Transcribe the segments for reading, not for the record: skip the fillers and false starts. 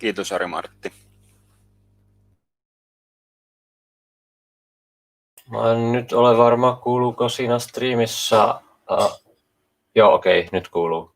Kiitos Ari-Martti. Mä en nyt ole varma, kuuluuko siinä striimissä. Joo, okei, nyt kuuluu.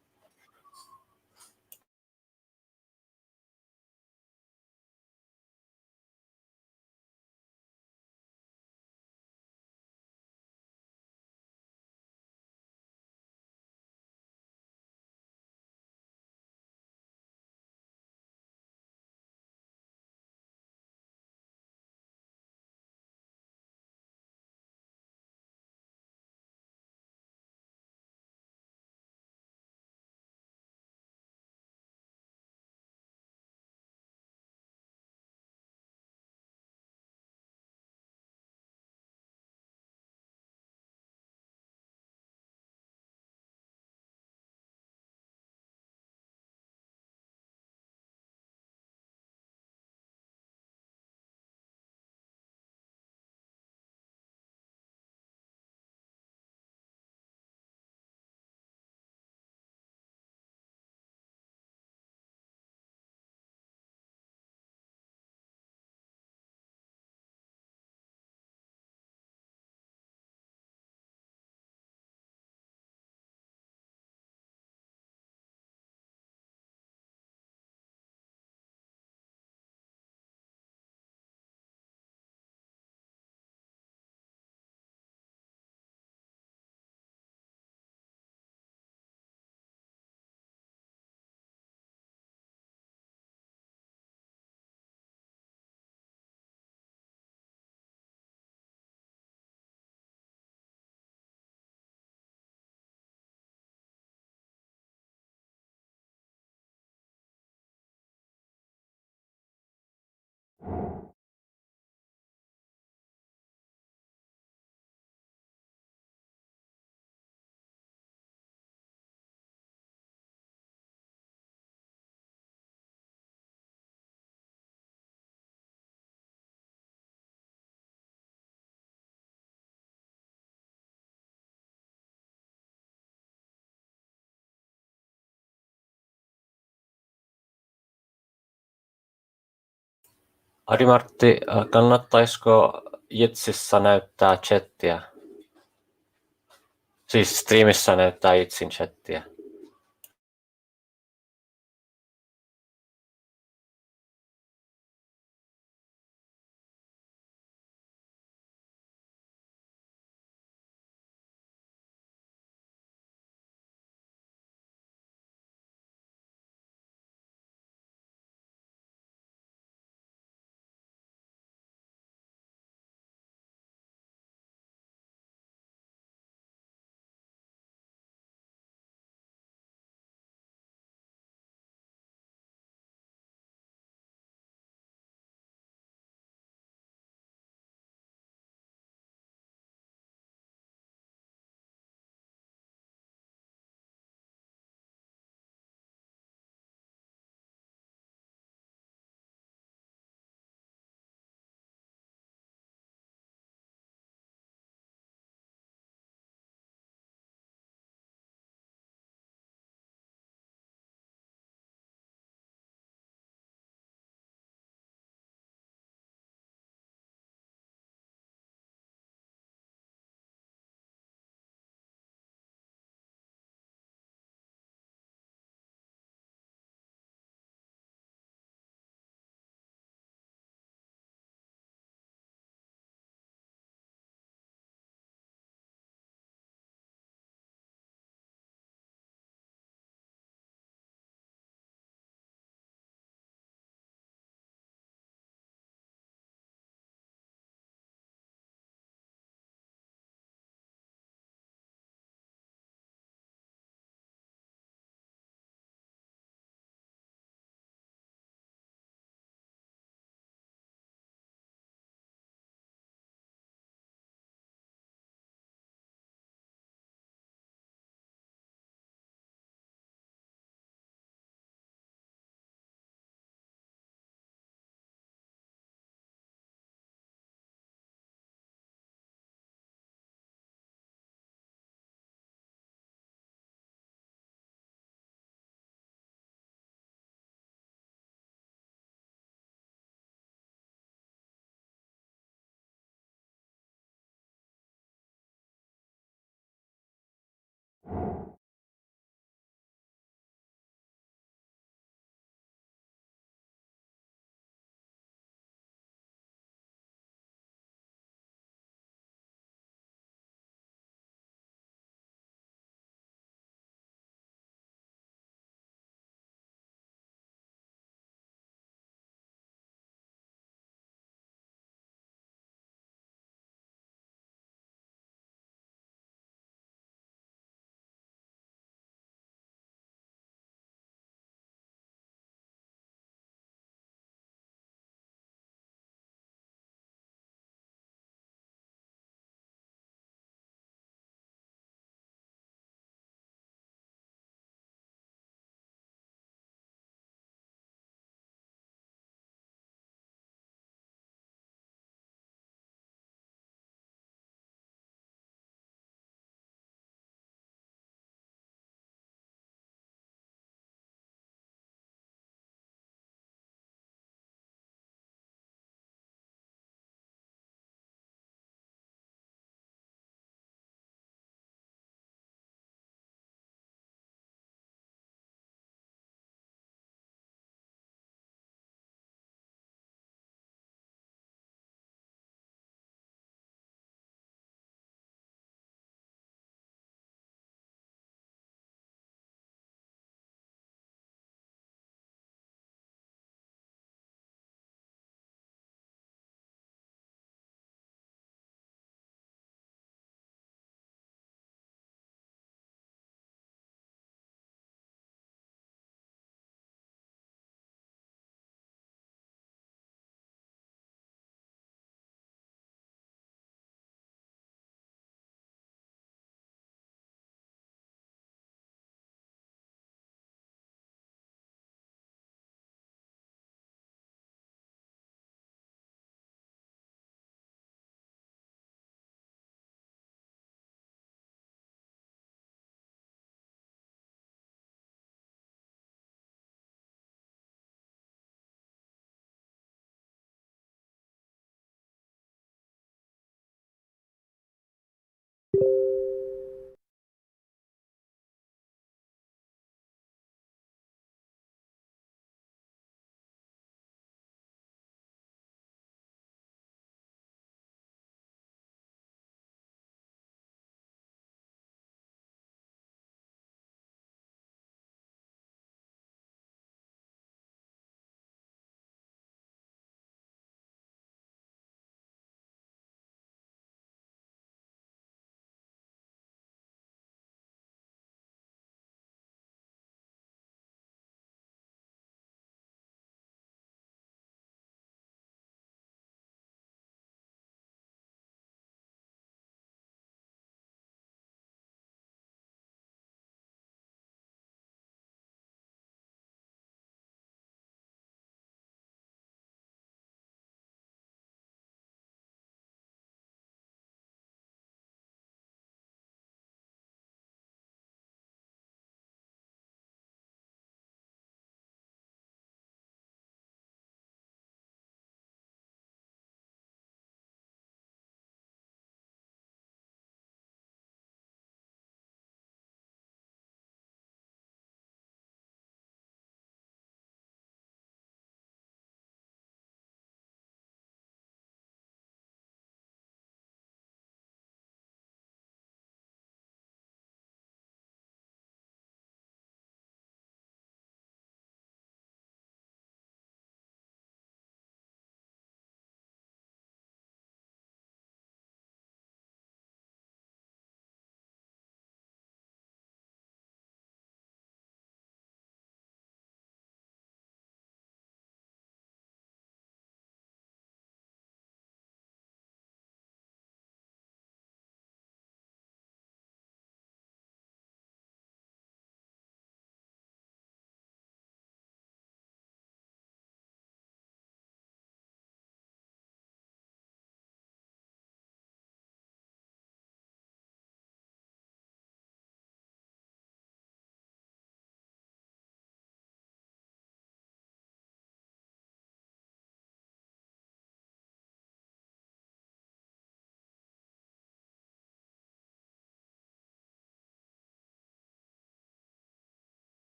Ari-Martti, kannattaisiko Jitsissä näyttää chattia? Siis striimissä näyttää Jitsin chattia.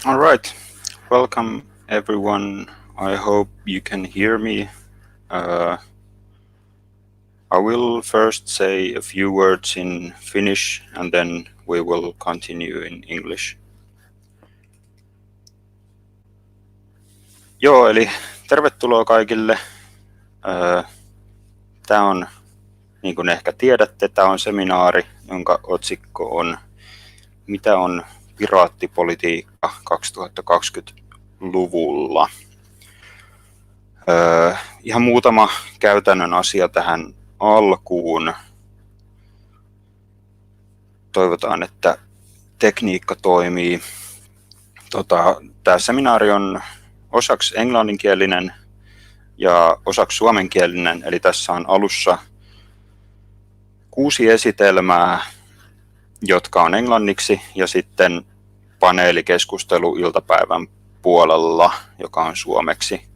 All right, welcome everyone. I hope you can hear me. I will first say a few words in Finnish and then we will continue in English. Joo, eli tervetuloa kaikille. Tämä on, niin kuin ehkä tiedätte, tämä on seminaari, jonka otsikko on Mitä on piraattipolitiikka 2020-luvulla. Ihan muutama käytännön asia tähän alkuun. Toivotaan, että tekniikka toimii. Tämä seminaari on osaksi englanninkielinen ja osaksi suomenkielinen, eli tässä on alussa 6 esitelmää, jotka on englanniksi, ja sitten paneelikeskustelu iltapäivän puolella, joka on suomeksi.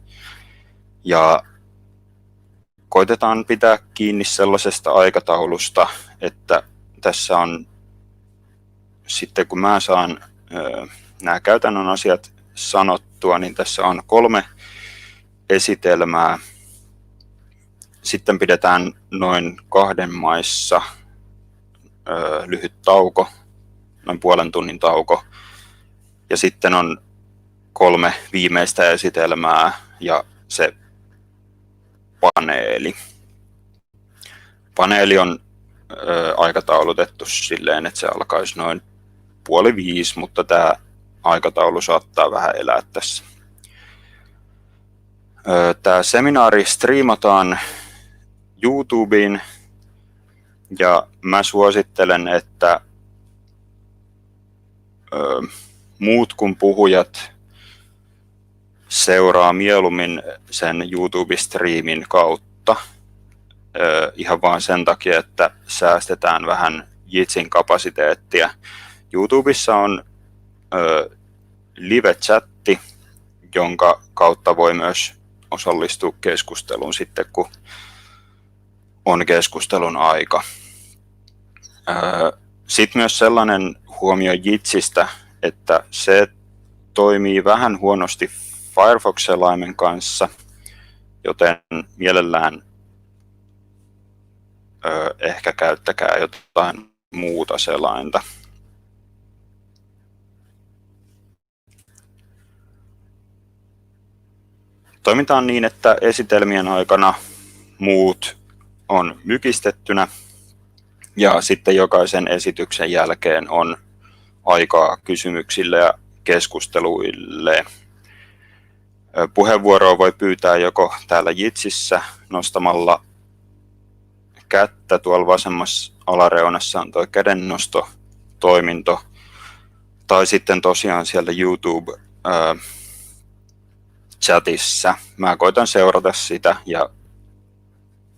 Ja koitetaan pitää kiinni sellaisesta aikataulusta, että tässä on sitten kun mä saan nämä käytännön asiat sanottua, niin tässä on 3 esitelmää. Sitten pidetään noin 2 maissa lyhyt tauko, noin puolen tunnin tauko. Ja sitten on 3 viimeistä esitelmää ja se paneeli. Paneeli on aikataulutettu silleen, että se alkaisi noin 4:30, mutta tämä aikataulu saattaa vähän elää tässä. Tämä seminaari striimataan YouTubeen ja mä suosittelen, että muut kuin puhujat seuraa mieluummin sen YouTube-striimin kautta. Ihan vaan sen takia, että säästetään vähän Jitsin kapasiteettia. YouTubessa on live-chatti, jonka kautta voi myös osallistua keskusteluun sitten, kun on keskustelun aika. Sitten myös sellainen huomio Jitsistä, että se toimii vähän huonosti Firefox-selaimen kanssa, joten mielellään ehkä käyttäkää jotain muuta selainta. Toimitaan niin, että esitelmien aikana muut on mykistettynä ja sitten jokaisen esityksen jälkeen on aikaa kysymyksille ja keskusteluille. Puheenvuoroa voi pyytää joko täällä Jitsissä nostamalla kättä, tuolla vasemmassa alareunassa on tuo kädennostotoiminto, tai sitten tosiaan siellä YouTube-chatissa. Mä koitan seurata sitä ja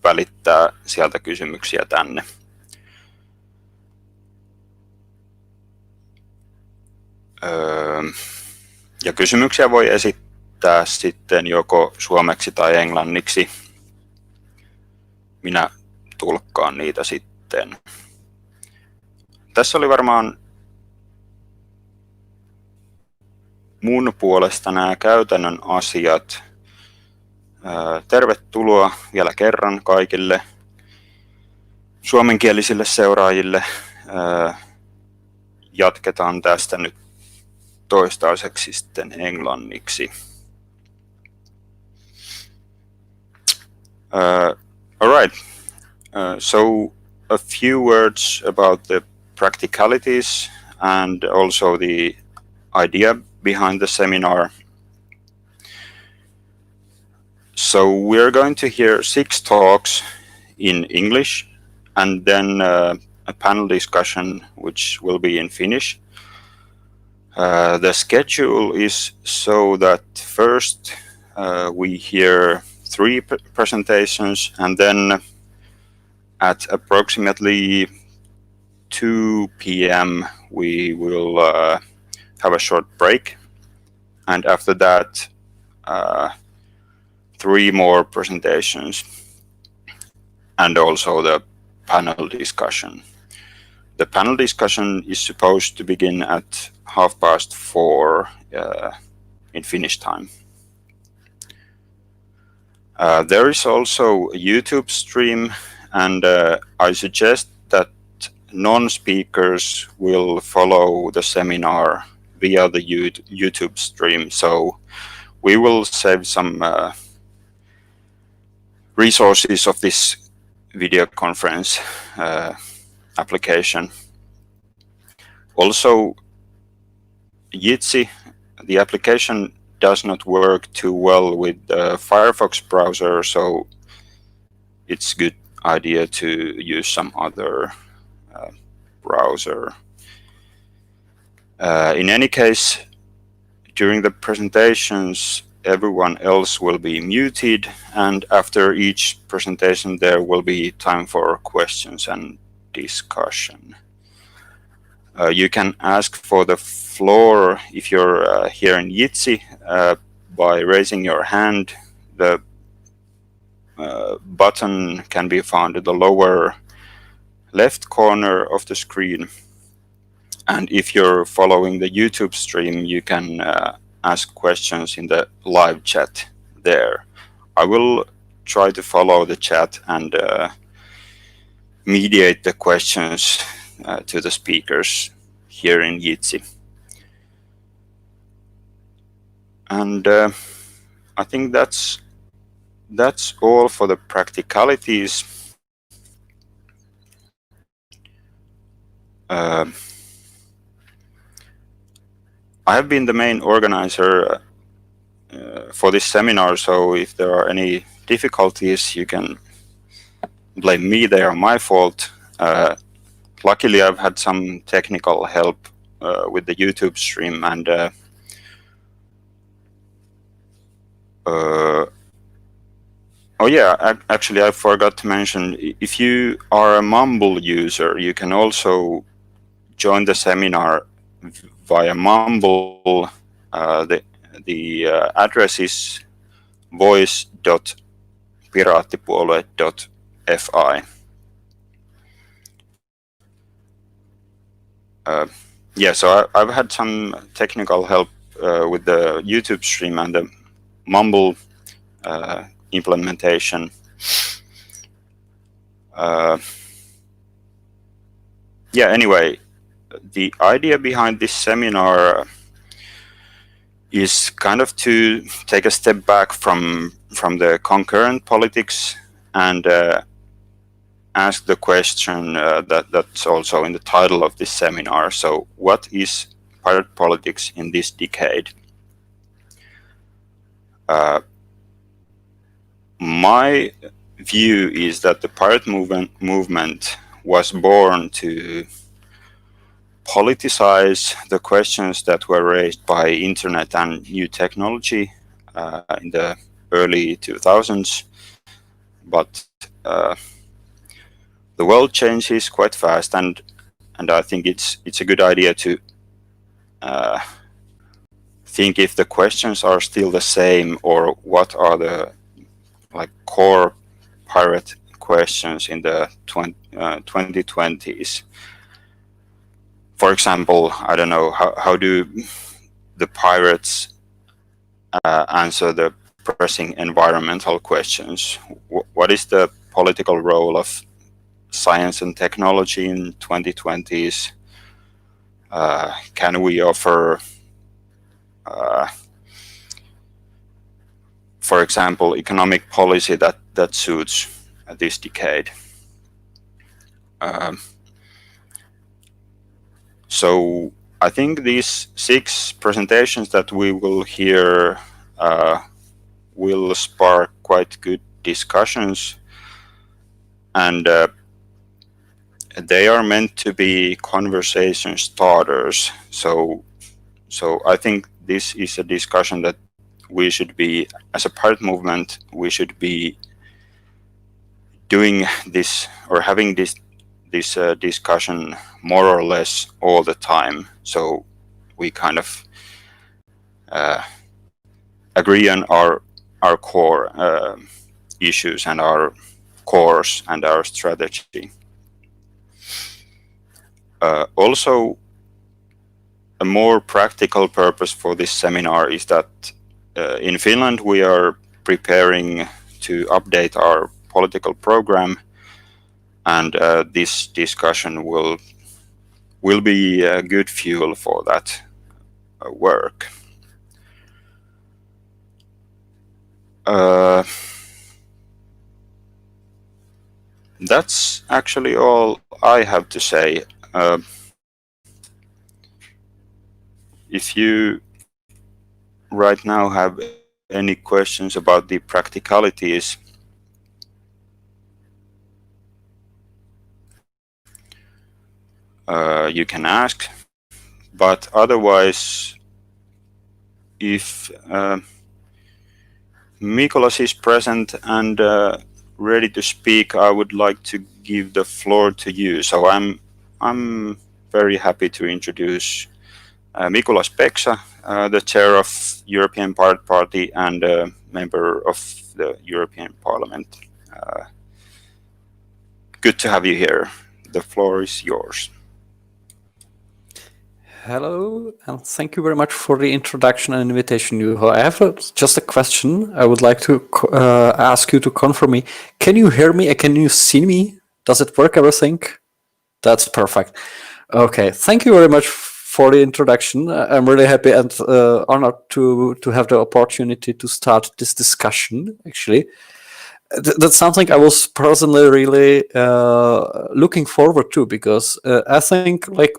välittää sieltä kysymyksiä tänne. Ja kysymyksiä voi esittää sitten joko suomeksi tai englanniksi. Minä tulkkaan niitä sitten. Tässä oli varmaan mun puolesta nämä käytännön asiat. Tervetuloa vielä kerran kaikille suomenkielisille seuraajille. Jatketaan tästä nyt toistaiseksi sitten englanniksi. All right. So a few words about the practicalities and also the idea behind the seminar. So we're going to hear 6 talks in English and then a panel discussion which will be in Finnish. The schedule is so that first we hear 3 presentations and then at approximately 2 p.m. we will have a short break, and after that 3 more presentations and also the panel discussion. The panel discussion is supposed to begin at 4:30 in Finnish time. There is also a YouTube stream, and I suggest that non-speakers will follow the seminar via the YouTube stream, so we will save some resources of this video conference application. Also, Jitsi, the application does not work too well with the Firefox browser, so it's a good idea to use some other browser. In any case, during the presentations, everyone else will be muted, and after each presentation there will be time for questions and discussion. You can ask for the floor if you're here in Jitsi by raising your hand. The button can be found in the lower left corner of the screen. And if you're following the YouTube stream, you can ask questions in the live chat there. I will try to follow the chat and mediate the questions to the speakers here in Jitsi. And I think that's all for the practicalities. I have been the main organizer for this seminar, so if there are any difficulties, you can blame me. They are my fault. Luckily, I've had some technical help with the YouTube stream, and oh yeah, actually I forgot to mention, if you are a Mumble user, you can also join the seminar via Mumble. The address is voice.piraattipolieet.fi. Yeah, so I've had some technical help with the YouTube stream and the Mumble implementation. Yeah, anyway, the idea behind this seminar is kind of to take a step back from the concurrent politics and ask the question that's also in the title of this seminar. So, what is pirate politics in this decade? My view is that the pirate movement was born to politicize the questions that were raised by internet and new technology in the early 2000s, but the world changes quite fast, and I think it's a good idea to think if the questions are still the same, or what are the core pirate questions in the 2020s. For example, I don't know, how do the pirates answer the pressing environmental questions? What is the political role of science and technology in 2020s? Can we offer, for example, economic policy that suits this decade? So I think these 6 presentations that we will hear will spark quite good discussions, and they are meant to be conversation starters. So I think this is a discussion that we should be, as a pirate movement, we should be doing this or having this discussion more or less all the time. So we kind of agree on our core issues and our course and our strategy. Also, a more practical purpose for this seminar is that in Finland we are preparing to update our political program, and this discussion will be good fuel for that work. That's actually all I have to say. If you right now have any questions about the practicalities, you can ask, but otherwise, if Mikolas is present and ready to speak, I would like to give the floor to you. So I'm very happy to introduce Mikolas Peksa, the chair of European Pirate Party and a member of the European Parliament. Good to have you here. The floor is yours. Hello, and thank you very much for the introduction and invitation, Juho. I have just a question. I would like to ask you to confirm me. Can you hear me? Can you see me? Does it work, everything? That's perfect. Okay, thank you very much for the introduction. I'm really happy and honored to have the opportunity to start this discussion, actually. That's something I was personally really looking forward to, because I think, like,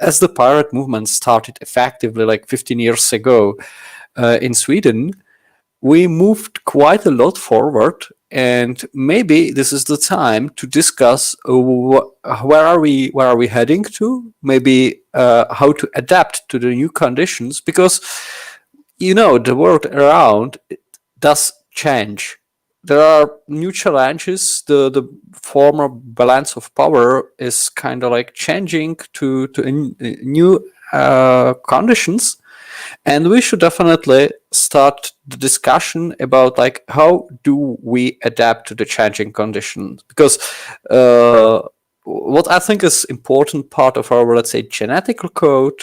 as the pirate movement started effectively like 15 years ago in Sweden, we moved quite a lot forward, and maybe this is the time to discuss where are we heading to, maybe how to adapt to the new conditions, because the world around does change. There are new challenges. The former balance of power is kind of like changing to new conditions, and we should definitely start the discussion about like how do we adapt to the changing conditions, because what I think is important part of our, let's say, genetical code,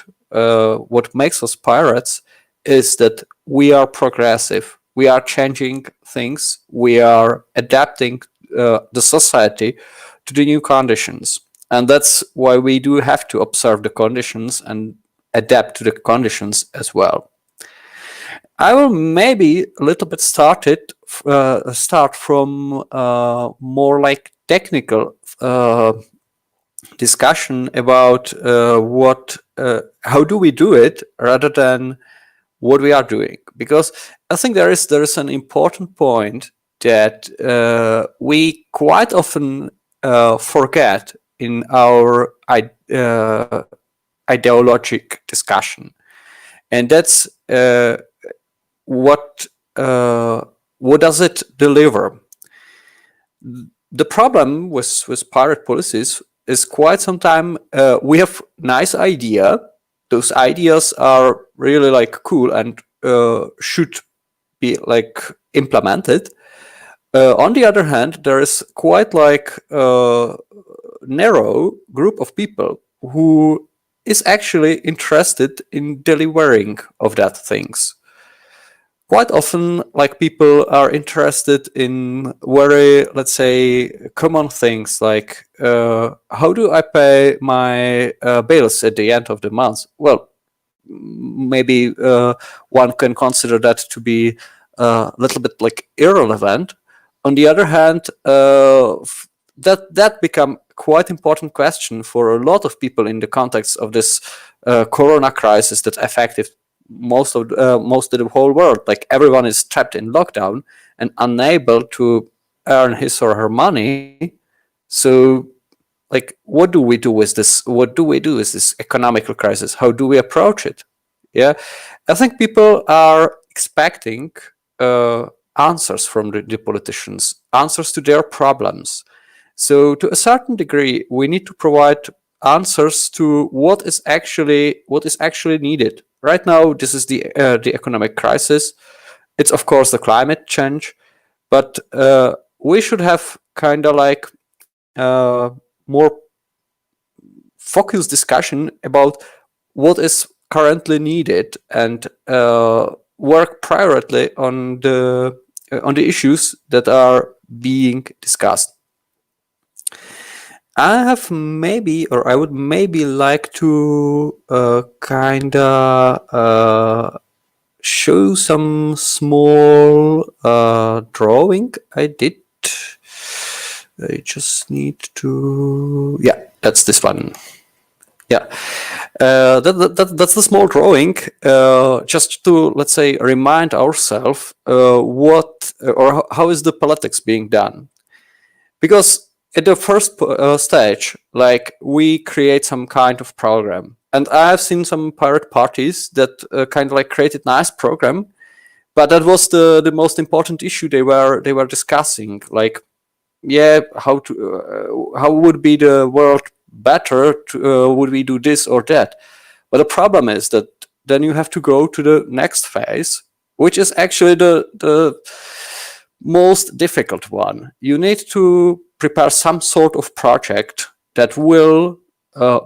what makes us pirates, is that we are progressive. We are changing things. We are adapting the society to the new conditions. And that's why we do have to observe the conditions and adapt to the conditions as well. I will maybe a little bit start from more like technical discussion about how do we do it, rather than what we are doing, because I think there is an important point that we quite often forget in our ideologic discussion, and that's what does it deliver? The problem with pirate policies is quite sometimes we have nice idea. Those ideas are really like cool and should be like implemented. On the other hand, there is quite like a narrow group of people who is actually interested in delivering of that things. Quite often, like, people are interested in very, let's say, common things like how do I pay my bills at the end of the month? Well, maybe one can consider that to be a little bit like irrelevant. On the other hand, that become quite important question for a lot of people in the context of this corona crisis that affected most of the whole world. Like, everyone is trapped in lockdown and unable to earn his or her money. So, like, what do we do with this? What do we do with this economical crisis? How do we approach it? Yeah, I think people are expecting answers from the politicians, answers to their problems. So, to a certain degree, we need to provide answers to what is actually needed. Right now, this is the economic crisis. It's, of course, the climate change, but we should have kind of like more focused discussion about what is currently needed and work primarily on the issues that are being discussed. I would maybe like to show some small drawing I did. I just need to, yeah, that's this one. Yeah, that's the small drawing, just to, let's say, remind ourselves what or how is the politics being done. Because at the first stage, like, we create some kind of program. And I have seen some pirate parties that kind of like created nice program, but that was the most important issue they were discussing. Like, yeah, how would be the world better? Would we do this or that? But the problem is that then you have to go to the next phase, which is actually the most difficult one. You need to prepare some sort of project that will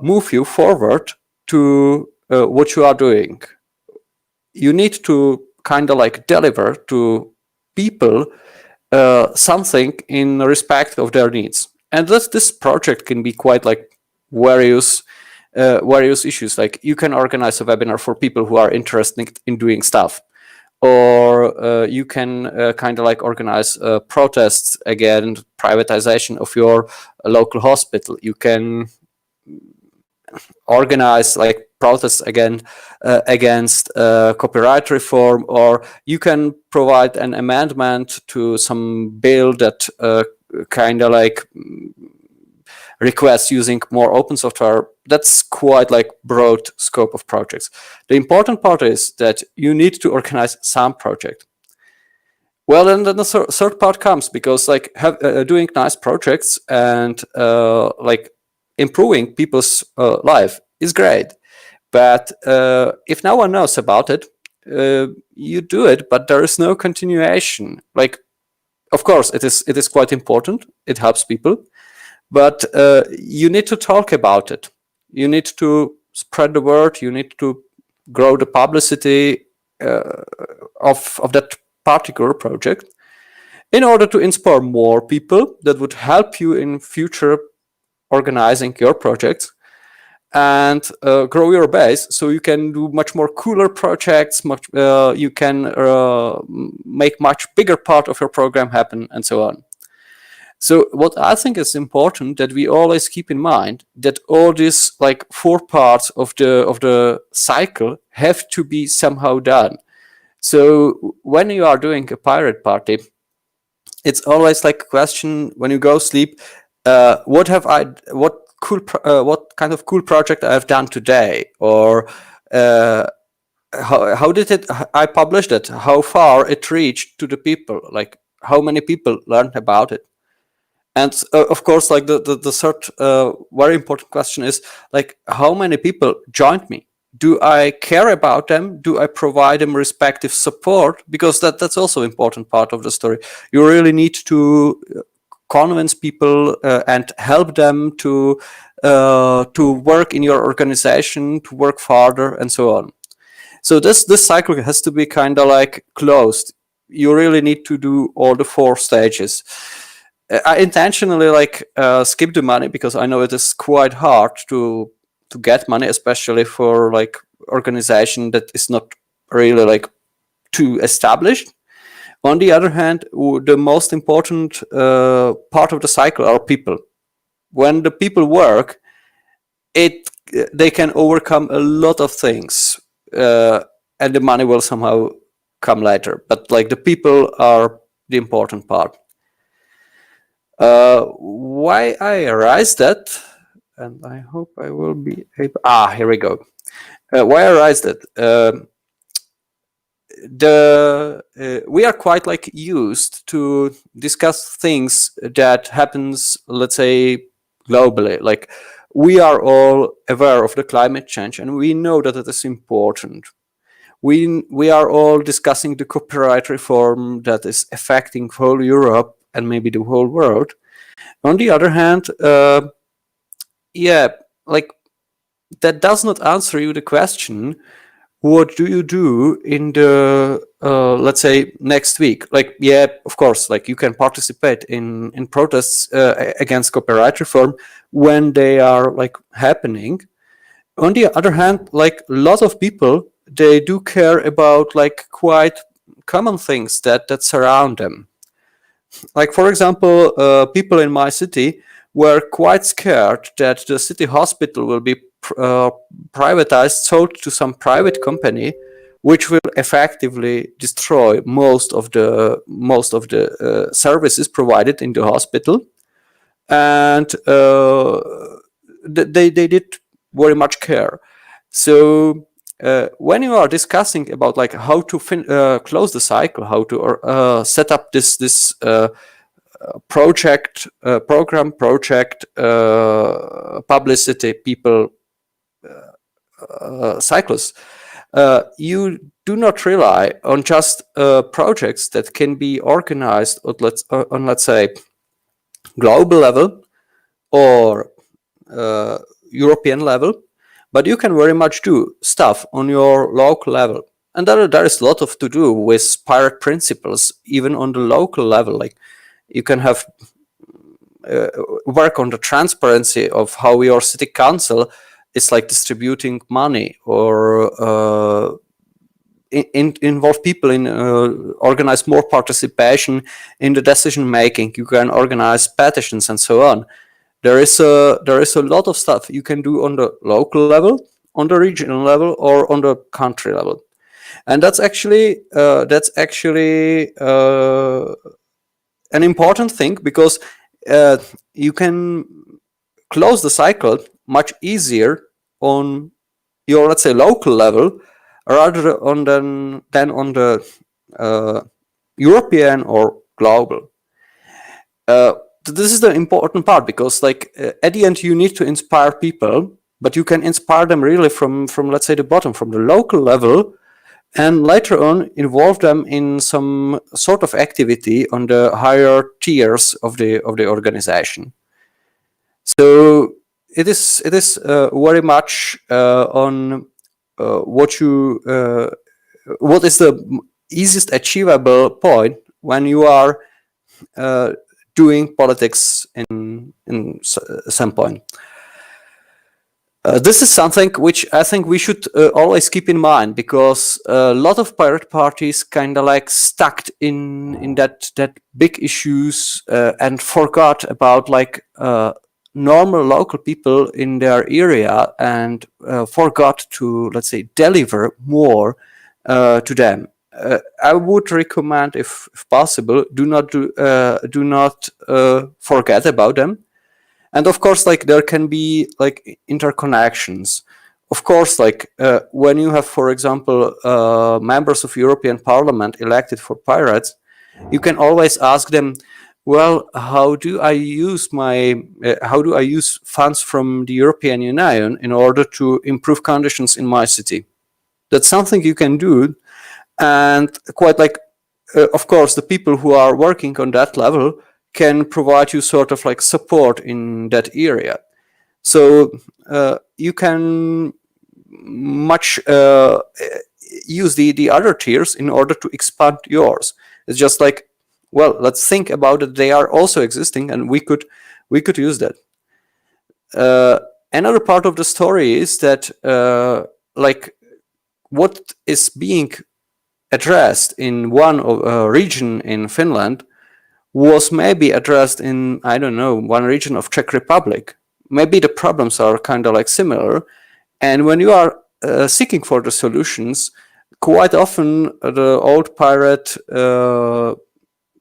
move you forward to what you are doing. You need to kind of like deliver to people something in respect of their needs. And this project can be quite like various issues. Like, you can organize a webinar for people who are interested in doing stuff. Or you can kind of like organize protests against privatization of your local hospital. You can organize like protests against copyright reform, or you can provide an amendment to some bill that kind of like requests using more open software. That's quite like broad scope of projects. The important part is that you need to organize some project. Well, then the third part comes, because like doing nice projects and like improving people's life is great. But if no one knows about it, you do it, but there is no continuation. Like, of course, it is quite important. It helps people. But you need to talk about it. You need to spread the word. You need to grow the publicity of that particular project in order to inspire more people that would help you in future organizing your projects, and grow your base so you can do much more cooler projects. You can make much bigger part of your program happen, and so on. So what I think is important, that we always keep in mind that all these like 4 parts of the cycle have to be somehow done. So when you are doing a pirate party, it's always like a question when you go sleep: what kind of cool project I have done today, or how did I published it? How far it reached to the people? Like, how many people learned about it? And of course, like the third very important question is like, how many people joined me? Do I care about them? Do I provide them respective support? Because that's also an important part of the story. You really need to convince people and help them to work in your organization, to work farther, and so on. So this cycle has to be kind of like closed. You really need to do all the 4 stages. I intentionally like skip the money, because I know it is quite hard to get money, especially for like organization that is not really like too established. On the other hand, the most important part of the cycle are people. When the people work, they can overcome a lot of things, and the money will somehow come later. But like, the people are the important part. Why I raised that, and I hope I will be able. Here we go. Why I raised it. We are quite like used to discuss things that happens, let's say, globally. Like, we are all aware of the climate change, and we know that it is important. We are all discussing the copyright reform that is affecting whole Europe and maybe the whole world. On the other hand, like, that does not answer you the question, what do you do in the let's say next week? Like, yeah, of course, like you can participate in protests against copyright reform when they are like happening. On the other hand, like a lot of people, they do care about like quite common things that surround them. Like, for example, people in my city were quite scared that the city hospital will be privatized, sold to some private company, which will effectively destroy most of the services provided in the hospital. And they did very much care. So when you are discussing about like how to close the cycle, how to set up this project, publicity, people, cycles, you do not rely on just projects that can be organized on let's say global level or European level, but you can very much do stuff on your local level. And there is a lot of to do with pirate principles, even on the local level. Like you can have work on the transparency of how your city council is like distributing money, or involve people in organize more participation in the decision making. You can organize petitions and so on. There is a lot of stuff you can do on the local level, on the regional level, or on the country level, and that's actually an important thing, because you can close the cycle much easier on your, let's say, local level rather than on the European or global. This is the important part, because like at the end you need to inspire people, but you can inspire them really from let's say the bottom, from the local level, and later on involve them in some sort of activity on the higher tiers of the organization. So it is very much on what is the easiest achievable point when you are doing politics in some point. This is something which I think we should always keep in mind, because a lot of pirate parties kind of like stuck in that big issues and forgot about like normal local people in their area, and forgot to, let's say, deliver more to them. I would recommend, if possible, do not forget about them. And of course, like there can be like interconnections. Of course, like when you have, for example, members of European Parliament elected for pirates, you can always ask them, well, how do I use funds from the European Union in order to improve conditions in my city? That's something you can do. And quite like, of course, the people who are working on that level can provide you sort of like support in that area. So you can much use the other tiers in order to expand yours. It's just like, well, let's think about it. They are also existing, and we could use that. Another part of the story is that like what is being addressed in one region in Finland was maybe addressed in, I don't know, one region of Czech Republic. Maybe the problems are kind of like similar. And when you are seeking for the solutions, quite often the old pirate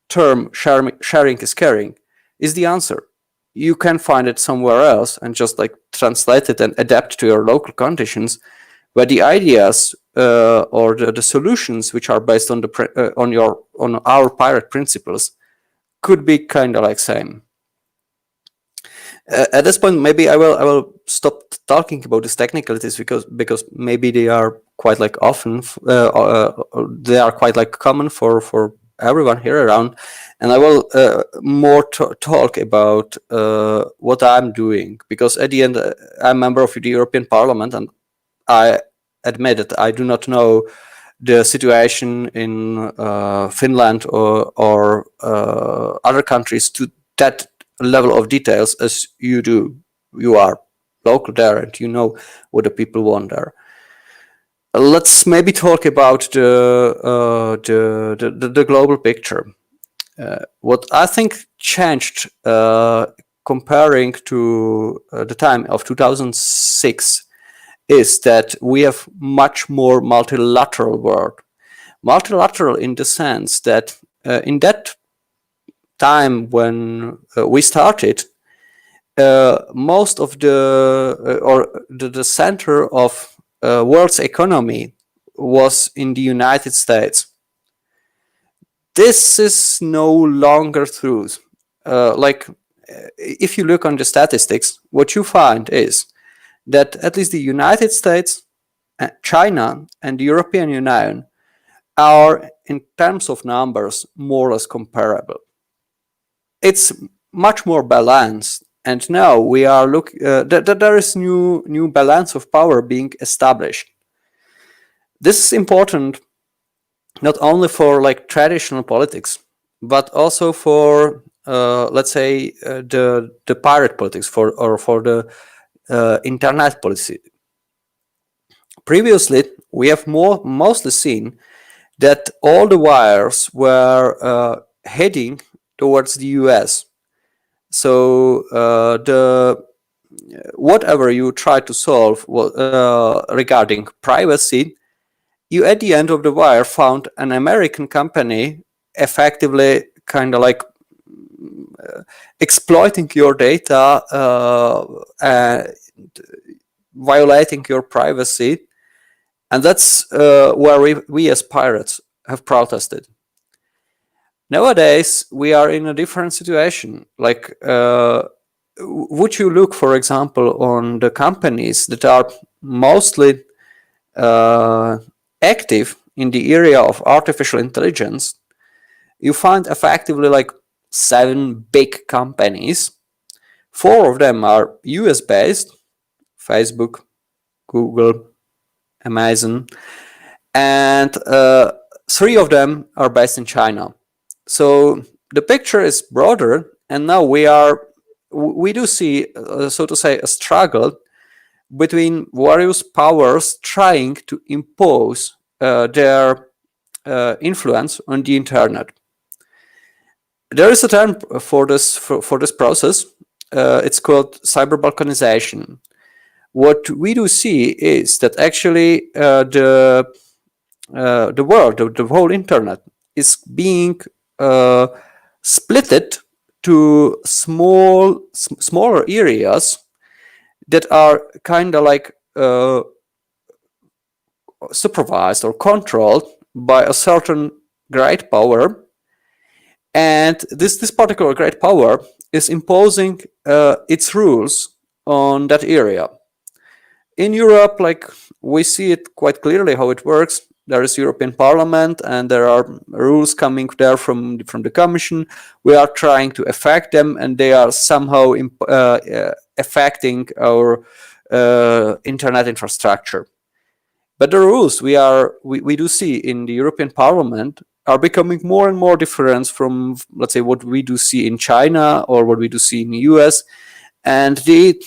term sharing is caring is the answer. You can find it somewhere else and just like translate it and adapt to your local conditions, where the ideas or the solutions which are based on on our pirate principles could be kind of like same. At this point, maybe I will stop talking about these technicalities, because maybe they are quite like often they are quite like common for everyone here around, and I will more talk about what I'm doing, because at the end I'm a member of the European Parliament, and I admit that I do not know the situation in Finland or other countries to that level of details as you do. You are local there and you know what the people want there. Let's maybe talk about the global picture. What I think changed comparing to the time of 2006 is that we have much more multilateral world. Multilateral in the sense that in that time when we started, most of the center of world's economy was in the United States. This is no longer true. If you look on the statistics, what you find is that at least the United States, China, and the European Union are, in terms of numbers, more or less comparable. It's much more balanced, and now we are there is new balance of power being established. This is important not only for like traditional politics, but also for let's say the pirate politics for the internet policy. Previously, we have mostly seen that all the wires were heading towards the US. So whatever you try to solve regarding privacy, you at the end of the wire found an American company effectively kind of like exploiting your data and violating your privacy. And that's where we as pirates have protested. Nowadays, we are in a different situation. Like, would you look, for example, on the companies that are mostly active in the area of artificial intelligence, you find effectively like 7 big companies. 4 of them are US based: Facebook, Google, Amazon, and 3 of them are based in China. So the picture is broader, and now we do see, so to say, a struggle between various powers trying to impose their influence on the internet. There is a term for this process. It's called cyber balkanization. What we do see is that actually the world, the whole internet, is being splitted to smaller areas that are kind of like supervised or controlled by a certain great power, and this particular great power is imposing its rules on that area. In Europe, like, we see it quite clearly how it works. There is European Parliament, and there are rules coming there from the Commission. We are trying to affect them, and they are somehow affecting our internet infrastructure. But the rules we do see in the European Parliament are becoming more and more different from, let's say, what we do see in China or what we do see in the US, and the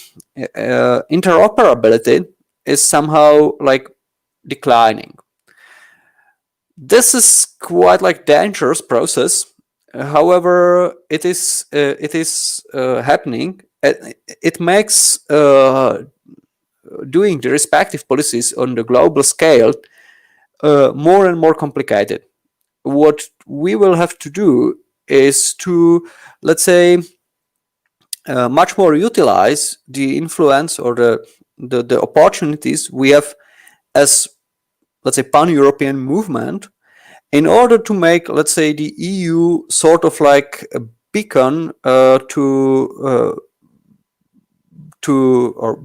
interoperability is somehow like declining. This is quite like dangerous process. However, it is happening. It makes doing the respective policies on the global scale more and more complicated. What we will have to do is to, let's say, much more utilize the influence or the opportunities we have as, let's say, pan-European movement, in order to make, let's say, the EU sort of like a beacon or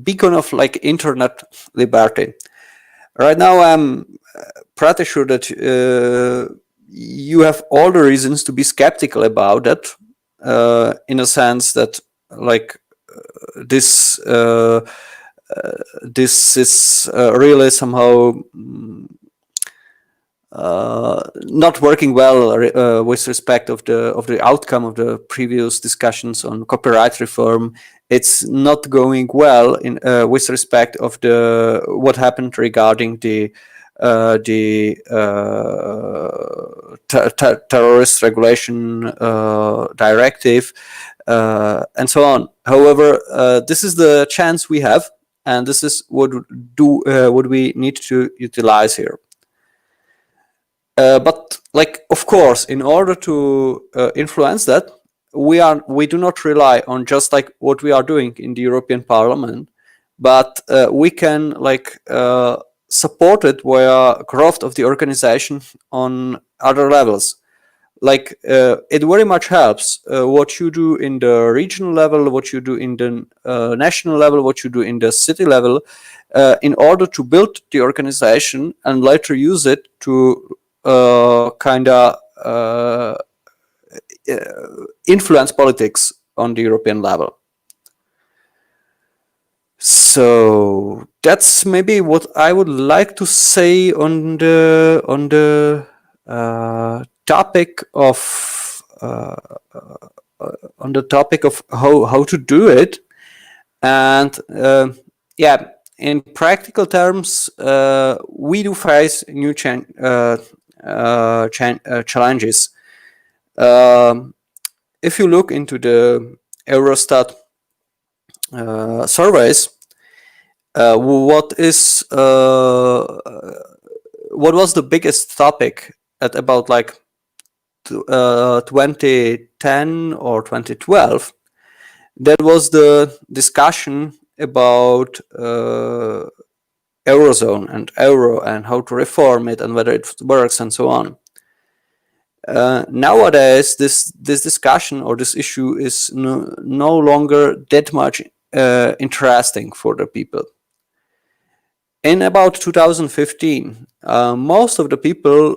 beacon of like internet liberty. Right now, I'm pretty sure that you have all the reasons to be skeptical about it, in a sense that like this is really somehow not working well with respect of the outcome of the previous discussions on copyright reform. It's not going well in with respect of the what happened regarding the terrorist regulation directive and so on. However, this is the chance we have, and this is what we need to utilize here. But like, of course, in order to influence that, we do not rely on just like what we are doing in the European Parliament, but we can like support it via growth of the organization on other levels. Like it very much helps what you do in the regional level, what you do in the national level, what you do in the city level, in order to build the organization and later use it to kind of influence politics on the European level. So that's maybe what I would like to say on the topic of how to do it. And yeah, in practical terms, we do face new challenges. If you look into the Eurostat surveys, what was the biggest topic at about like 2010 or 2012? That was the discussion about Eurozone and euro and how to reform it and whether it works and so on. Nowadays, this discussion or this issue is no longer that much interesting for the people. In about 2015, most of the people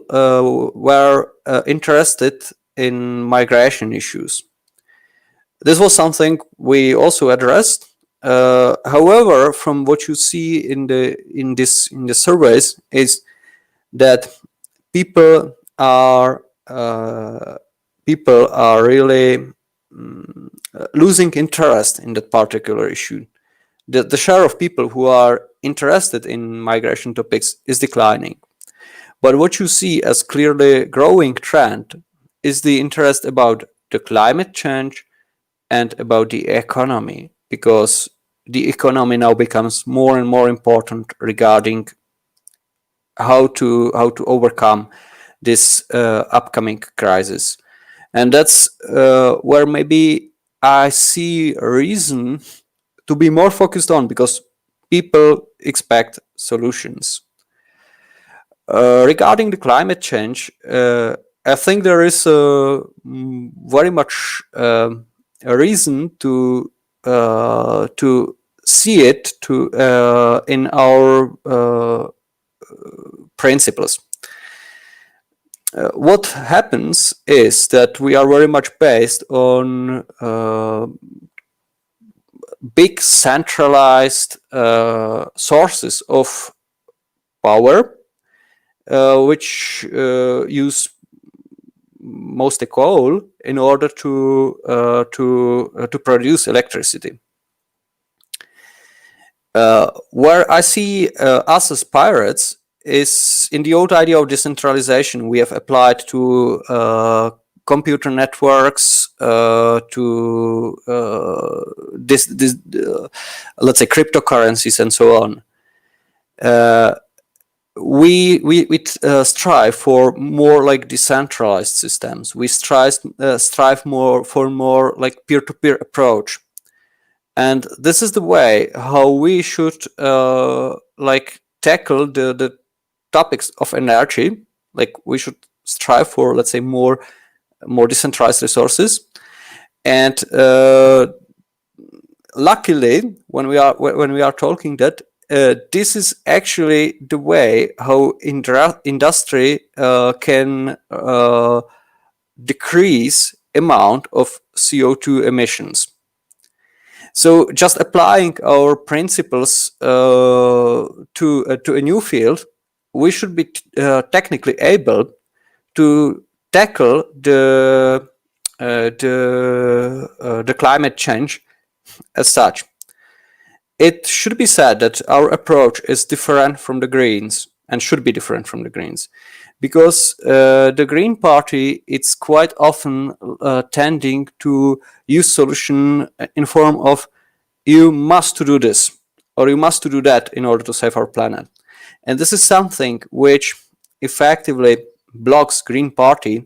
were interested in migration issues. This was something we also addressed. However, from what you see in the surveys is that people are really losing interest in that particular issue. The share of people who are interested in migration topics is declining. But what you see as clearly growing trend is the interest about the climate change and about the economy, because the economy now becomes more and more important regarding how to overcome this upcoming crisis. And that's where maybe I see a reason to be more focused on, because people expect solutions. Regarding the climate change, I think there is very much a reason to see it in our principles. What happens is that we are very much based on big centralized sources of power, which use mostly coal in order to produce electricity. Where I see us as pirates is in the old idea of decentralization we have applied to computer networks, to let's say cryptocurrencies and so on. We strive for more like decentralized systems. We strive more for more like peer-to-peer approach, and this is the way how we should like tackle the topics of energy. Like we should strive for, let's say, more decentralized resources, and luckily when we are talking that this is actually the way how industry can decrease amount of CO2 emissions. So just applying our principles to a new field, we should be technically able to tackle the climate change as such. It should be said that our approach is different from the Greens, and should be different from the Greens, because the Green Party, it's quite often tending to use solution in form of you must do this or you must do that in order to save our planet. And this is something which effectively blocks Green Party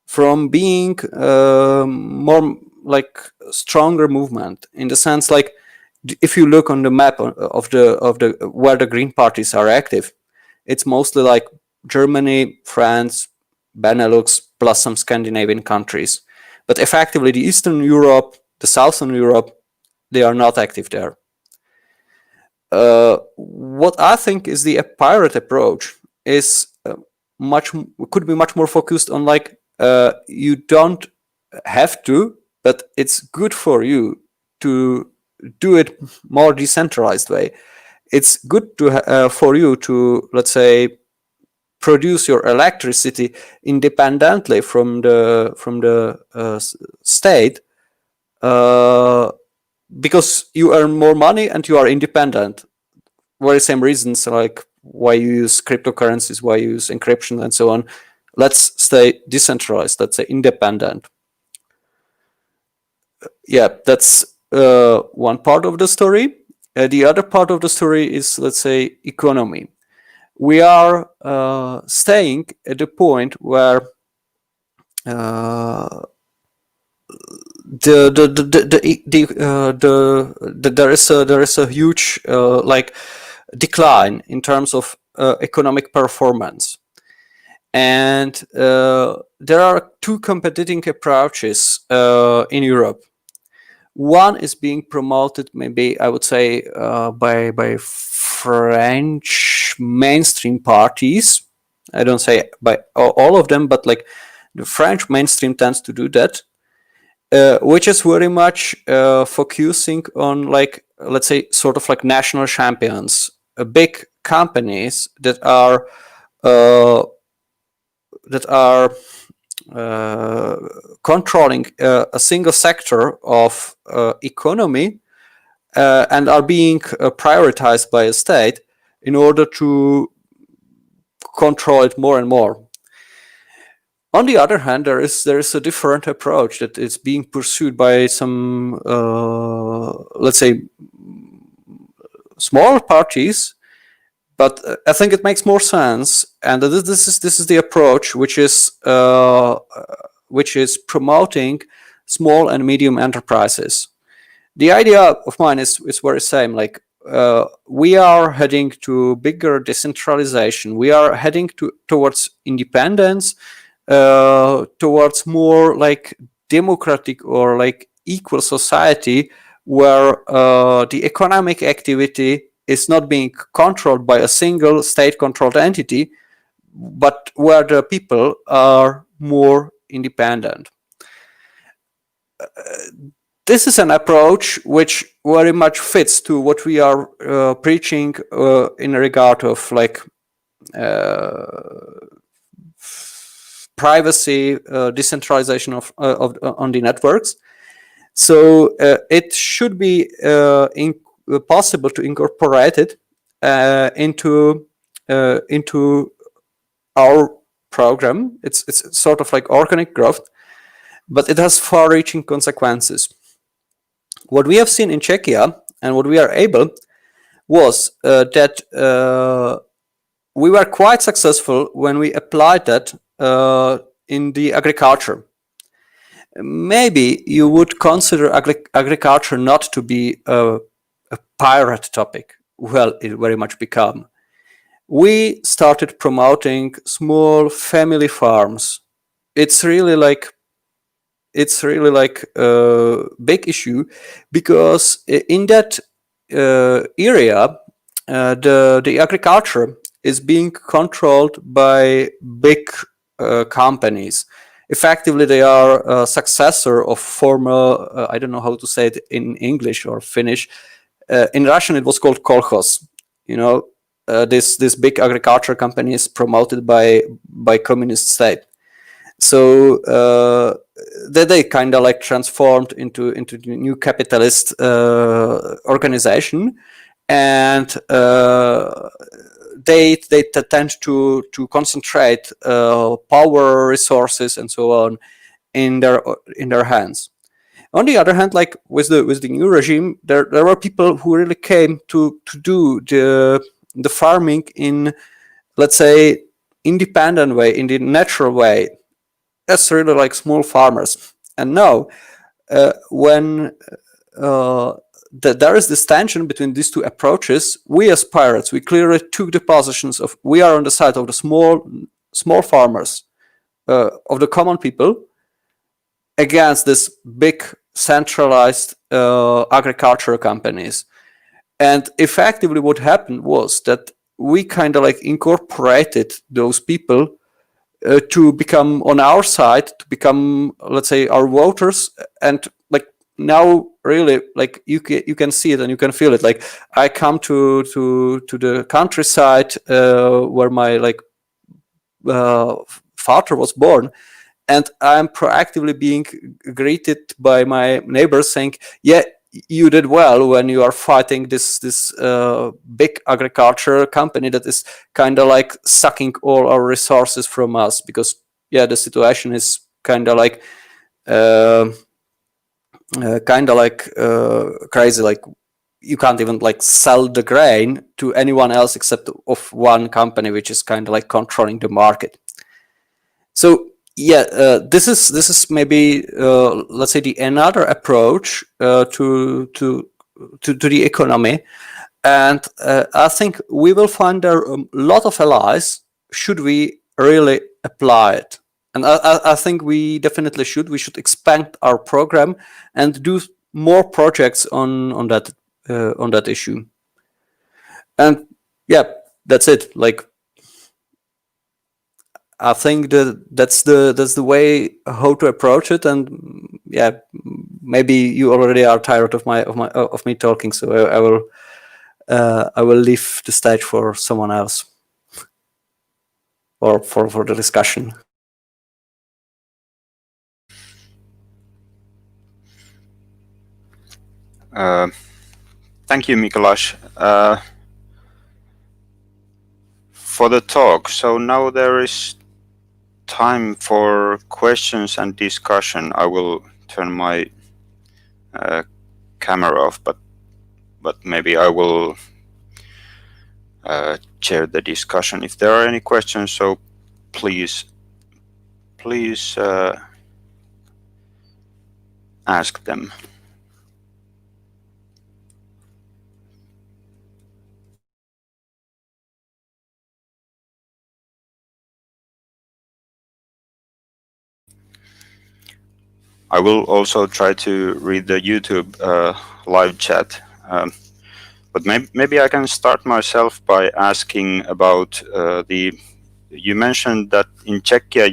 from being more like stronger movement, in the sense like if you look on the map of the where the Green parties are active, it's mostly like Germany, France, Benelux, plus some Scandinavian countries. But effectively, the Eastern Europe, the Southern Europe, they are not active there. What I think is the pirate approach is could be much more focused on like you don't have to, but it's good for you to do it more decentralized way. It's good to for you to, let's say, produce your electricity independently from the state, because you earn more money and you are independent. Very same reasons like why you use cryptocurrencies, why you use encryption and so on. Let's stay decentralized, let's say independent. Yeah, that's one part of the story. The other part of the story is, let's say, economy. We are staying at the point where there is a huge like decline in terms of economic performance, and there are two competing approaches in Europe. One is being promoted, maybe I would say, by French mainstream parties. I don't say by all of them, but like the French mainstream tends to do that, which is very much focusing on, like, let's say, sort of like national champions, big companies that are controlling a single sector of economy and are being prioritized by a state in order to control it more and more. On the other hand, there is a different approach that is being pursued by some, let's say, smaller parties. But I think it makes more sense, and this is the approach which is promoting small and medium enterprises. The idea of mine is very same. Like we are heading to bigger decentralization. We are heading towards independence, towards more like democratic or like equal society, where the economic activity is not being controlled by a single state-controlled entity, but where the people are more independent. This is an approach which very much fits to what we are preaching in regard of like privacy, decentralization of on the networks. So it should be possible to incorporate it into our program. It's sort of like organic growth, but it has far-reaching consequences. What we have seen in Czechia and what we are able was that we were quite successful when we applied that in the agriculture. Maybe you would consider agriculture not to be a pirate topic. Well, it very much become. We started promoting small family farms. It's really like a big issue, because in that area the agriculture is being controlled by big companies. Effectively, they are a successor of former, I don't know how to say it in English or Finnish. In Russian, it was called kolkhoz. This big agriculture company is promoted by communist state. So they kind of like transformed into the new capitalist organization, and they tend to concentrate power, resources, and so on in their hands. On the other hand, like with the new regime, there were people who really came to do the farming in, let's say, independent way, in the natural way. That's really like small farmers. And now, when there is this tension between these two approaches, we as pirates, we clearly took the positions of we are on the side of the small farmers, of the common people, against this big centralized agricultural companies. And effectively what happened was that we kind of like incorporated those people to become on our side, to become, let's say, our voters. And like now really like you can see it and you can feel it. Like I come to the countryside where my like father was born, and I'm proactively being greeted by my neighbors saying, yeah, you did well when you are fighting this big agriculture company that is kind of like sucking all our resources from us, because yeah, the situation is kind of like crazy. Like you can't even like sell the grain to anyone else except of one company, which is kind of like controlling the market. So yeah, this is maybe let's say another approach to the economy, and I think we will find there a lot of allies should we really apply it. And I think we definitely should. We should expand our program and do more projects on that issue. And yeah, that's it. Like, I think that's the way how to approach it. And yeah, maybe you already are tired of me talking, so I will leave the stage for someone else, or for the discussion. Thank you, Mikolas, for the talk. So now there is time for questions and discussion. I will turn my camera off, but maybe I will chair the discussion if there are any questions. So please ask them. I will also try to read the YouTube live chat, but maybe I can start myself by asking about you mentioned that in Czechia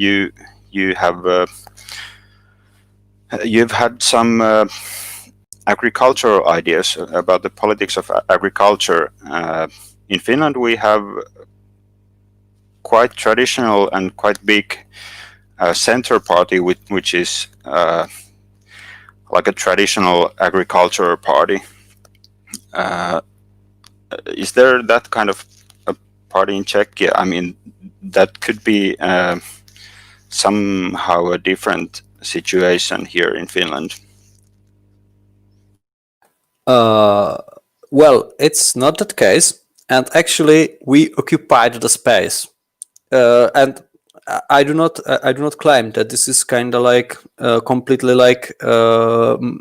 you've had some agricultural ideas about the politics of agriculture. In Finland, we have quite traditional and quite big center party, which is like a traditional agriculture party. Is there that kind of a party in Czechia? I mean, that could be somehow a different situation here in Finland. Well, it's not that case, and actually we occupied the space, and I do not claim that this is kind of like completely like that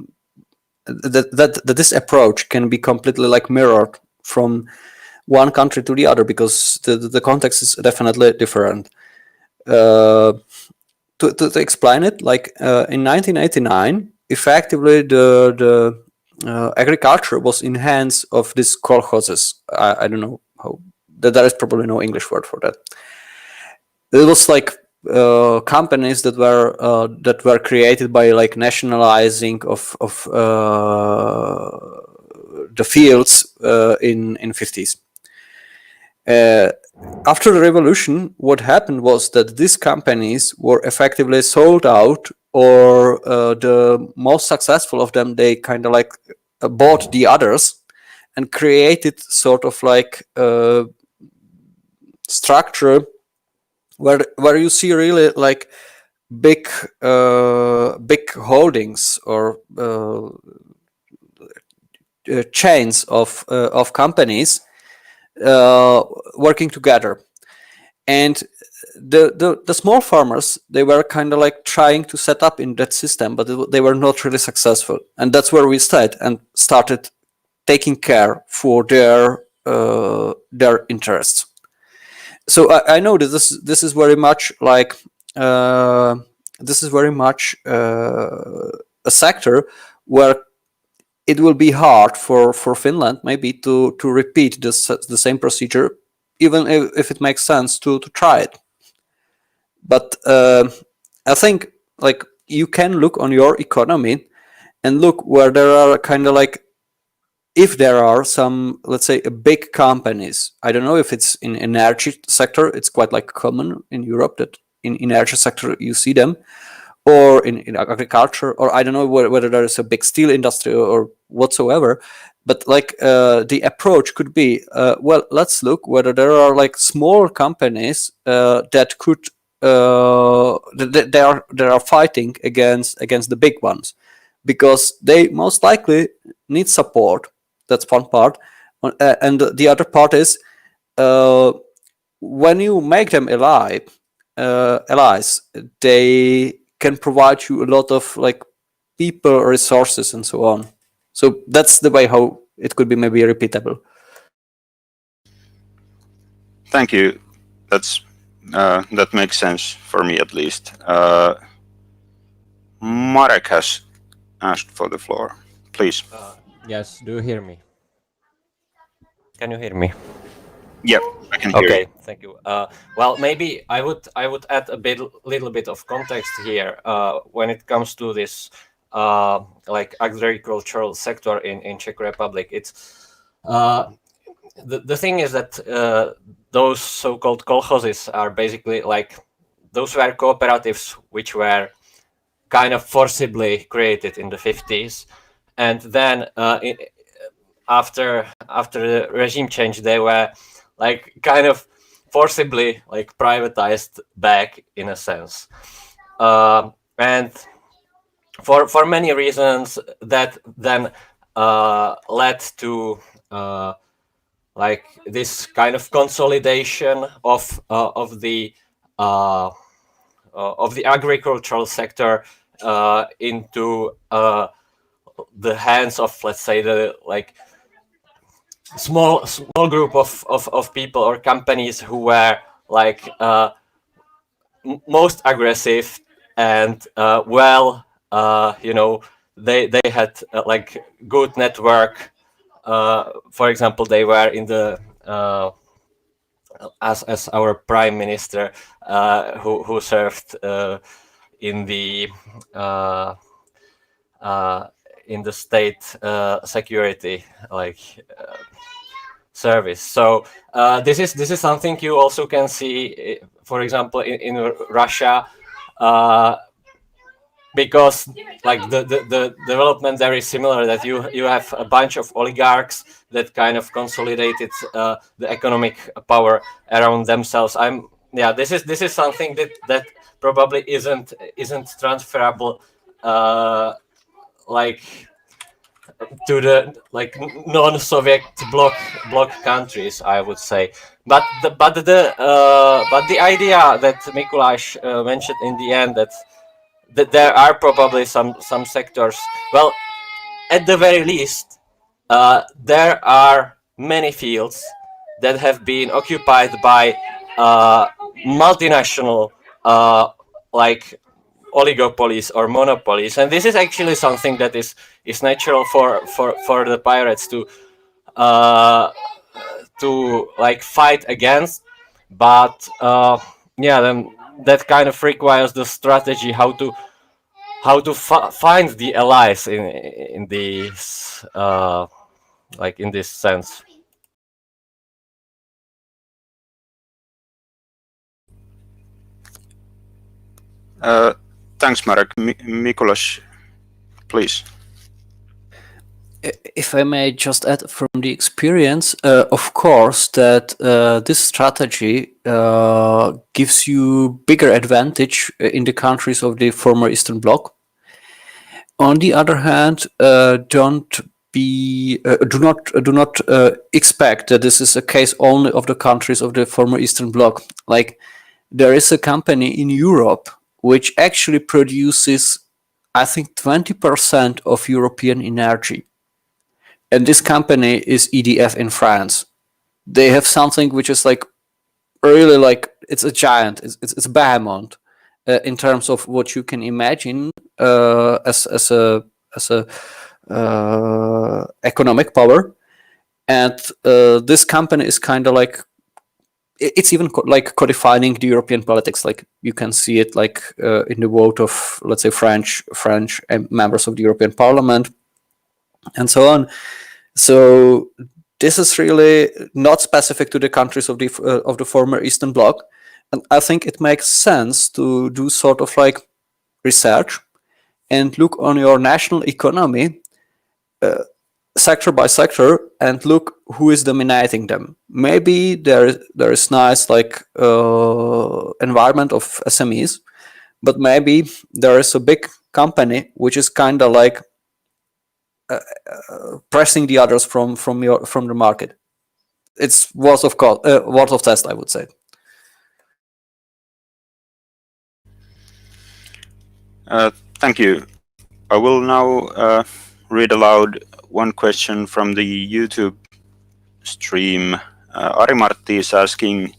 this approach can be completely like mirrored from one country to the other, because the context is definitely different. To explain it, like in 1989, effectively the agriculture was in hands of these kolkhozes. I don't know how. There is probably no English word for that. It was like companies that were created by like nationalizing of the fields in 50s. After the revolution, what happened was that these companies were effectively sold out, or the most successful of them, they kind of like bought the others and created sort of like structure where you see really like big holdings or chains of companies working together. And the small farmers, they were kind of like trying to set up in that system, but they were not really successful. And that's where we started taking care for their interests. So I know that this is very much like a sector where it will be hard for Finland maybe to repeat the same procedure, even if it makes sense to try it. But I think like you can look on your economy and look where there are kind of like, if there are some, let's say, big companies. I don't know if it's in energy sector. It's quite like common in Europe that in energy sector you see them, or in agriculture, or I don't know whether there is a big steel industry or whatsoever. But like the approach could be, well, let's look whether there are like small companies that could they are fighting against the big ones, because they most likely need support. That's one part, and the other part is when you make them allies, they can provide you a lot of like people, resources, and so on. So that's the way how it could be maybe repeatable. Thank you. That makes sense for me at least. Marek has asked for the floor. Please. Yes, do you hear me? Can you hear me? Yep, I can hear you. Okay, thank you. Well, maybe I would add little bit of context here when it comes to this like agricultural sector in Czech Republic. It's the thing is that those so-called kolkhozes are basically like, those were cooperatives which were kind of forcibly created in the 50s, and then after the regime change, they were like kind of forcibly like privatized back in a sense, and for many reasons that then led to like this kind of consolidation of the agricultural sector into the hands of, let's say, the like small group of people or companies who were like most aggressive and they had like good network. For example, they were in the as our prime minister who served in the state security like service. So this is something you also can see, for example, in Russia, because like the development there is similar, that you have a bunch of oligarchs that kind of consolidated the economic power around themselves. This is something that probably isn't transferable like to the like non-Soviet bloc countries, I would say. But the idea that Mikuláš mentioned in the end, that there are probably some sectors, well, at the very least, there are many fields that have been occupied by multinational like oligopolies or monopolies, and this is actually something that is natural for the pirates to like fight against, but then that kind of requires the strategy how to find the allies in this like in this sense. Thanks, Marek. Mikuláš, please. If I may just add from the experience, of course, that this strategy gives you bigger advantage in the countries of the former Eastern Bloc. On the other hand, do not expect that this is a case only of the countries of the former Eastern Bloc. Like, there is a company in Europe which actually produces, I think, 20% of European energy. And this company is EDF in France. They have something which is like really like, it's a giant, it's a behemoth in terms of what you can imagine as a economic power. And this company is kind of like, it's even like codifying the European politics. Like, you can see it like in the vote of, let's say, French members of the European Parliament and so on. So this is really not specific to the countries of the former Eastern Bloc, and I think it makes sense to do sort of like research and look on your national economy sector by sector and look who is dominating them. Maybe there is nice like environment of SMEs, but maybe there is a big company which is kind of like pressing the others from the market. It's worth of test, I would say. Thank you. I will now read aloud one question from the YouTube stream. Ari-Martti is asking,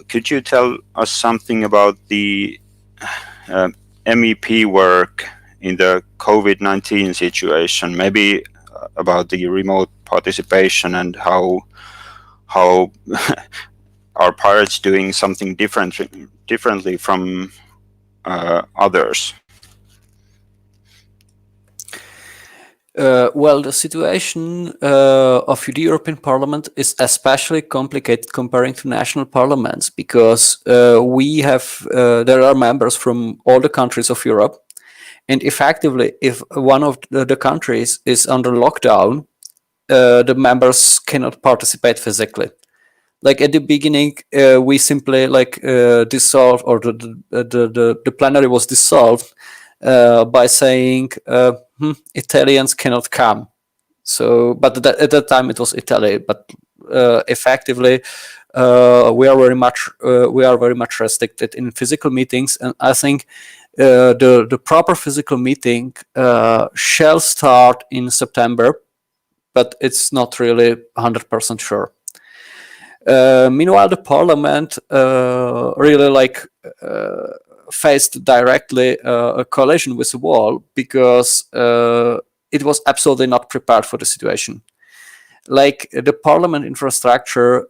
could you tell us something about the MEP work in the COVID-19 situation, maybe about the remote participation and how are pirates doing something differently from others? Well, the situation of the European Parliament is especially complicated comparing to national parliaments, because there are members from all the countries of Europe. And effectively, if one of the countries is under lockdown, the members cannot participate physically. Like at the beginning, we simply like dissolved, or the plenary was dissolved by saying Italians cannot come. So, but at that time it was Italy. But effectively, we are very much restricted in physical meetings, and I think the proper physical meeting shall start in September, but it's not really 100% sure. Meanwhile, the parliament really like faced directly a collision with the wall, because it was absolutely not prepared for the situation. Like the parliament infrastructure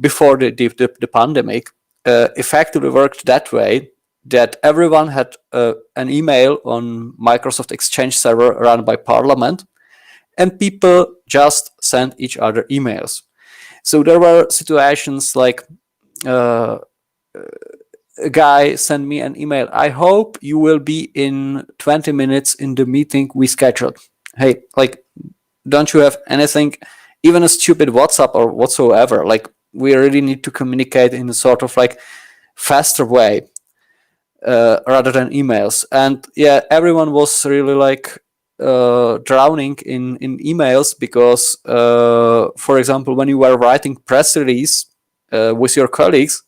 before the pandemic effectively worked that way that everyone had an email on Microsoft Exchange server run by Parliament, and people just sent each other emails. So there were situations like a guy sent me an email, I hope you will be in 20 minutes in the meeting we scheduled. Hey, like, don't you have anything, even a stupid WhatsApp or whatsoever? Like, we really need to communicate in a sort of like faster way rather than emails. And yeah, everyone was really like drowning in emails, because for example, when you were writing press release with your colleagues,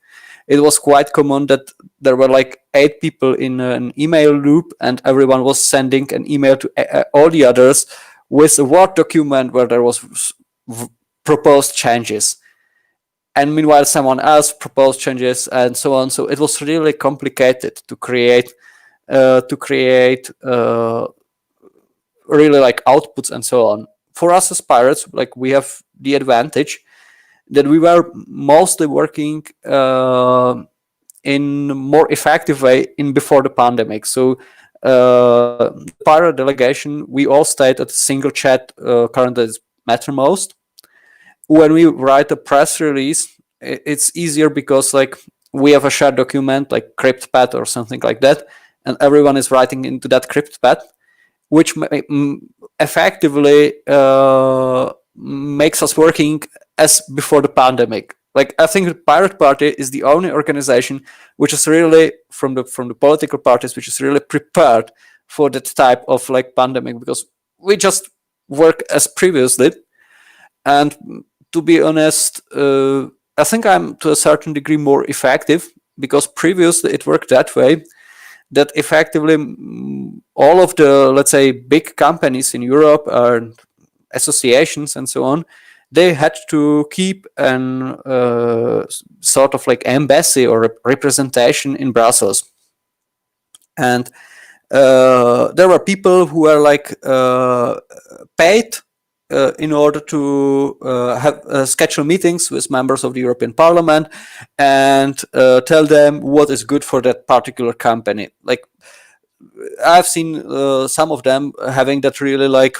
it was quite common that there were like 8 people in an email loop, and everyone was sending an email to all the others with a Word document where there was proposed changes. and meanwhile someone else proposed changes and so on. So it was really complicated to create really like outputs and so on. For us as pirates, like we have the advantage that we were mostly working in more effective way in before the pandemic. So pirate delegation, we all stayed at a single chat currently is Mattermost. When we write a press release, it's easier because like we have a shared document like CryptPad or something like that, and everyone is writing into that CryptPad, which effectively makes us working as before the pandemic. Like I think the Pirate Party is the only organization which is really from the political parties which is really prepared for that type of like pandemic, because we just work as previously. And to be honest, I think I'm to a certain degree more effective, because previously it worked that way, that effectively all of the, let's say, big companies in Europe and associations and so on, they had to keep an sort of like embassy or representation in Brussels. And there were people who were like paid in order to have schedule meetings with members of the European Parliament and tell them what is good for that particular company. Like I've seen some of them having that really like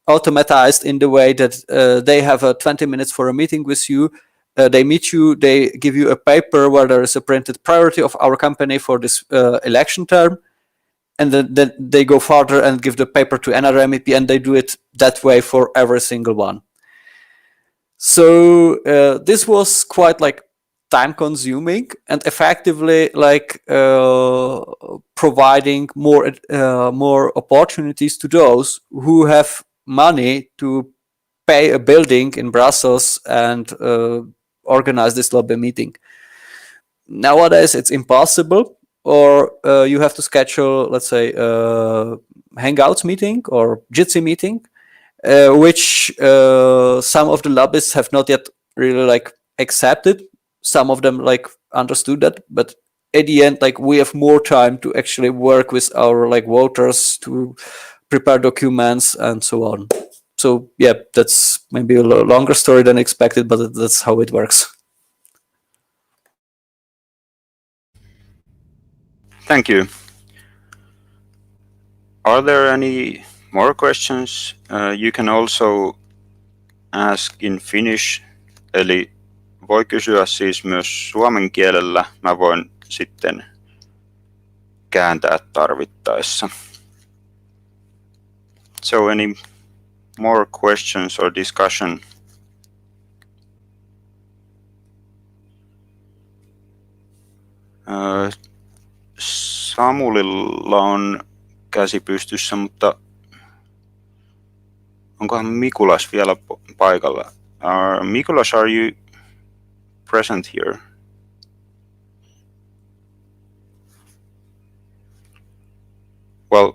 automatized in the way that they have 20 minutes for a meeting with you. They meet you, they give you a paper where there is a printed priority of our company for this election term. And then they go further and give the paper to another MEP, and they do it that way for every single one. So this was quite like time consuming and effectively like providing more opportunities to those who have money to pay a building in Brussels and organize this lobby meeting. Nowadays it's impossible. Or you have to schedule, let's say, Hangouts meeting or Jitsi meeting, which some of the lobbyists have not yet really like accepted. Some of them like understood that, but at the end, like we have more time to actually work with our like voters to prepare documents and so on. So yeah, that's maybe a longer story than expected, but that's how it works. Thank you. Are there any more questions? You can also ask in Finnish, eli voi kysyä siis myös suomen kielellä. Mä voin sitten kääntää tarvittaessa. So any more questions or discussion? Samulilla on käsi pystyssä, mutta onkohan Mikulas vielä paikalla? Mikulas, are you present here? Well,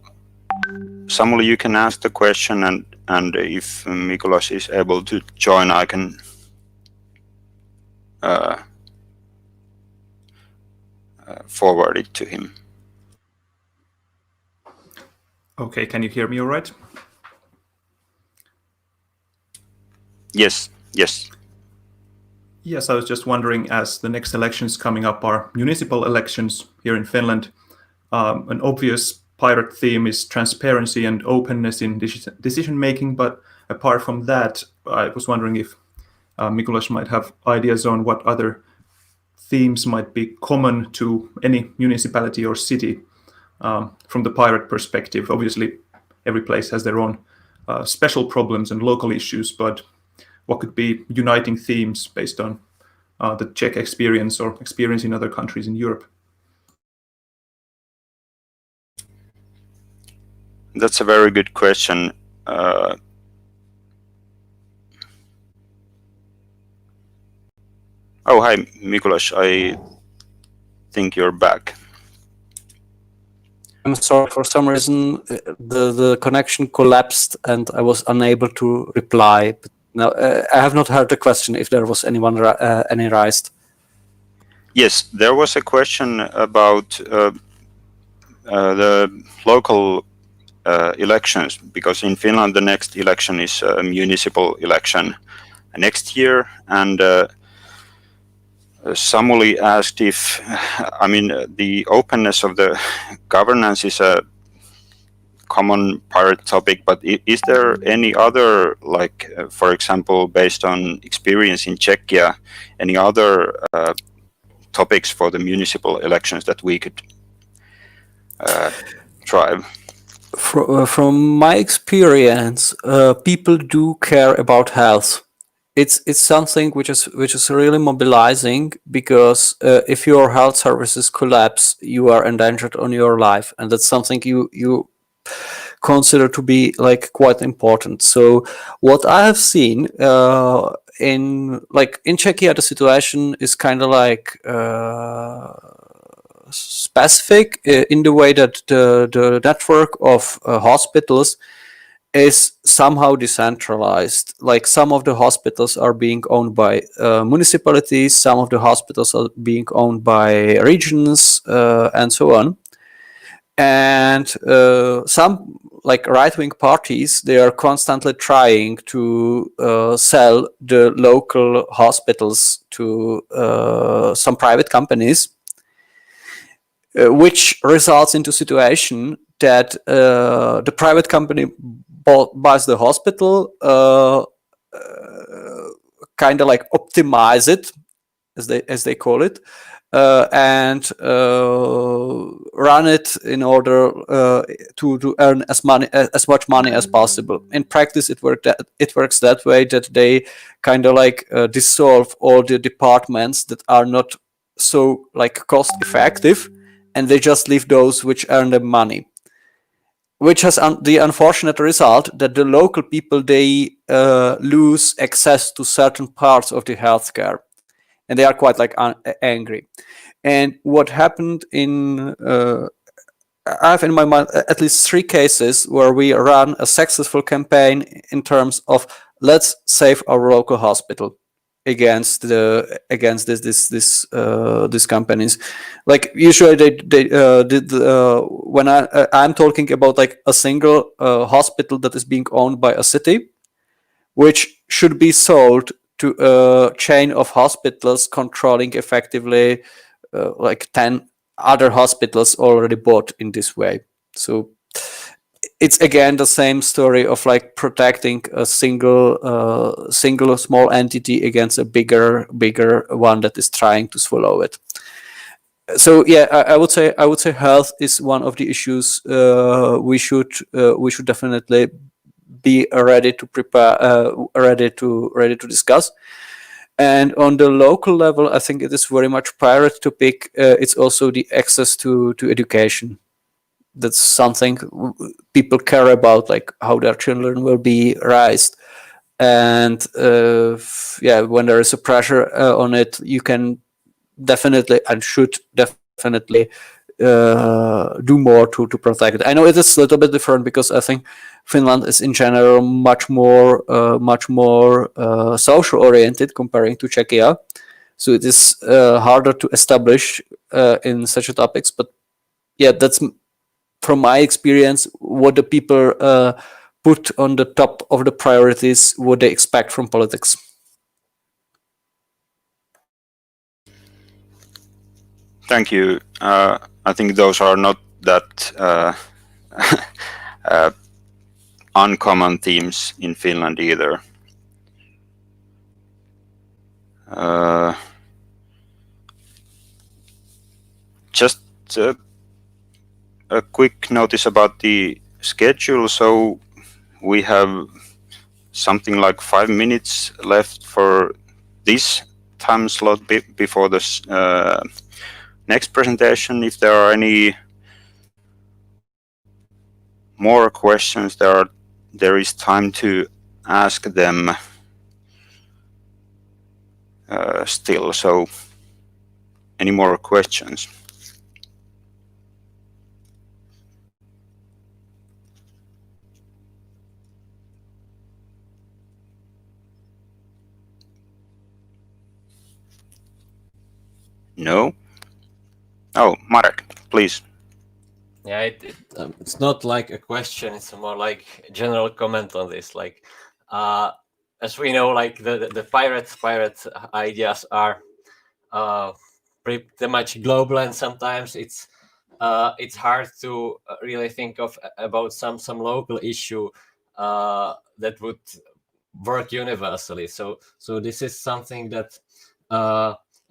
Samuli, you can ask the question, and if Mikulas is able to join, I can forward it to him. Okay, can you hear me all right? Yes. Yes, I was just wondering, as the next elections coming up are municipal elections here in Finland, an obvious pirate theme is transparency and openness in decision making, but apart from that, I was wondering if Mikulas might have ideas on what other themes might be common to any municipality or city from the pirate perspective. Obviously, every place has their own special problems and local issues, but what could be uniting themes based on the Czech experience or experience in other countries in Europe? That's a very good question. Oh, hi, Mikulas. I think you're back. I'm sorry, for some reason the connection collapsed and I was unable to reply. But No, I have not heard the question if there was any raised. Yes, there was a question about the local elections, because in Finland the next election is a municipal election next year, and Samuli asked if, I mean, the openness of the governance is a common pirate topic, but is there any other, like, for example, based on experience in Czechia, any other topics for the municipal elections that we could try? From my experience, people do care about health. It's something which is really mobilizing, because if your health services collapse, you are endangered on your life, and that's something you consider to be like quite important. So what I have seen in Czechia, the situation is kind of like specific in the way that the network of hospitals is somehow decentralized. Like, some of the hospitals are being owned by municipalities, some of the hospitals are being owned by regions, and so on. And some, like, right-wing parties, they are constantly trying to sell the local hospitals to some private companies, which results into situation that the private company buys the hospital, kind of like optimize it, as they call it, and run it in order to earn as much money as possible. In practice, it works that way, that they kind of like dissolve all the departments that are not so like cost effective, and they just leave those which earn them money, which has the unfortunate result that the local people, they lose access to certain parts of the healthcare, and they are quite like angry. And what happened in I have in my mind at least 3 cases where we ran a successful campaign in terms of let's save our local hospital against these companies. Like, usually they did when I'm talking about like a single hospital that is being owned by a city, which should be sold to a chain of hospitals controlling effectively like 10 other hospitals already bought in this way. So it's again the same story of like protecting a single small entity against a bigger one that is trying to swallow it. So yeah, I would say health is one of the issues we should definitely be ready to prepare, ready to discuss. And on the local level, I think it is very much pirate topic. It's also the access to education. That's something people care about, like how their children will be raised. And yeah, when there is a pressure on it, you can definitely and should definitely do more to protect it. I know it is a little bit different, because I think Finland is in general much more social oriented comparing to Czechia, so it is harder to establish in such a topics. But yeah, that's from my experience what the people put on the top of the priorities, what they expect from politics. Thank you. I think those are not that uncommon themes in Finland either. Just a quick notice about the schedule. So we have something like 5 minutes left for this time slot before this next presentation. If there are any more questions, there is time to ask them still. So any more questions? No? Oh, Marek, please. Yeah, it's not like a question, it's more like a general comment on this. Like, as we know, like the pirate ideas are pretty much global, and sometimes it's hard to really think of about some local issue that would work universally. So this is something that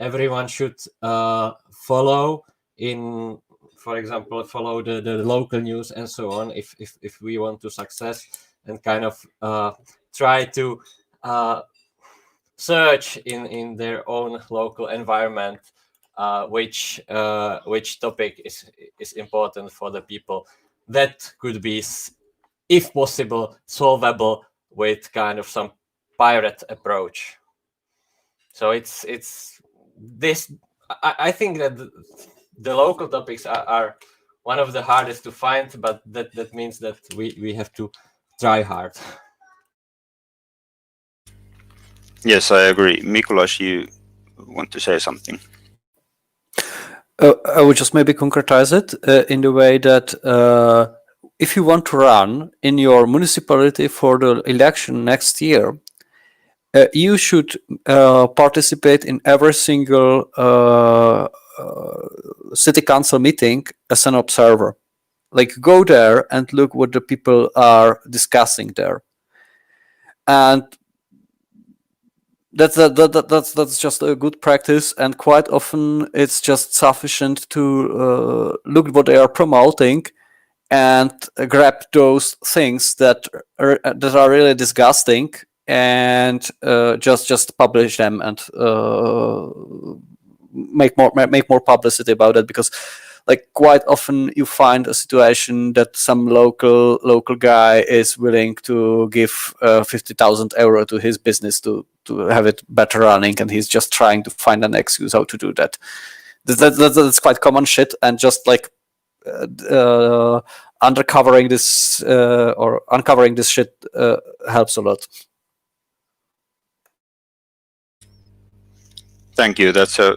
everyone should follow in, for example, follow the local news and so on, if we want to success, and kind of try to search in their own local environment which topic is important for the people that could be, if possible, solvable with kind of some pirate approach. So it's this. I think that the local topics are one of the hardest to find, but that means that we have to try hard. Yes, I agree. Mikulas, you want to say something? I would just maybe concretize it in the way that if you want to run in your municipality for the election next year, you should participate in every single city council meeting as an observer. Like, go there and look what the people are discussing there. And that's just a good practice, and quite often it's just sufficient to look what they are promoting and grab those things that are really disgusting and just publish them and make more publicity about it, because like quite often you find a situation that some local guy is willing to give 50,000 euro to his business to have it better running, and he's just trying to find an excuse how to do that. That's quite common shit, and just like uncovering this shit helps a lot. Thank you. That's a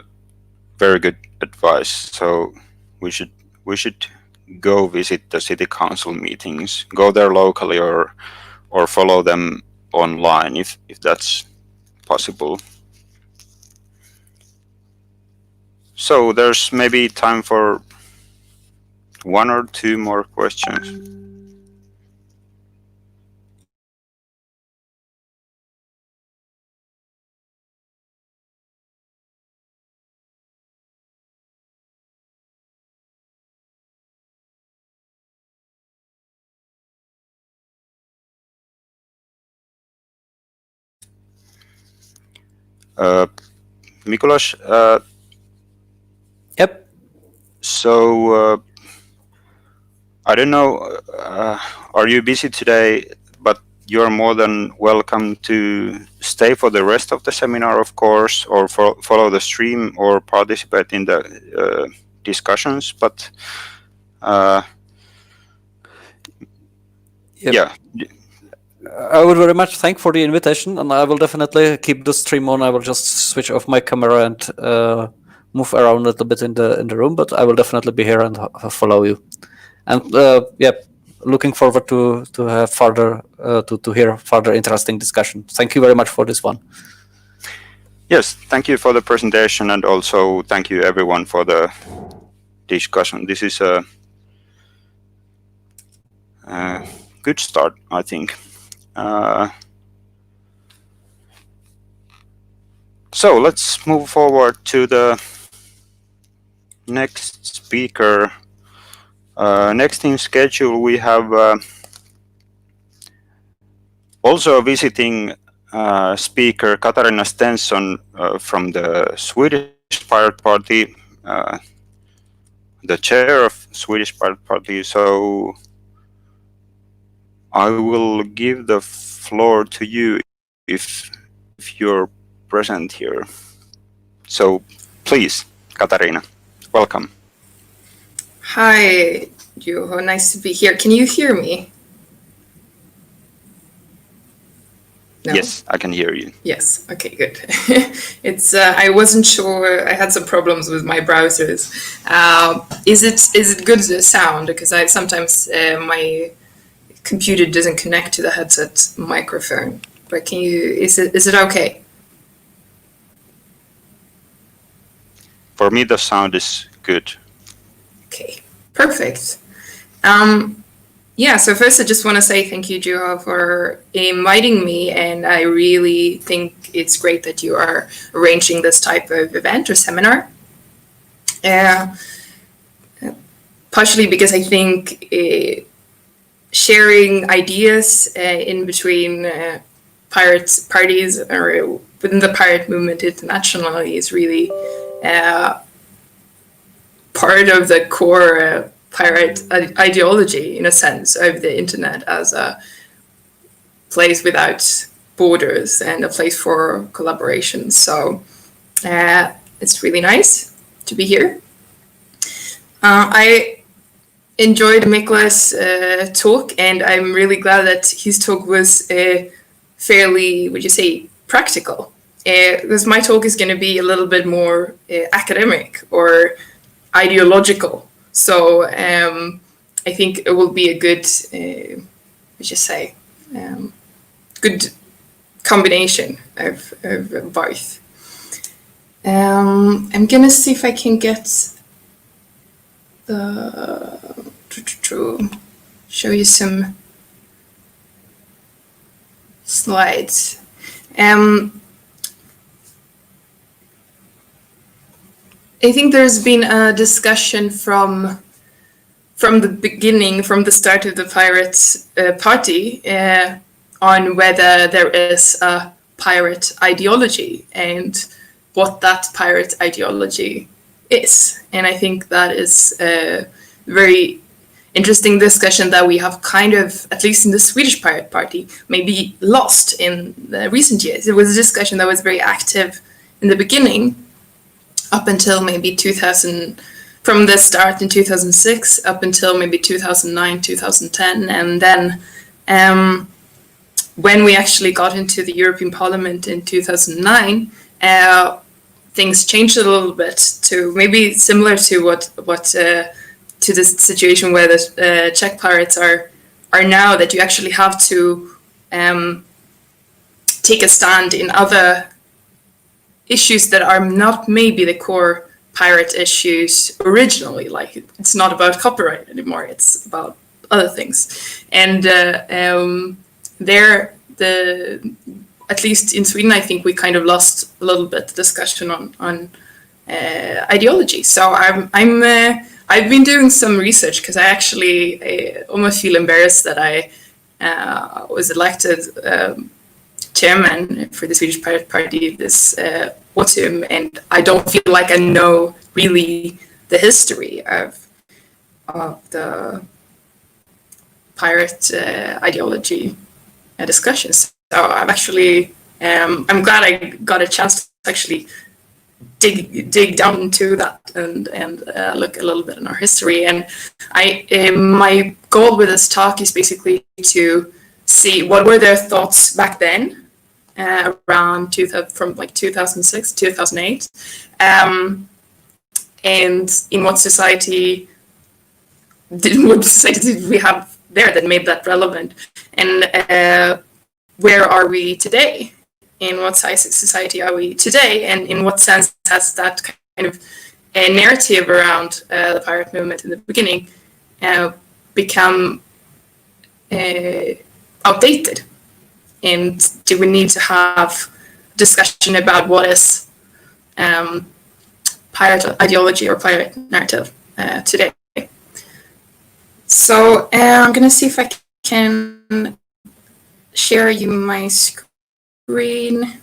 very good advice. So we should go visit the city council meetings, go there locally, or follow them online if that's possible. So there's maybe time for one or two more questions. Mikulas, Yep. so I don't know, are you busy today? But you're more than welcome to stay for the rest of the seminar, of course, or follow the stream or participate in the discussions. But Yep. yeah. I would very much thank for the invitation, and I will definitely keep the stream on. I will just switch off my camera and move around a little bit in the room, but I will definitely be here and follow you. And looking forward to have further to hear further interesting discussion. Thank you very much for this one. Yes, thank you for the presentation, and also thank you everyone for the discussion. This is a good start, I think. So let's move forward to the next speaker. Next in schedule, we have also a visiting speaker, Katarina Stenson from the Swedish Pirate Party, the chair of Swedish Pirate Party. So I will give the floor to you if you're present here. So please, Katarina, welcome. Hi, Juho. Nice to be here. Can you hear me? No? Yes, I can hear you. Yes. Okay, good. It's I wasn't sure. I had some problems with my browsers. Is it good sound? Because I sometimes my computer doesn't connect to the headset microphone. But can you? Is it okay? For me, the sound is good. Okay, perfect. Yeah, so first I just want to say thank you, Juha, for inviting me, and I really think it's great that you are arranging this type of event or seminar. Partially because I think sharing ideas in between pirate parties or within the pirate movement internationally is really part of the core pirate ideology, in a sense, of the internet as a place without borders and a place for collaboration. So it's really nice to be here. I enjoyed Mikla's talk, and I'm really glad that his talk was fairly, would you say, practical. Because my talk is going to be a little bit more academic or ideological. So I think it will be a good, good combination of both. I'm gonna see if I can get show you some slides. I think there's been a discussion from the beginning, from the start of the Pirates Party, on whether there is a pirate ideology and what that pirate ideology is. And I think that is a very interesting discussion that we have kind of, at least in the Swedish Pirate Party, maybe lost in the recent years. It was a discussion that was very active in the beginning, up until maybe 2000, from the start in 2006 up until maybe 2009, 2010. And then when we actually got into the European Parliament in 2009, things changed a little bit to maybe similar to what to the situation where the Czech pirates are now, that you actually have to take a stand in other issues that are not maybe the core pirate issues originally. Like, it's not about copyright anymore, it's about other things. And at least in Sweden, I think we kind of lost a little bit the discussion on ideology. So I've been doing some research, because I actually almost feel embarrassed that I was elected chairman for the Swedish Pirate Party this autumn, and I don't feel like I know really the history of the pirate ideology discussions. So I'm actually I'm glad I got a chance to actually dig down into that and look a little bit in our history. And my goal with this talk is basically to see what were their thoughts back then, around 2000, from like 2006, 2008, and in what society did we have there that made that relevant, and where are we today? In what society are we today, and in what sense has that kind of narrative around the pirate movement in the beginning become outdated? And do we need to have discussion about what is pirate ideology or pirate narrative today? So I'm going to see if I can share you my screen.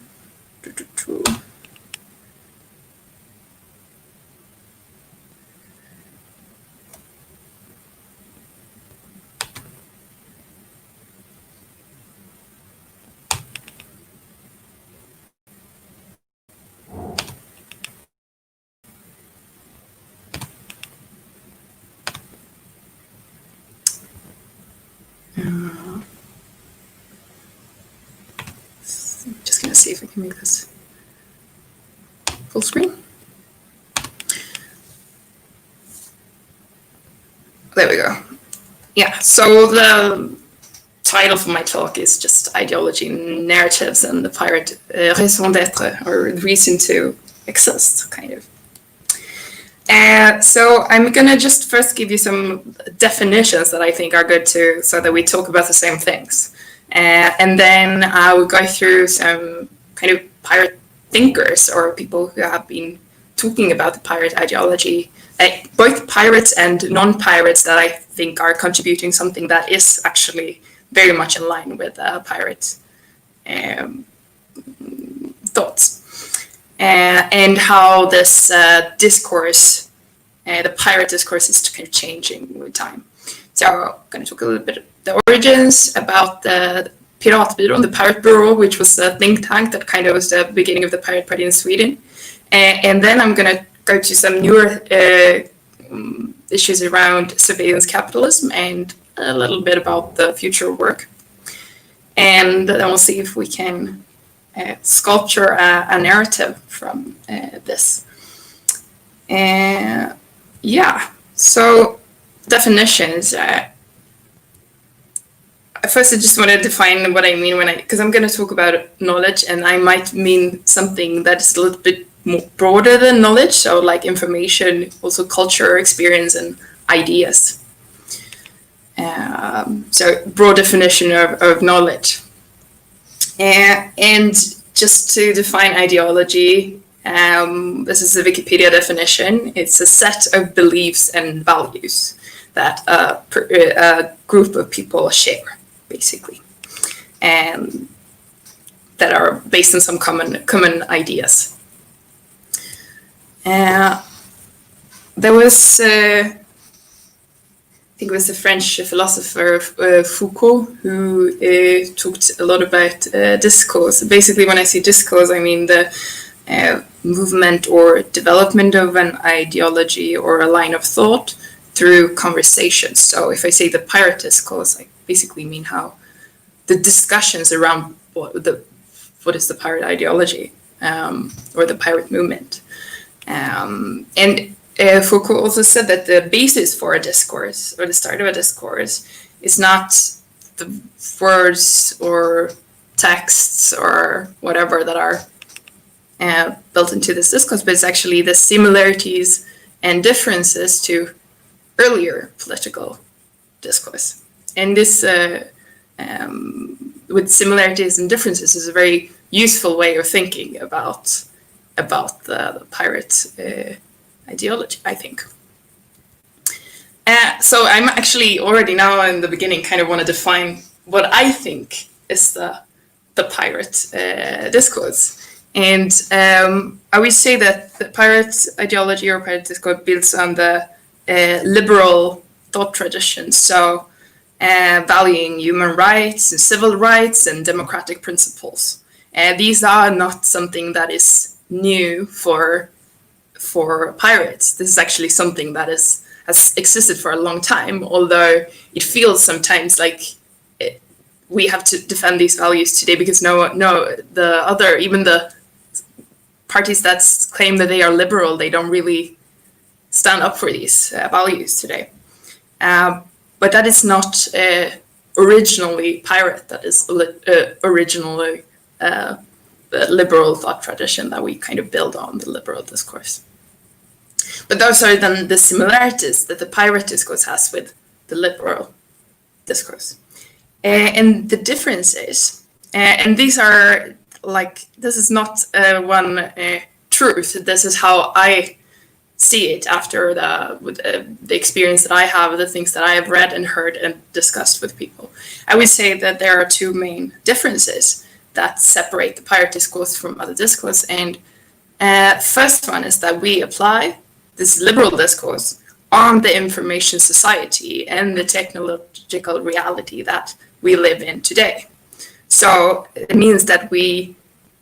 gonna see if I can make this full screen. There we go. Yeah, so the title for my talk is just Ideology, Narratives, and the Pirate Raison d'être, or reason to exist, kind of. So I'm gonna just first give you some definitions that I think are good to, so that we talk about the same things. And then I will go through some kind of pirate thinkers or people who have been talking about the pirate ideology, both pirates and non-pirates that I think are contributing something that is actually very much in line with pirate thoughts. And how this discourse, the pirate discourse, is kind of changing with time. So I'm going to talk a little bit about the origins, about the Piratbyrån, the Pirate Bureau, which was a think tank that kind of was the beginning of the Pirate Party in Sweden. And then I'm going to go to some newer issues around surveillance capitalism and a little bit about the future of work. And then we'll see if we can sculpture a narrative from this. Yeah, so definitions. First, I just want to define what I mean because I'm going to talk about knowledge, and I might mean something that is a little bit more broader than knowledge, so like information, also culture, experience, and ideas. So broad definition of knowledge. And just to define ideology, this is a Wikipedia definition. It's a set of beliefs and values that a group of people share, basically, and that are based on some common ideas. There was, I think it was the French philosopher Foucault who talked a lot about discourse. Basically, when I say discourse, I mean the movement or development of an ideology or a line of thought through conversations. So if I say the pirate discourse, I basically mean how the discussions around what is the pirate ideology or the pirate movement. And Foucault also said that the basis for a discourse or the start of a discourse is not the words or texts or whatever that are built into this discourse, but it's actually the similarities and differences to earlier political discourse. And this, with similarities and differences, is a very useful way of thinking about the pirate ideology, I think. So I'm actually already now in the beginning kind of want to define what I think is the pirate discourse. And I would say that the pirate ideology or pirate discourse builds on the liberal thought tradition. So valuing human rights and civil rights and democratic principles. These are not something that is new for pirates. This is actually something that has existed for a long time, although it feels sometimes like we have to defend these values today because even the parties that claim that they are liberal, they don't really stand up for these values today. But that is not originally pirate. That is originally the liberal thought tradition that we kind of build on, the liberal discourse. But those are then the similarities that the pirate discourse has with the liberal discourse. And the differences, and these are like, this is not one truth. This is how I see it after the experience that I have, the things that I have read and heard and discussed with people. I would say that there are two main differences that separate the pirate discourse from other discourse. And first one is that we apply this liberal discourse on the information society and the technological reality that we live in today. So it means that we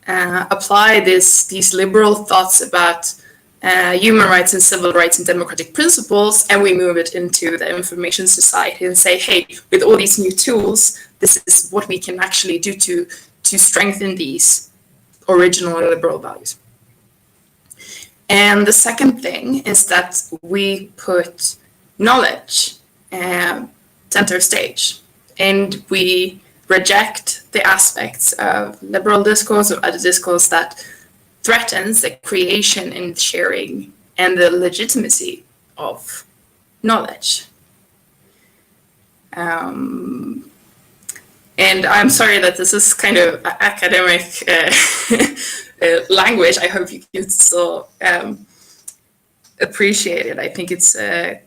apply these liberal thoughts about human rights and civil rights and democratic principles, and we move it into the information society and say, hey, with all these new tools, this is what we can actually do to strengthen these original liberal values. And the second thing is that we put knowledge center stage, and we reject the aspects of liberal discourse or other discourse that threatens the creation and sharing and the legitimacy of knowledge. And I'm sorry that this is kind of academic language. I hope you can still appreciate it. I think it's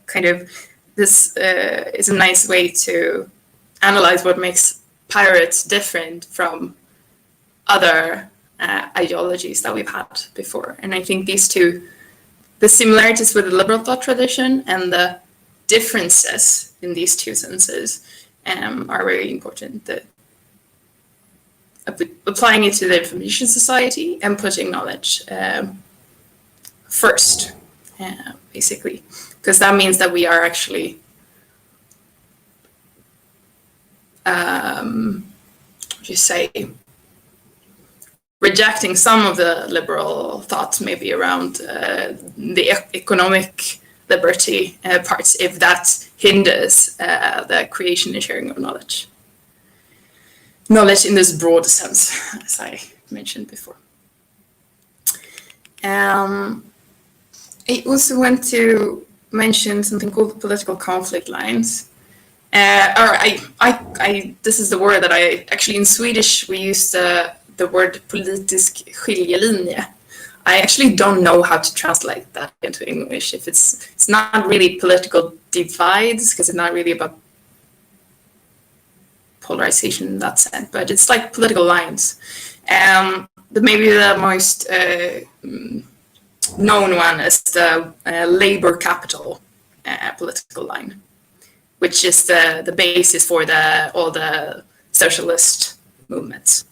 kind of, this is a nice way to analyze what makes pirates different from other ideologies that we've had before. And I think these two, the similarities with the liberal thought tradition and the differences in these two senses are very important. Applying it to the information society and putting knowledge first, basically, because that means that we are actually rejecting some of the liberal thoughts, maybe around the economic liberty parts, if that hinders the creation and sharing of knowledge. Knowledge in this broad sense, as I mentioned before. I also want to mention something called political conflict lines. This is the word that I actually, in Swedish we use the word politisk skiljelinje. I actually don't know how to translate that into English. If it's not really political divides, because it's not really about polarization in that sense, but it's like political lines. Maybe the most known one is the labor capital political line, which is the basis for all the socialist movements.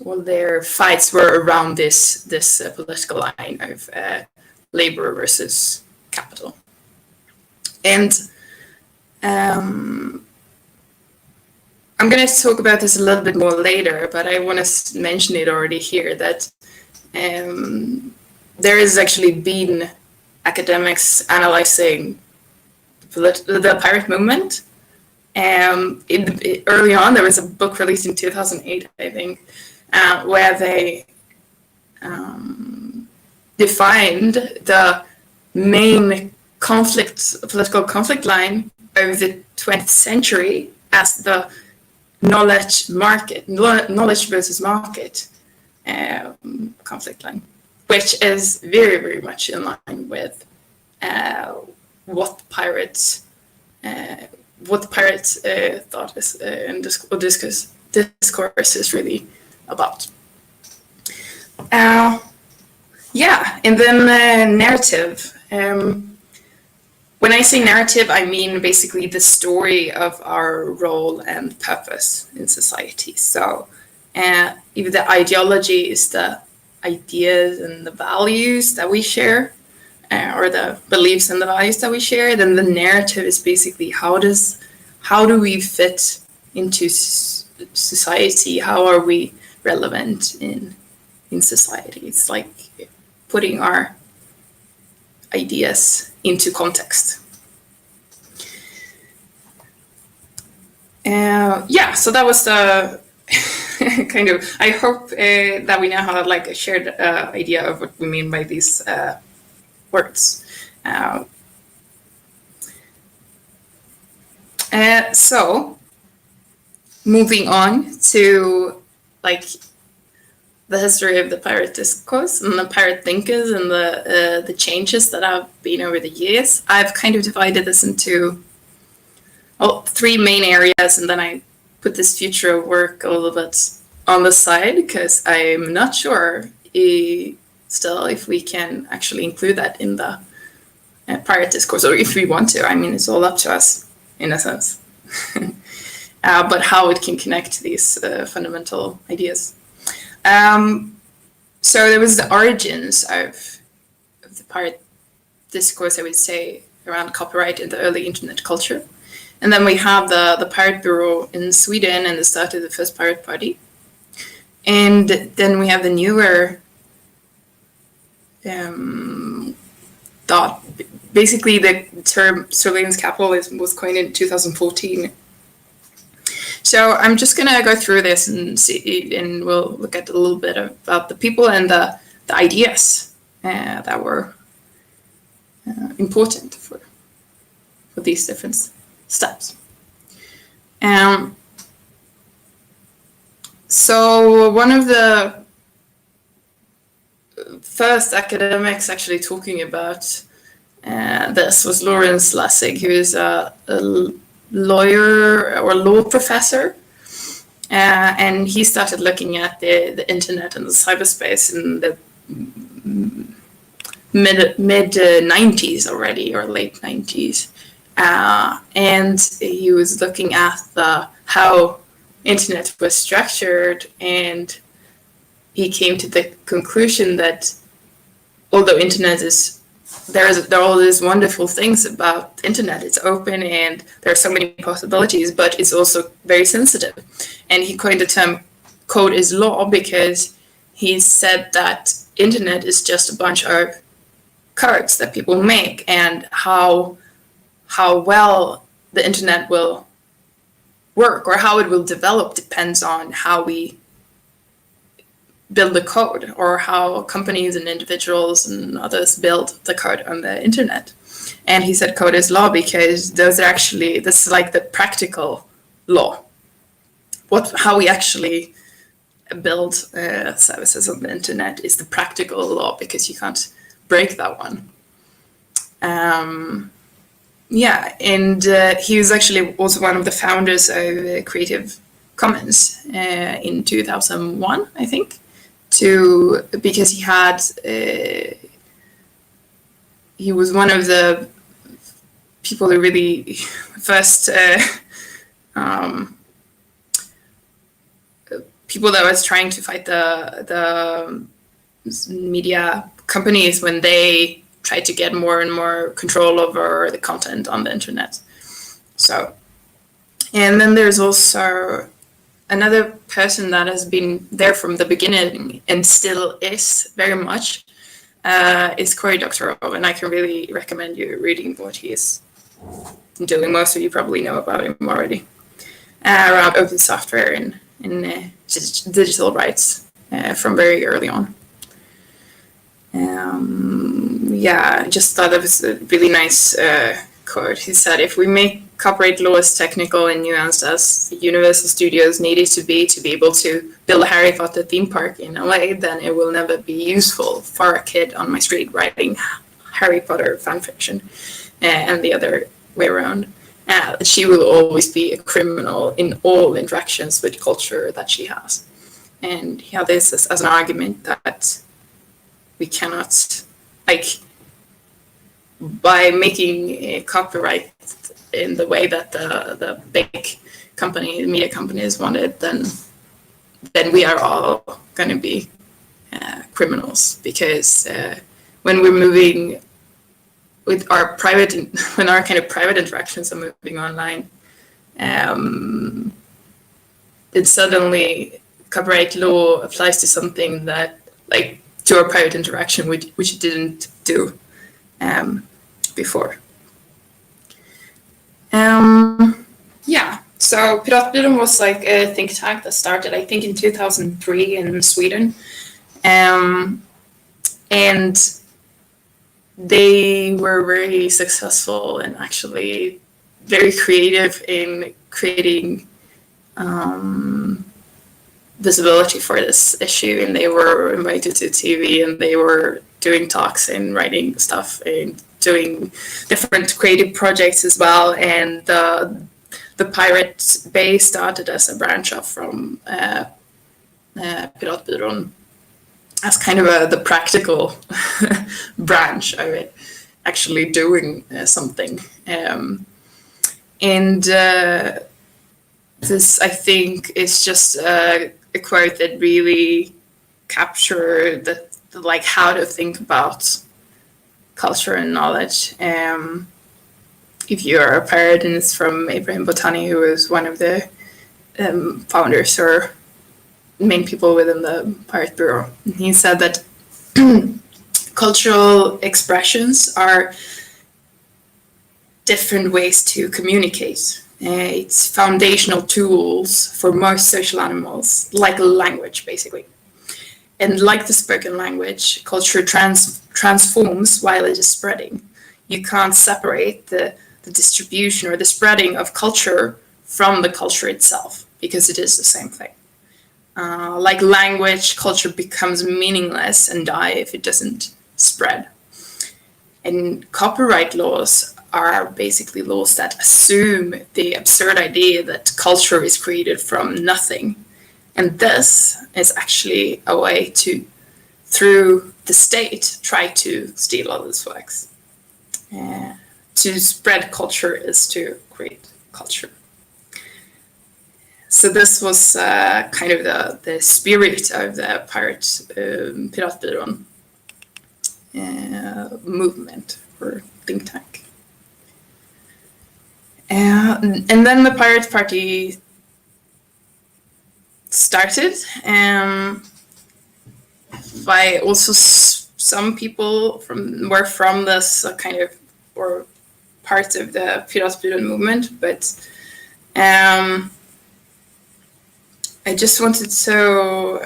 All their fights were around this political line of labor versus capital. And I'm going to talk about this a little bit more later, but I want to mention it already here, that there has actually been academics analyzing the pirate movement. Early on, there was a book released in 2008, I think, where they defined the main political conflict line of the 20th century as the knowledge versus market conflict line, which is very, very much in line with what pirates thought is and discourse is really about. And then narrative. When I say narrative, I mean basically the story of our role and purpose in society. So if the ideology is the ideas and the values that we share, or the beliefs and the values that we share, then the narrative is basically how do we fit into society? How are we relevant in society? It's like putting our ideas into context. So that was the kind of, I hope that we now have like a shared idea of what we mean by these words. So moving on to like the history of the pirate discourse and the pirate thinkers and the changes that have been over the years, I've kind of divided this into three main areas, and then I put this future of work a little bit on the side because I'm not sure still if we can actually include that in the pirate discourse, or if we want to. I mean, it's all up to us in a sense. But how it can connect to these fundamental ideas. So there was the origins of the pirate discourse, I would say, around copyright in the early internet culture. And then we have the Pirate Bureau in Sweden and the start of the first pirate party. And then we have the newer thought. Basically, the term surveillance capitalism was coined in 2014. So I'm just going to go through this and see, and we'll look at a little bit about the people and the ideas that were important for these different steps. So one of the first academics actually talking about this was Lawrence Lessig, who is a lawyer or law professor, and he started looking at the internet and the cyberspace in the mid 90s already, or late 90s, and he was looking at how internet was structured, and he came to the conclusion that although internet there are all these wonderful things about the internet. It's open and there are so many possibilities, but it's also very sensitive. And he coined the term "code is law" because he said that internet is just a bunch of codes that people make, and how well the internet will work or how it will develop depends on how we build the code, or how companies and individuals and others build the code on the internet. And he said code is law because this is like the practical law. How we actually build services on the internet is the practical law, because you can't break that one. And he was actually also one of the founders of Creative Commons in 2001, I think. Because he was one of the people who really first people that was trying to fight the media companies when they tried to get more and more control over the content on the internet. So, and then there's also another person that has been there from the beginning and still is very much is Cory Doctorow, and I can really recommend you reading what he is doing. Most of you probably know about him already, around open software and digital rights from very early on. I just thought it was a really nice quote. He said, "If we make copyright law as technical and nuanced as the Universal Studios needed to be able to build a Harry Potter theme park in LA, then it will never be useful for a kid on my street writing Harry Potter fanfiction, and the other way around. She will always be a criminal in all interactions with culture that she has." And he had this as an argument that we cannot, by making a copyright in the way that the big media companies wanted, then we are all going to be criminals, because when we're moving with our when our kind of private interactions are moving online, it suddenly copyright law applies to something that, to our private interaction, which it didn't do before. So Piraattipolitiikka was a think tank that started, I think, in 2003 in Sweden. And they were very successful and actually very creative in creating visibility for this issue. And they were invited to TV, and they were doing talks and writing stuff and doing different creative projects as well. And the Pirate Bay started as a branch off from Piraattipolitiikka as kind of the practical branch of it, actually doing something. This, I think, is just a quote that really captured how to think about culture and knowledge. if you are a pirate, and it's from Ibrahim Botani, who was one of the founders or main people within the Pirate Bureau. And he said that cultural expressions are different ways to communicate. It's foundational tools for most social animals, like language, basically. And like the spoken language, culture transforms while it is spreading. You can't separate the distribution or the spreading of culture from the culture itself, because it is the same thing. Like language, culture becomes meaningless and die if it doesn't spread. And copyright laws are basically laws that assume the absurd idea that culture is created from nothing. And this is actually a way to, through the state, try to steal others' works. To spread culture is to create culture. So this was kind of the spirit of the Piraattipolitiikka movement or think tank. And then the Pirate Party started by also some people were from this kind of, or part of the Piraattipolitiikka movement, but I just wanted to,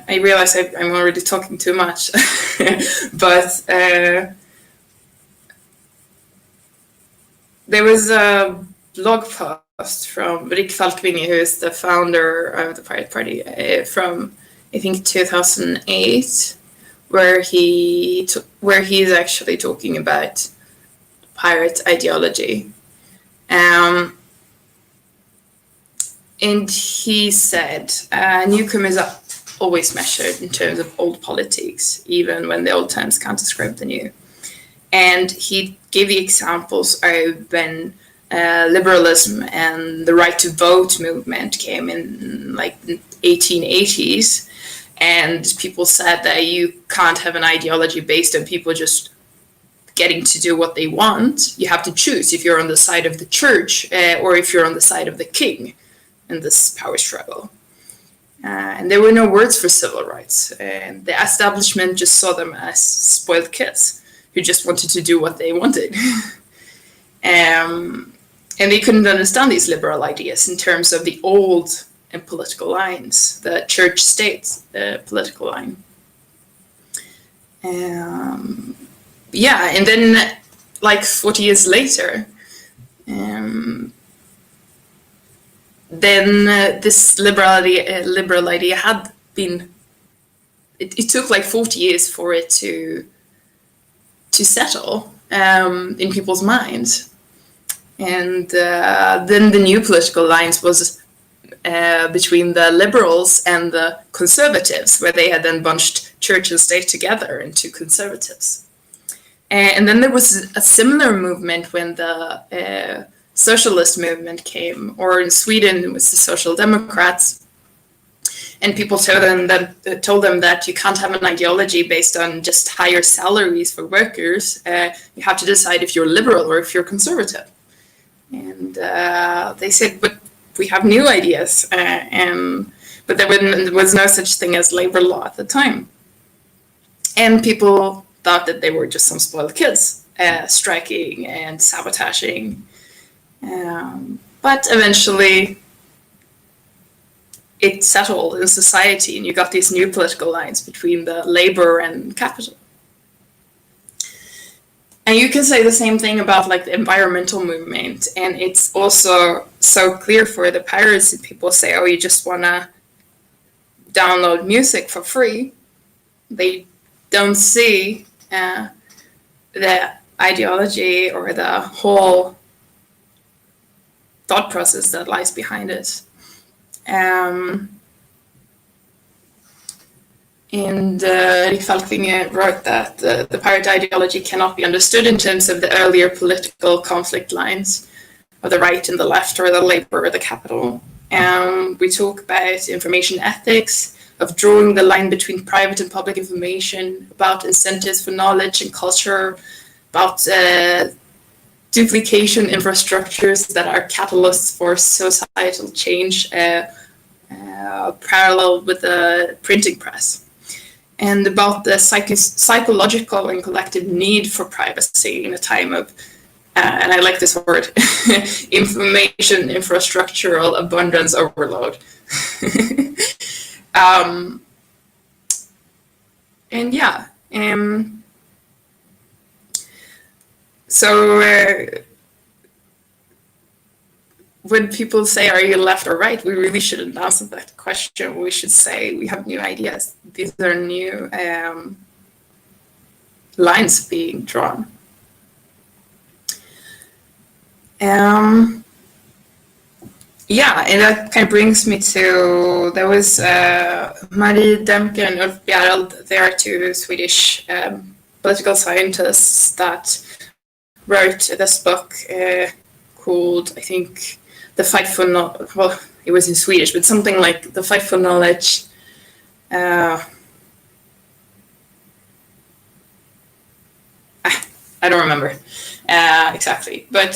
I realize I'm already talking too much, but there was a blog post from Rick Falkvinge, who is the founder of the Pirate Party, from I think 2008, where he's actually talking about pirate ideology. And he said, newcomers are always measured in terms of old politics, even when the old terms can't describe the new. And he gave the examples of when liberalism and the right to vote movement came in like the 1880s. And people said that you can't have an ideology based on people just getting to do what they want. You have to choose if you're on the side of the church or if you're on the side of the king in this power struggle. And there were no words for civil rights. And the establishment just saw them as spoiled kids who just wanted to do what they wanted. And they couldn't understand these liberal ideas in terms of the old and political lines, the church-state political line. Yeah, and then like 40 years later, then this liberal idea had been, it took like 40 years for it to settle in people's minds. And then the new political lines was between the liberals and the conservatives, where they had then bunched church and state together into conservatives. And then there was a similar movement when the socialist movement came, or in Sweden it was the Social Democrats, and people told them that you can't have an ideology based on just higher salaries for workers. You have to decide if you're liberal or if you're conservative. And they said, but we have new ideas, but there was no such thing as labor law at the time. And people thought that they were just some spoiled kids, striking and sabotaging. But eventually it settled in society, and you got these new political lines between the labor and capital. And you can say the same thing about like the environmental movement, and it's also so clear for the pirates that people say, oh, you just want to download music for free. They don't see the ideology or the whole thought process that lies behind it. And Rick Falkvinge wrote that the pirate ideology cannot be understood in terms of the earlier political conflict lines of the right and the left, or the labor or the capital. We talk about information ethics, of drawing the line between private and public information, about incentives for knowledge and culture, about duplication infrastructures that are catalysts for societal change, parallel with the printing press, and about the psychological and collective need for privacy in a time of, and I like this word, information infrastructural abundance overload. And yeah, so when people say, are you left or right, we really shouldn't answer that question. We should say we have new ideas. These are new lines being drawn. Yeah, and that kind of brings me to, there was Marie Demke and Ulf Bjereld. They are two Swedish political scientists that wrote this book called, I think, The Fight for Knowledge. Well, it was in Swedish, but something like The Fight for Knowledge. I don't remember exactly, but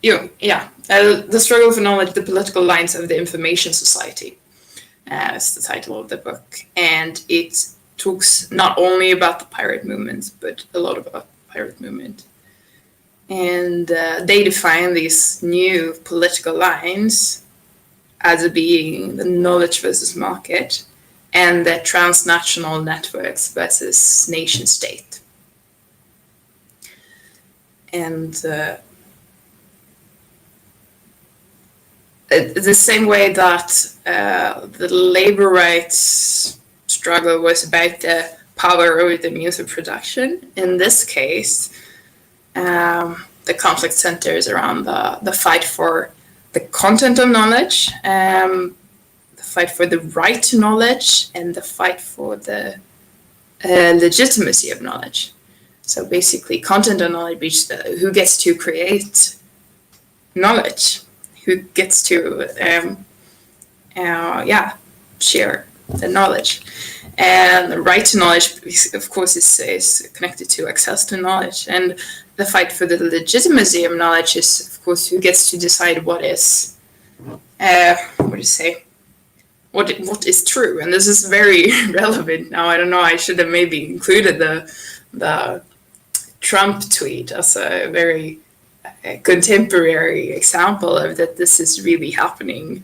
The Struggle for Knowledge, the Political Lines of the Information Society. Is the title of the book, and it talks not only about the pirate movement, but a lot about the pirate movement. And they define these new political lines as being the knowledge versus market and the transnational networks versus nation state. And the same way that the labor rights struggle was about the power over the means of production, in this case, the conflict centers around the fight for the content of knowledge, the fight for the right to knowledge, and the fight for the legitimacy of knowledge. So basically, content of knowledge, who gets to create knowledge, who gets to share the knowledge. And the right to knowledge, of course, is connected to access to knowledge. And the fight for the legitimacy of knowledge is, of course, who gets to decide what is, what is true. And this is very relevant now. I don't know, I should have maybe included the Trump tweet as a very contemporary example of that this is really happening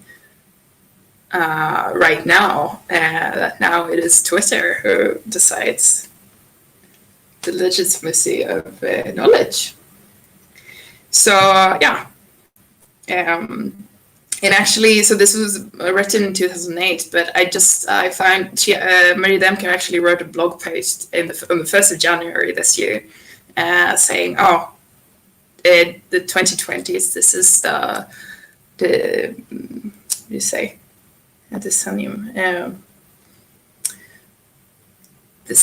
right now. That now it is Twitter who decides the legitimacy of knowledge. So and actually, so this was written in 2008, but I found Marie Demke actually wrote a blog post on the 1st of January this year, saying, the 2020s, this is the you say, decennium. The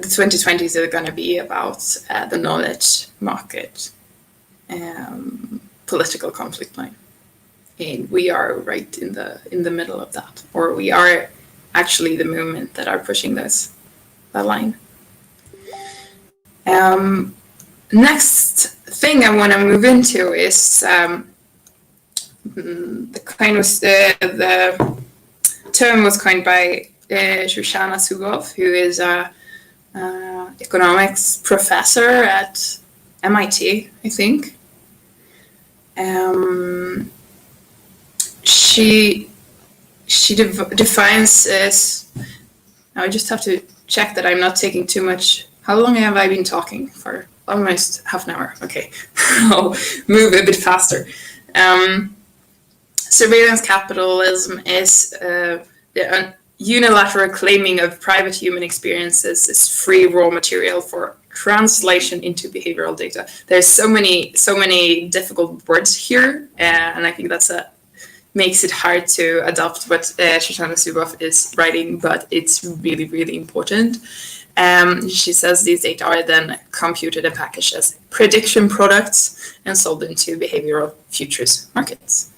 2020s are going to be about the knowledge market, political conflict line, and we are right in the middle of that, or we are actually the movement that are pushing that line. Next thing I want to move into is the term was coined by Shoshana Zuboff, who is a economics professor at MIT, I think. She defines as, now I just have to check that I'm not taking too much. How long have I been talking for? Almost half an hour. Okay, I'll move a bit faster. Surveillance capitalism is the unilateral claiming of private human experiences as free raw material for translation into behavioral data. There's so many difficult words here, and I think makes it hard to adopt what Shoshana Zuboff is writing, but it's really, really important. She says these data are then computed and packaged as prediction products and sold into behavioral futures markets.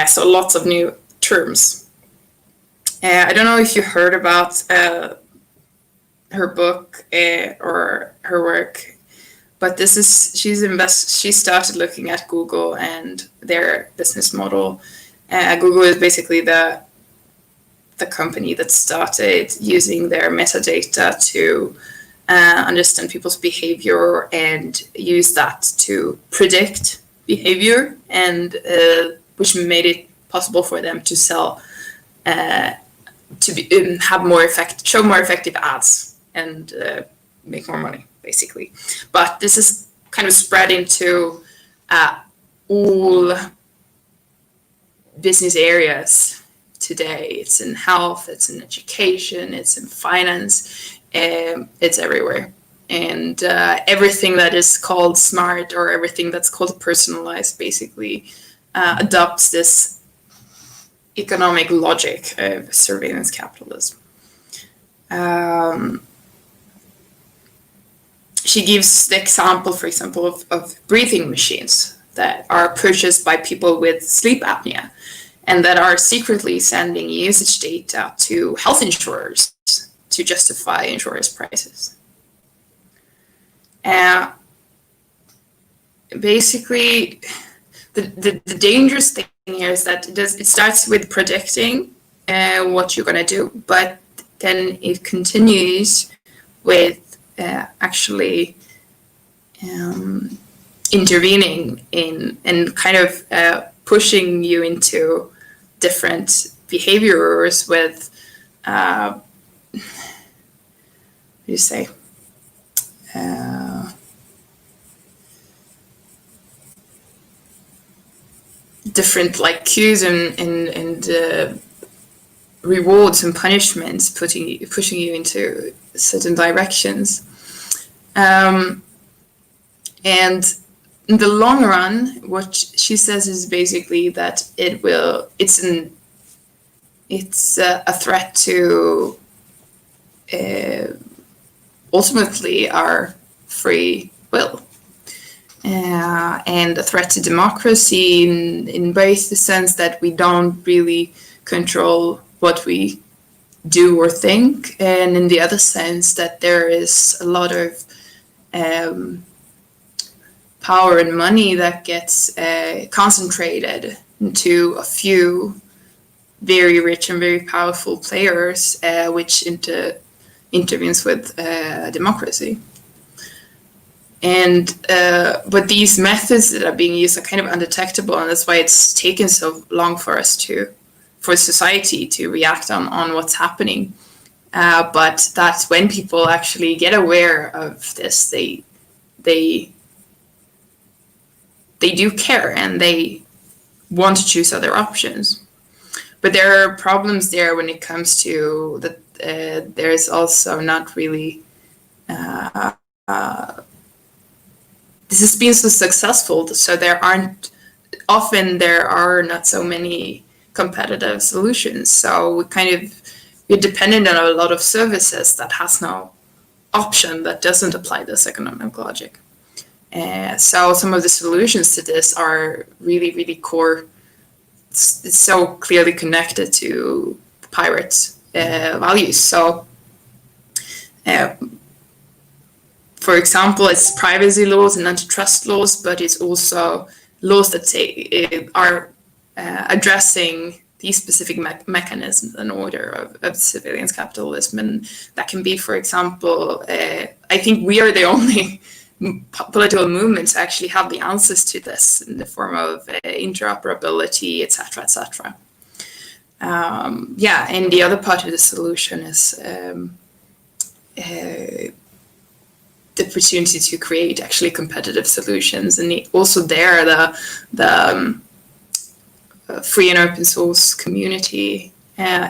So lots of new terms. I don't know if you heard about her book or her work but she started looking at Google and their business model. Google is basically the company that started using their metadata to understand people's behavior and use that to predict behavior, and which made it possible for them to sell, show more effective ads and make more money, basically. But this is kind of spread into all business areas today. It's in health, it's in education, it's in finance, it's everywhere. And everything that is called smart or everything that's called personalized basically adopts this economic logic of surveillance capitalism. She gives the example, for example, of breathing machines that are purchased by people with sleep apnea and that are secretly sending usage data to health insurers to justify insurers' prices. Basically, the dangerous thing here is that it starts with predicting what you're going to do, but then it continues with actually intervening in and kind of pushing you into different behaviors with what do you say? Different like cues and rewards and punishments, pushing you into certain directions. And in the long run, what she says is basically that it's a threat to ultimately our free will, and a threat to democracy in both the sense that we don't really control what we do or think, and in the other sense that there is a lot of power and money that gets concentrated into a few very rich and very powerful players, which intervenes with democracy. And but these methods that are being used are kind of undetectable, and that's why it's taken so long for society to react on what's happening. But that's when people actually get aware of this, they do care and they want to choose other options. But there are problems there when it comes to that. There's also not really. This has been so successful, so there are not so many competitive solutions. So we're dependent on a lot of services that has no option that doesn't apply this economic logic. So some of the solutions to this are really, really core. It's so clearly connected to pirate values. So, for example, it's privacy laws and antitrust laws, but it's also laws that are addressing these specific mechanisms in order of surveillance capitalism. And that can be, for example, I think we are the only political movements actually have the answers to this in the form of interoperability, etc., etc. And the other part of the solution is the opportunity to create actually competitive solutions, and also there the free and open source community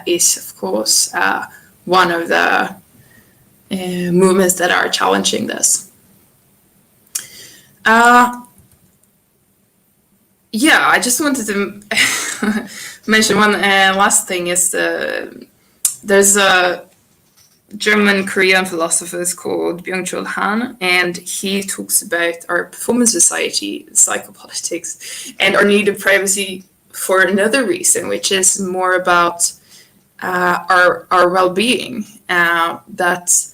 is of course one of the movements that are challenging this. I just wanted to mention one last thing is there's a German-Korean philosopher called Byung-Chul Han, and he talks about our performance society, psychopolitics, and our need of privacy for another reason, which is more about our well-being. That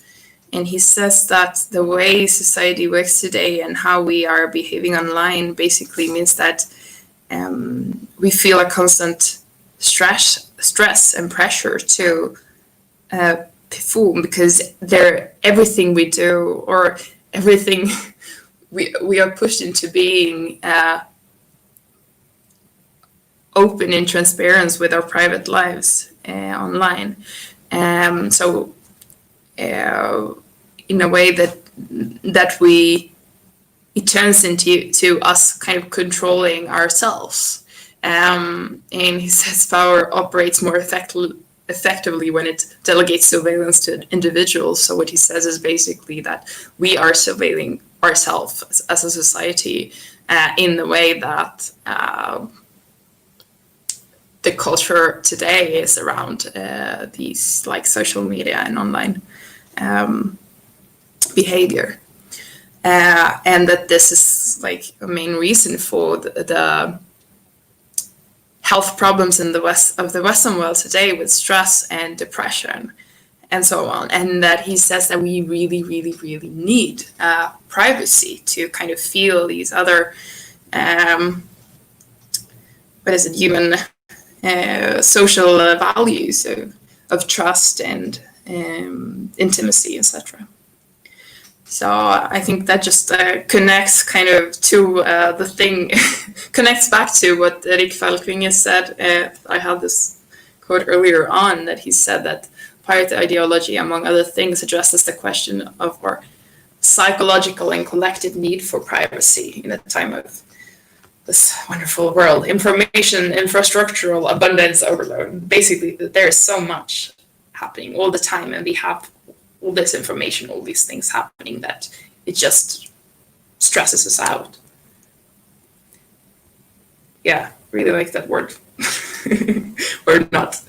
and he says that the way society works today and how we are behaving online basically means that we feel a constant stress and pressure to perform, because everything we do, or everything we are pushed into being open and transparent with our private lives online. So in a way that it turns into us kind of controlling ourselves. And he says power operates more effectively when it delegates surveillance to individuals. So what he says is basically that we are surveilling ourselves as a society in the way that the culture today is around these like social media and online behavior. And that this is like a main reason for the health problems in the Western world today, with stress and depression and so on. And that he says that we really, really, really need privacy to kind of feel these other, human social values of trust and intimacy, etc. So I think that just connects kind of to the thing, connects back to what Erik Falkvinge said. I had this quote earlier on, that he said that pirate ideology, among other things, addresses the question of our psychological and collective need for privacy in a time of this wonderful world. Information, infrastructural abundance, overload. Basically, there is so much happening all the time, and we have all this information, all these things happening, that it just stresses us out. Yeah, really like that word. Or not.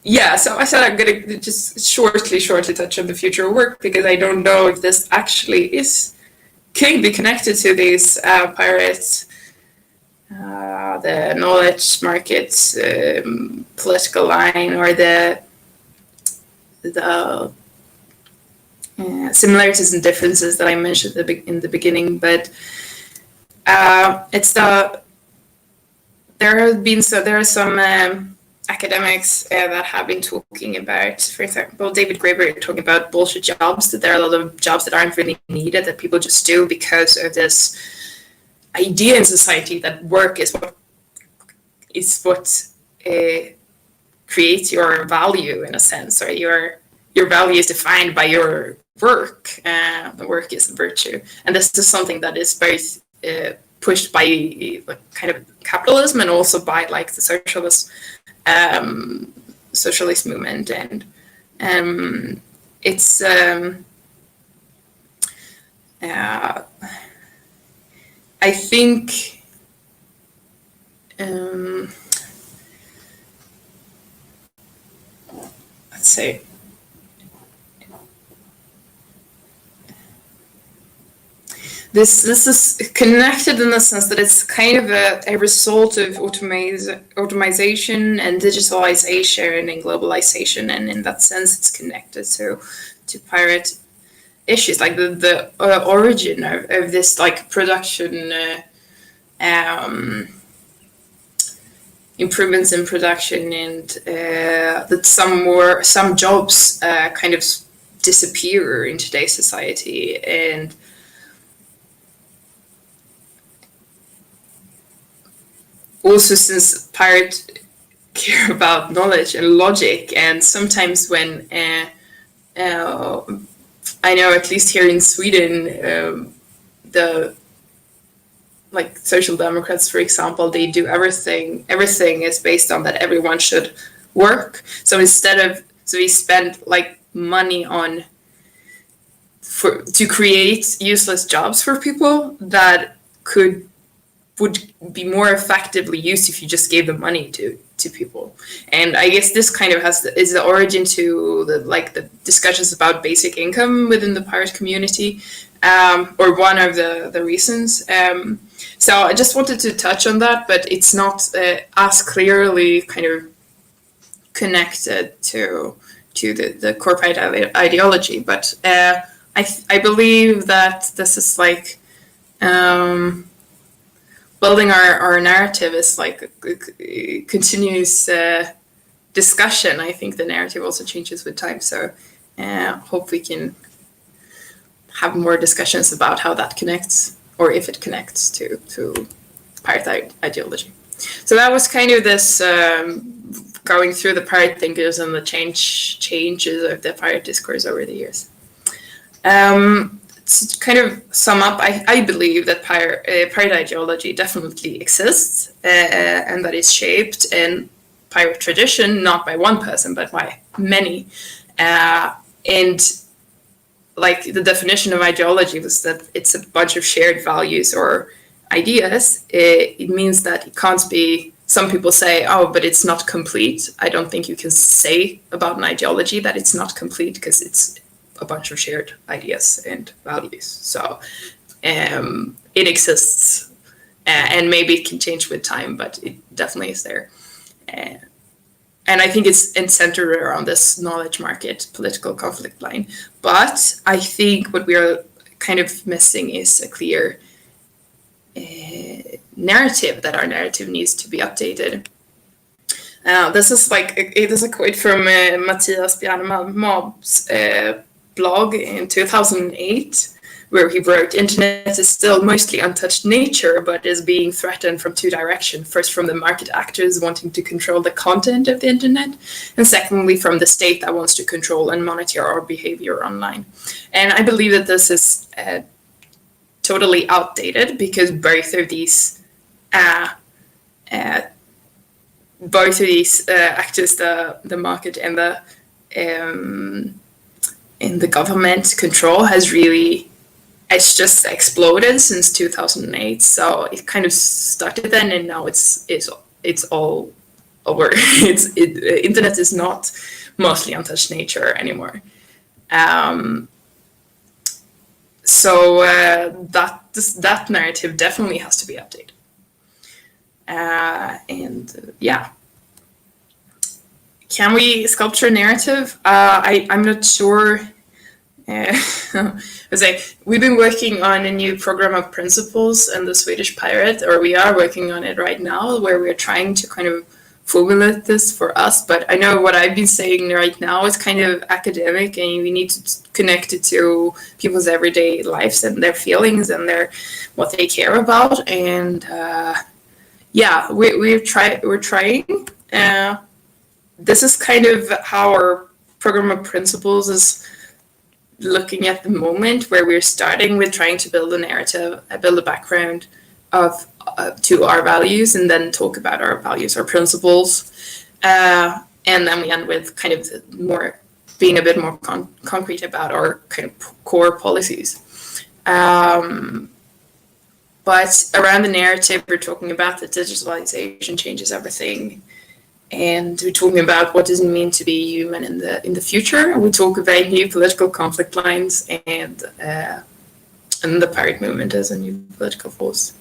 Yeah, so I said I'm going to just shortly touch on the future of work, because I don't know if this actually can be connected to these pirates, the knowledge markets, political line, or the similarities and differences that I mentioned in the beginning. But there are some academics that have been talking about, for example, David Graeber talking about bullshit jobs, that there are a lot of jobs that aren't really needed, that people just do because of this idea in society that work is what creates your value, in a sense, or your value is defined by your work. The work is a virtue, and this is something that is both pushed by kind of capitalism, and also by like the socialist movement, and it's I think let's say this is connected in the sense that it's kind of a result of automation and digitalization and globalization, and in that sense it's connected to pirate issues, like the origin of this like production improvements in production, and that some jobs kind of disappear in today's society. And also, since pirates care about knowledge and logic, and sometimes when I know, at least here in Sweden, the like social democrats, for example, they do everything is based on that everyone should work. So we spend like money to create useless jobs for people that would be more effectively used if you just gave the money to people. And I guess this kind of is the origin to the discussions about basic income within the pirate community, or one of the reasons. So I just wanted to touch on that, but it's not as clearly kind of connected to the core pirate ideology. But I believe that this is like building our narrative is like a continuous discussion. I think the narrative also changes with time. So hope we can have more discussions about how that connects, or if it connects to pirate ideology. So that was kind of this going through the pirate thinkers and the changes of the pirate discourse over the years. To kind of sum up, I believe that pirate ideology definitely exists, and that is shaped in pirate tradition, not by one person, but by many. And like the definition of ideology was that it's a bunch of shared values or ideas. It means that it can't be, some people say, oh, but it's not complete. I don't think you can say about an ideology that it's not complete, because it's a bunch of shared ideas and values. So it exists, and maybe it can change with time, but it definitely is there. And I think it's centered around this knowledge market political conflict line. But I think what we are kind of missing is a clear narrative, that our narrative needs to be updated. This is a quote from Mattias Bjarnemab's blog in 2008, where he wrote, "Internet is still mostly untouched nature, but is being threatened from two directions. First, from the market actors wanting to control the content of the internet, and secondly, from the state that wants to control and monitor our behavior online." And I believe that this is totally outdated, because both of these actors, the market and the government control, it's just exploded since 2008. So it kind of started then, and now it's all over. Internet is not mostly untouched nature anymore. So that narrative definitely has to be updated. Can we sculpture a narrative? I'm not sure. We've been working on a new program of principles in the Swedish Pirate, or we are working on it right now, where we're trying to kind of formulate this for us. But I know what I've been saying right now is kind of academic, and we need to connect it to people's everyday lives and their feelings and what they care about. And we're trying. This is kind of how our program of principles is looking at the moment, where we're starting with trying to build a narrative, build a background to our values, and then talk about our values, our principles, and then we end with kind of being a bit more concrete about our kind of core policies. But around the narrative, we're talking about that digitalization changes everything. And we're talking about what does it mean to be human in the future. And we talk about new political conflict lines and the pirate movement as a new political force.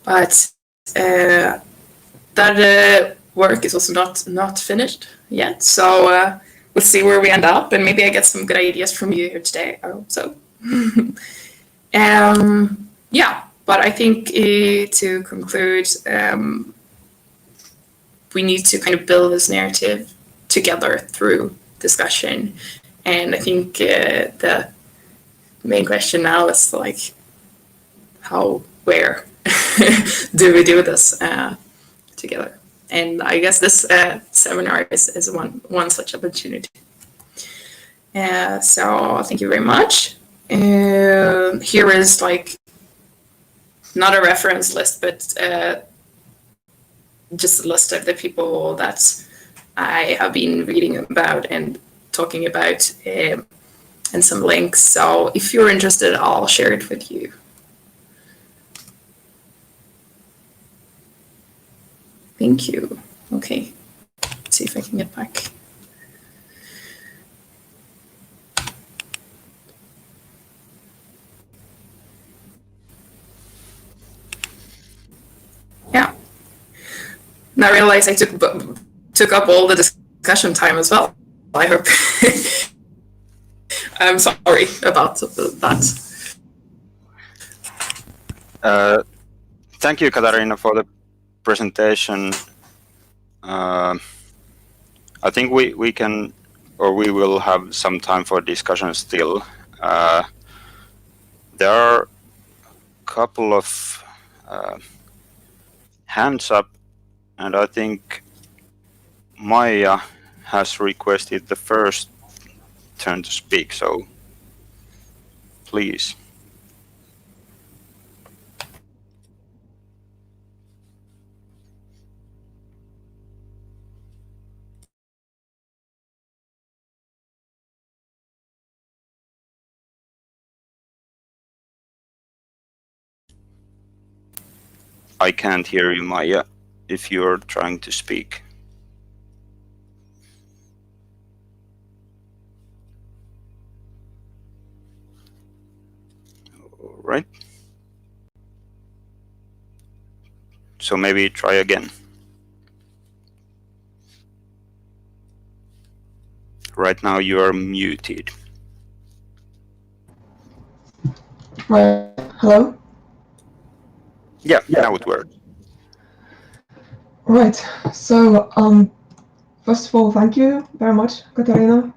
But that work is also not finished yet. So we'll see where we end up, and maybe I get some good ideas from you here today. I hope so. But I think to conclude, we need to kind of build this narrative together through discussion. And I think the main question now is like, where do we do this together? And I guess this seminar is one such opportunity. So thank you very much. Here is like not a reference list, but just a list of the people that I have been reading about and talking about, and some links. So if you're interested, I'll share it with you. Thank you. Okay, let's see if I can get back. Yeah. And I realized I took up all the discussion time as well. I hope. I'm sorry about that. Thank you, Katarina, for the presentation. I think we can, or we will have some time for discussion still. There are a couple of hands up, and I think Maya has requested the first turn to speak, so please. I can't hear you, Maya, if you're trying to speak. All right. So maybe try again. Right now you are muted. Right. Hello? Yeah, now it works. Right. So, first of all, thank you very much, Katarina.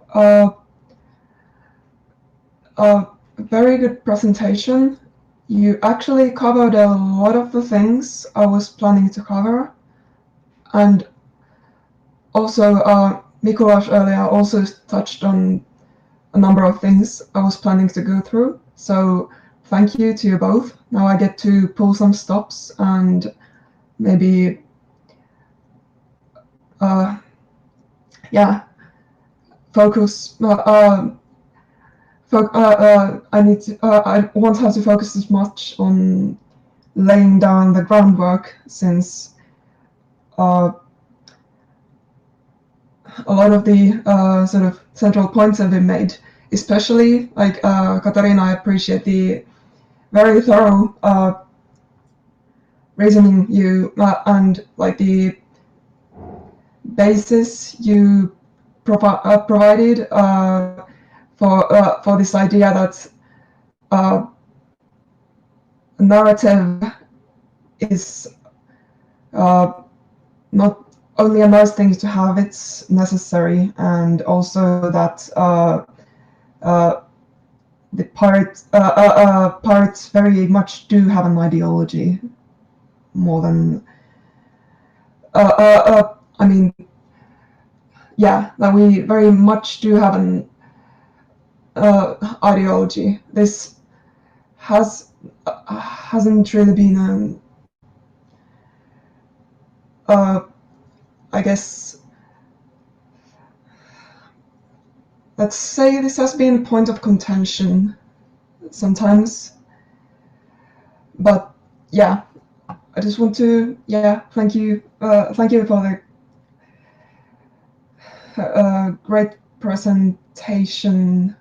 Very good presentation. You actually covered a lot of the things I was planning to cover. And also, Mikuláš earlier also touched on a number of things I was planning to go through. So, thank you to you both. Now I get to pull some stops and maybe focus. I won't have to focus as much on laying down the groundwork, since a lot of the sort of central points have been made. Especially, like Katarina, I appreciate the very thorough reasoning you and like the basis you provided for this idea that narrative is not only a nice thing to have, it's necessary, and also that the pirates very much do have an ideology, more than I mean, yeah, that we very much do have an ideology. This hasn't really been I guess, let's say this has been a point of contention sometimes. But yeah, I just want to thank you for the great presentation.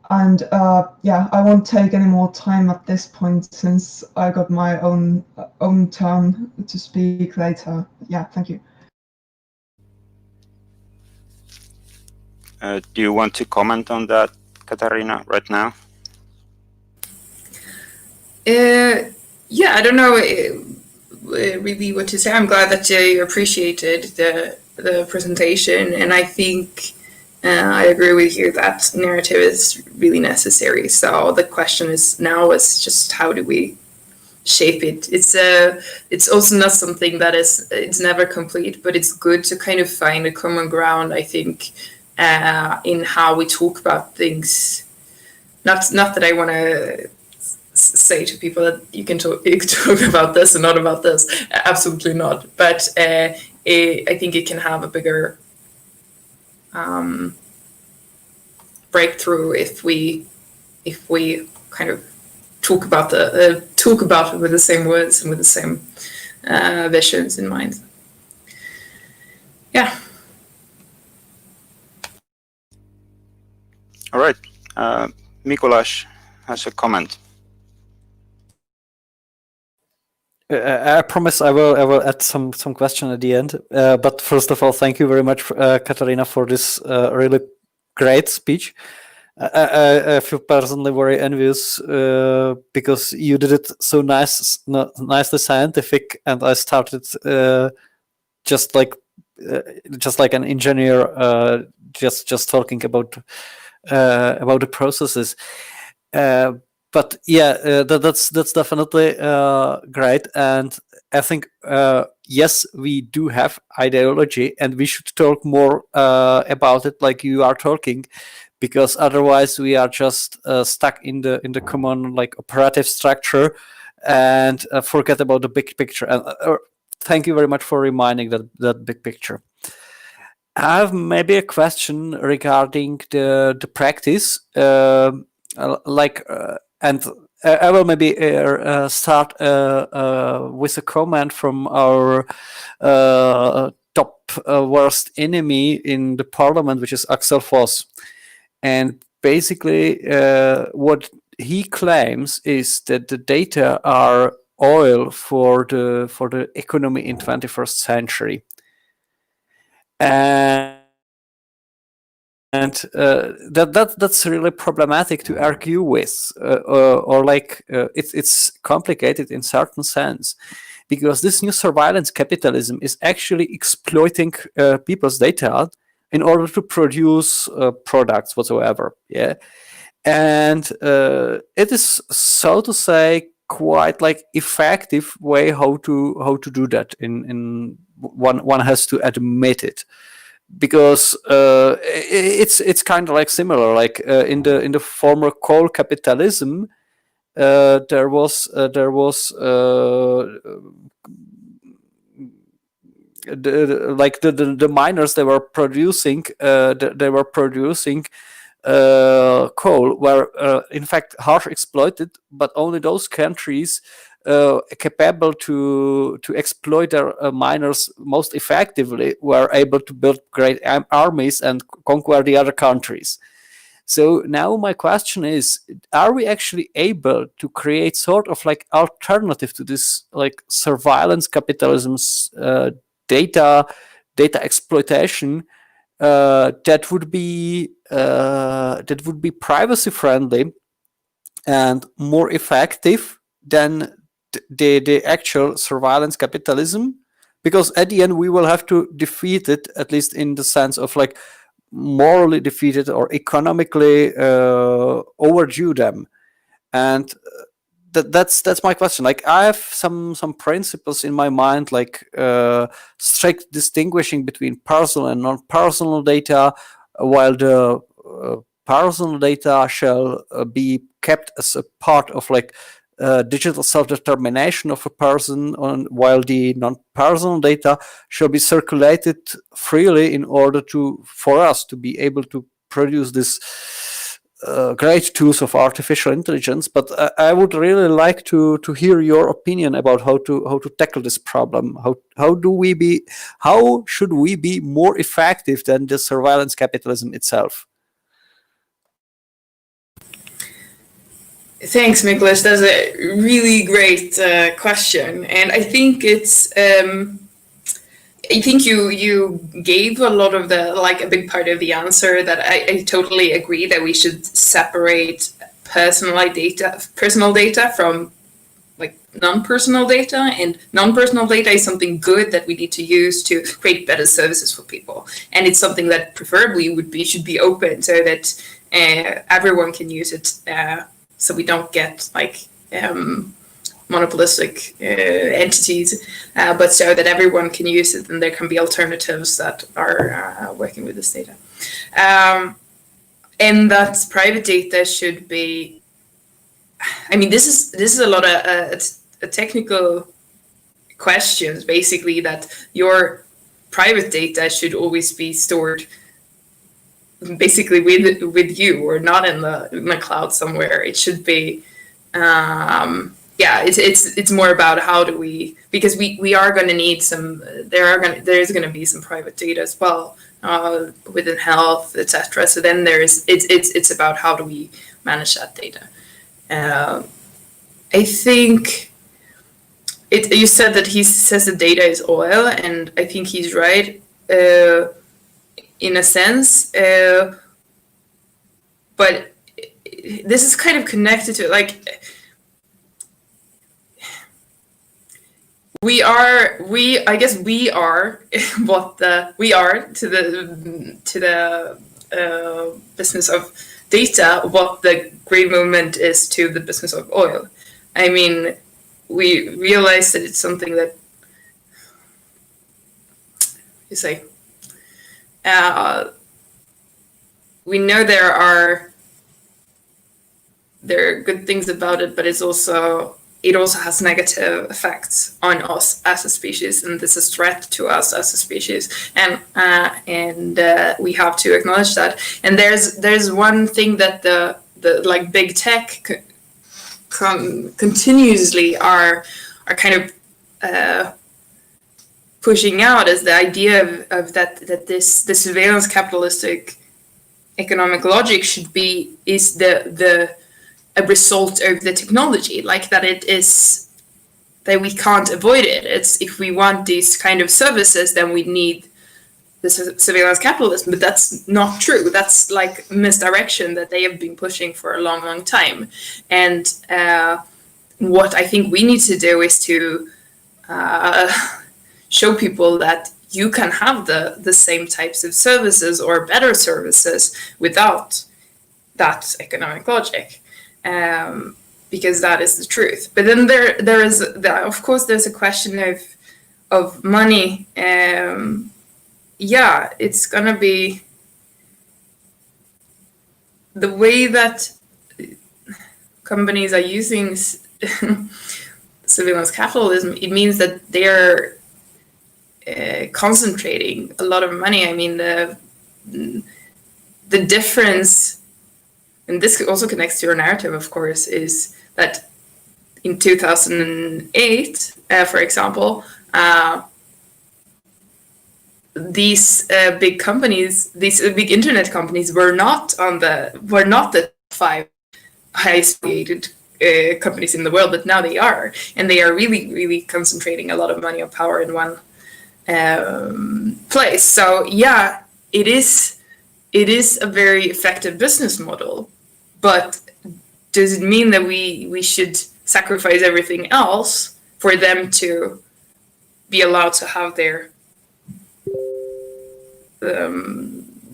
And I won't take any more time at this point, since I got my own turn to speak later. Yeah, thank you. Do you want to comment on that, Katarina, right now? Yeah, I don't know really what to say. I'm glad that you appreciated the presentation, and I think I agree with you that narrative is really necessary. So the question is just how do we shape it? It's also not something that it's never complete, but it's good to kind of find a common ground, I think, in how we talk about things. Not that I want to say to people that you can talk about this and not about this. Absolutely not. But I think it can have a bigger breakthrough if we kind of talk about it with the same words and with the same visions in mind. Yeah. All right. Mikuláš has a comment. I promise I will add some question at the end. But first of all, thank you very much, Katarina, for this really great speech. I feel personally very envious because you did it so nicely scientific, and I started just like an engineer, just talking about the processes. But yeah, that's definitely great, and I think yes, we do have ideology, and we should talk more about it, like you are talking, because otherwise we are just stuck in the common like operative structure and forget about the big picture. And thank you very much for reminding that big picture. I have maybe a question regarding the practice, and I will maybe start with a comment from our top worst enemy in the parliament, which is Axel Voss. And basically, what he claims is that the data are oil for the economy in 21st century. And that's really problematic to argue with, or like it's complicated in certain sense, because this new surveillance capitalism is actually exploiting people's data in order to produce products whatsoever. Yeah, and it is, so to say, quite like effective way how to do that. In one has to admit it. Because it's kind of like similar, like in the former coal capitalism, there was the miners, they were producing coal were in fact harsh exploited, but only those countries capable to exploit their miners most effectively were able to build great armies and conquer the other countries. So now my question is, are we actually able to create sort of like alternative to this like surveillance capitalism's data exploitation that would be privacy friendly and more effective than the actual surveillance capitalism? Because at the end we will have to defeat it, at least in the sense of like morally defeat it or economically overdue them. And that's my question. Like, I have some principles in my mind, like strict distinguishing between personal and non-personal data, while the personal data shall be kept as a part of like digital self-determination of a person, while the non-personal data shall be circulated freely in order for us to be able to produce this great tools of artificial intelligence. But I would really like to hear your opinion about how to tackle this problem. How should we be more effective than the surveillance capitalism itself? Thanks, Miklas. That's a really great question, and I think it's. I think you gave a lot of a big part of the answer. That I totally agree that we should separate personal data from like non-personal data, and non-personal data is something good that we need to use to create better services for people, and it's something that preferably should be open so that everyone can use it. So we don't get like monopolistic entities, but so that everyone can use it, and there can be alternatives that are working with this data. And that private data should be. I mean, this is a lot of technical questions. Basically, that your private data should always be stored basically with you, or not in the cloud somewhere. It should be it's more about how do we, because we are going to need some, there's going to be some private data as well within health, etc. So then it's about how do we manage that data. I think You said that he says the data is oil, and I think he's right in a sense. But this is kind of connected to like I guess we are what we are to the business of data what the green movement is to the business of oil. I mean, we realize that it's something that we know there are good things about it, but it also has negative effects on us as a species, and this is a threat to us as a species, and we have to acknowledge that. And there's one thing that the like big tech continuously are kind of pushing out, is the idea of that this surveillance capitalistic economic logic is a result of the technology, like that it is that we can't avoid it. It's if we want these kind of services, then we need the surveillance capitalism, but that's not true. That's like misdirection that they have been pushing for a long time. And what I think we need to do is to show people that you can have the same types of services or better services without that economic logic. Because that is the truth. But then there is, of course, there's a question of money. Yeah, it's gonna be the way that companies are using surveillance capitalism. It means that they're concentrating a lot of money. I mean, the difference. And this also connects to your narrative, of course, is that in 2008, for example, these big companies, these big internet companies, were not the 5 highest rated companies in the world, but now they are, and they are really concentrating a lot of money and power in one place. So yeah, it is a very effective business model. But does it mean that we should sacrifice everything else for them to be allowed to have their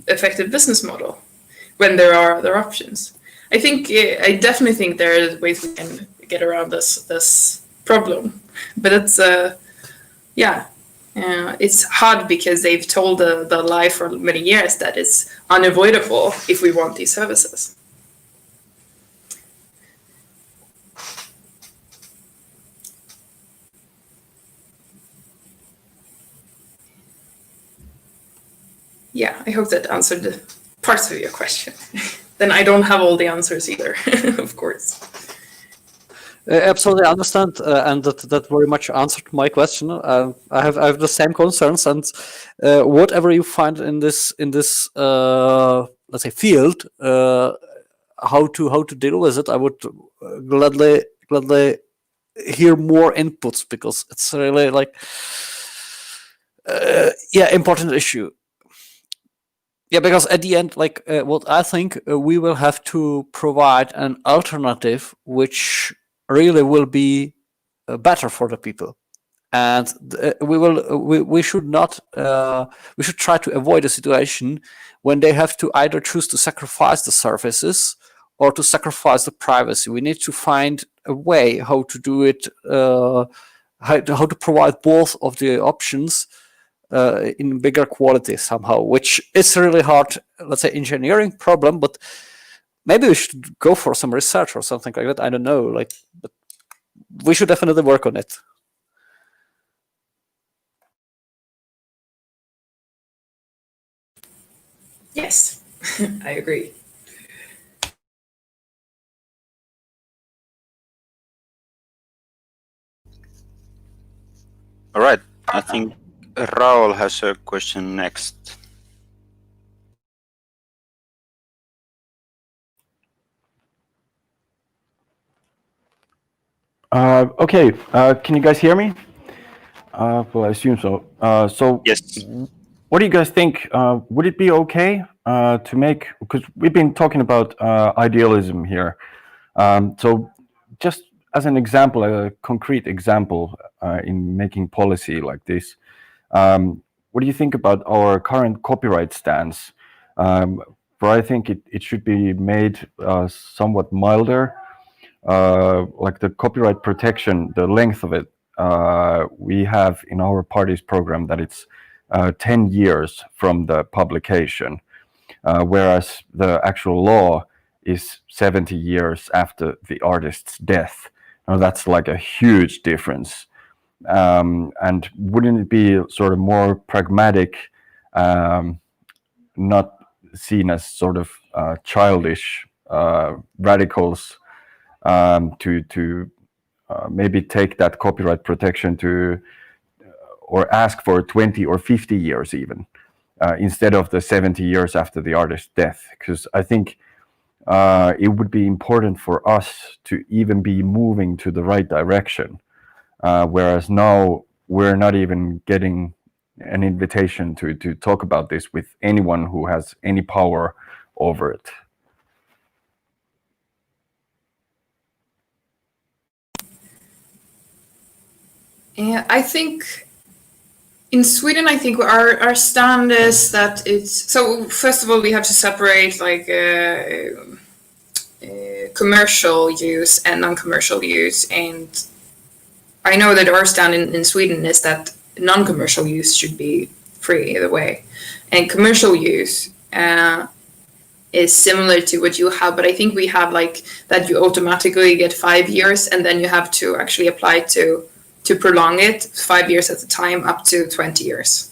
effective business model when there are other options? I definitely think there are ways we can get around this problem, but it's it's hard because they've told the lie for many years that it's unavoidable if we want these services. Yeah, I hope that answered parts of your question. Then I don't have all the answers either, of course. Absolutely understand, and that very much answered my question. I have the same concerns, and whatever you find in this let's say field, how to deal with it, I would gladly hear more inputs, because it's really like important issue. Yeah, because at the end, like what I think, we will have to provide an alternative which really will be better for the people, and we should not we should try to avoid a situation when they have to either choose to sacrifice the services or to sacrifice the privacy. We need to find a way how to do it, how to provide both of the options in bigger quality somehow, which is really hard, let's say, engineering problem, but maybe we should go for some research or something like that. I don't know, like, but we should definitely work on it. Yes, I agree. All right, I think Raul has a question next. Okay, can you guys hear me? Well, I assume so. Yes. What do you guys think? Would it be okay to make, because we've been talking about idealism here. So just as an example, a concrete example in making policy like this, what do you think about our current copyright stance? Where I think it should be made somewhat milder. Like the copyright protection, the length of it, we have in our party's program that it's 10 years from the publication, whereas the actual law is 70 years after the artist's death. Now that's like a huge difference. And wouldn't it be sort of more pragmatic, not seen as sort of childish radicals, to maybe take that copyright protection to, or ask for 20 or 50 years even, instead of the 70 years after the artist's death? Because I think it would be important for us to even be moving to the right direction, whereas now we're not even getting an invitation to talk about this with anyone who has any power over it. Yeah, I think in Sweden, I think our stand is that it's, so first of all, we have to separate like commercial use and non-commercial use. And I know that our stand in Sweden is that non-commercial use should be free either way. And commercial use is similar to what you have, but I think we have like that you automatically get 5 years and then you have to actually apply to prolong it 5 years at a time up to 20 years.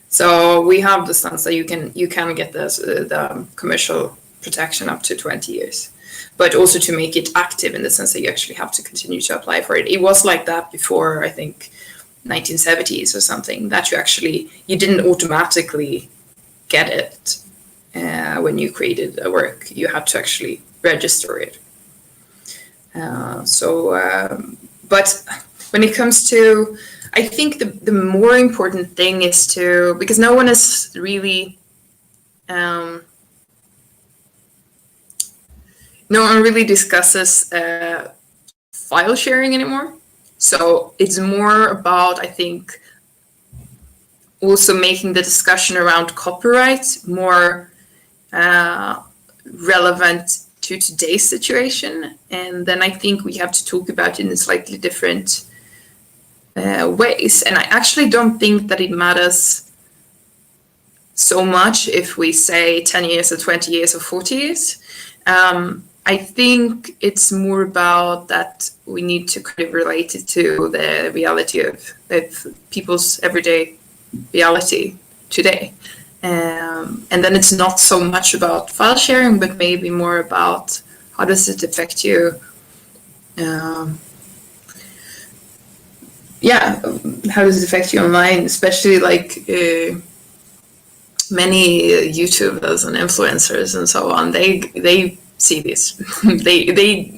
So we have the stance that you can get the commercial protection up to 20 years, but also to make it active in the sense that you actually have to continue to apply for it. It was like that before, I think 1970s or something, that you didn't automatically get it when you created a work. You had to actually register it. But when it comes to, I think the more important thing is to, because no one is really, no one really discusses file sharing anymore. So it's more about, I think, also making the discussion around copyright more relevant to today's situation. And then I think we have to talk about it in slightly different ways. And I actually don't think that it matters so much if we say 10 years or 20 years or 40 years. I think it's more about that we need to kind of relate it to the reality of people's everyday reality today. And then it's not so much about file sharing, but maybe more about how does it affect you? How does it affect you online? Especially like many YouTubers and influencers and so on. They see this. they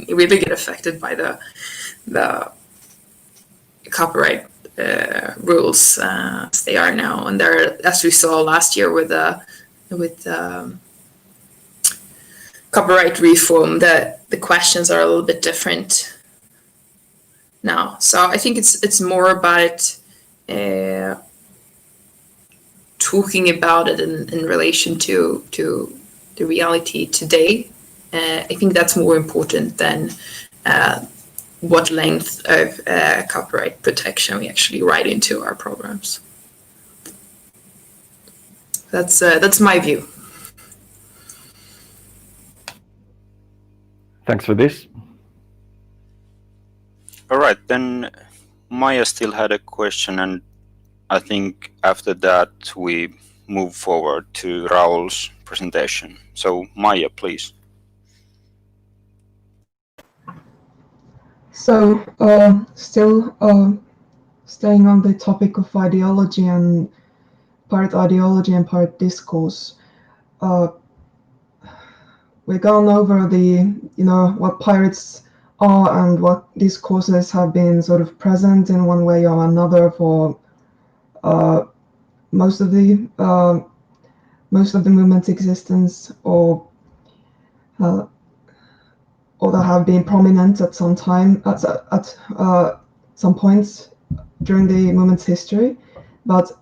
really get affected by the copyright rules as they are now, and they're, as we saw last year with copyright reform, that the questions are a little bit different now. So I think it's more about talking about it in relation to the reality today. I think that's more important than what length of copyright protection we actually write into our programs. That's my view. Thanks for this. All right, then Maya still had a question, and I think after that we move forward to Raul's presentation. So Maya, please. So, still staying on the topic of ideology and part discourse, we've gone over the, what pirates are and what discourses have been sort of present in one way or another for most of the movement's existence, or that have been prominent at some time at some points during the movement's history. But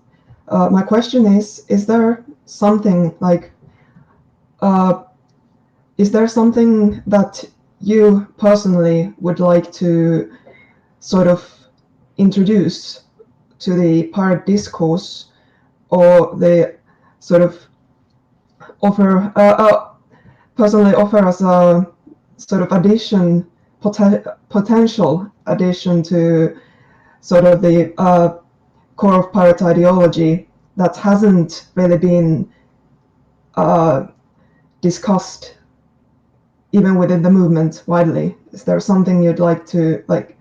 my question is there something like is there something that you personally would like to sort of introduce to the pirate discourse, or the sort of offer personally offer as a sort of addition, potential addition to sort of the core of pirate ideology that hasn't really been discussed even within the movement widely? Is there something you'd like to, like,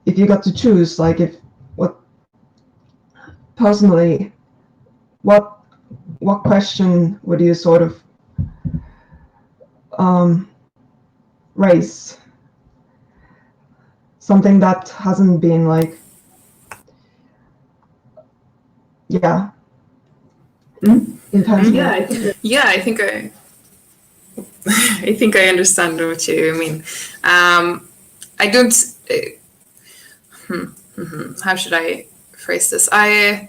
if you got to choose, like, if what personally, what question would you sort of raise? Something that hasn't been like, yeah. Intentional. I think I understand what you mean. I don't. How should I phrase this? I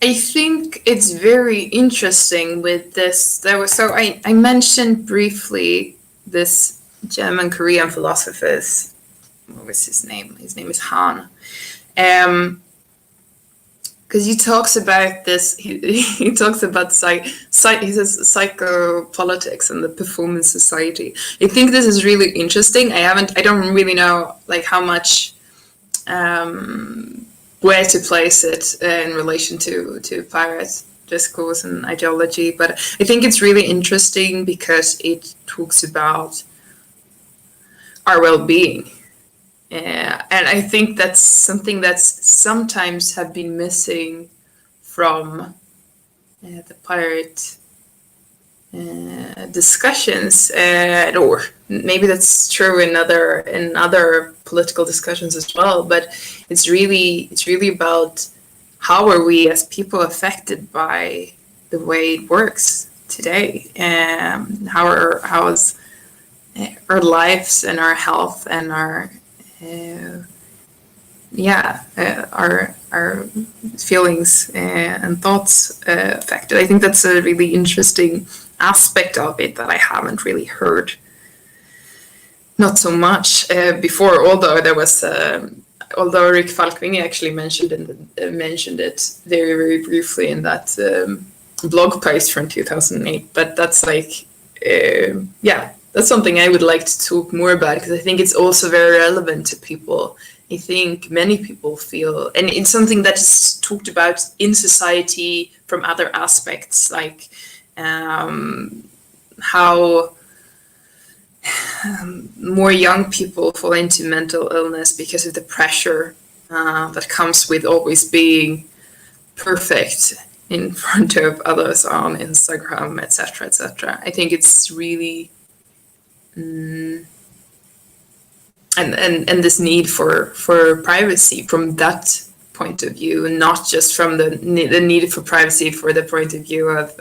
think it's very interesting with this. I mentioned briefly this German Korean philosopher. What was his name? His name is Han. Because he talks about this. He talks about he says psychopolitics and the performance society. I think this is really interesting. I don't really know like how much where to place it in relation to pirate discourse and ideology, but I think it's really interesting because it talks about our well-being, and I think that's something that's sometimes have been missing from the pirate discussions, or maybe that's true in other political discussions as well. But it's really about how are we as people affected by the way it works today, and how is our lives and our health and our feelings and thoughts affected. I think that's a really interesting aspect of it that I haven't really heard not so much before, although there was although Rick Falkvinge actually mentioned it very, very briefly in that blog post from 2008. But that's like that's something I would like to talk more about, because I think it's also very relevant to people. I think many people feel, and it's something that is talked about in society from other aspects, like how more young people fall into mental illness because of the pressure that comes with always being perfect in front of others on Instagram, etc., etc. I think it's really and this need for privacy from that point of view, not just from the need for privacy for the point of view of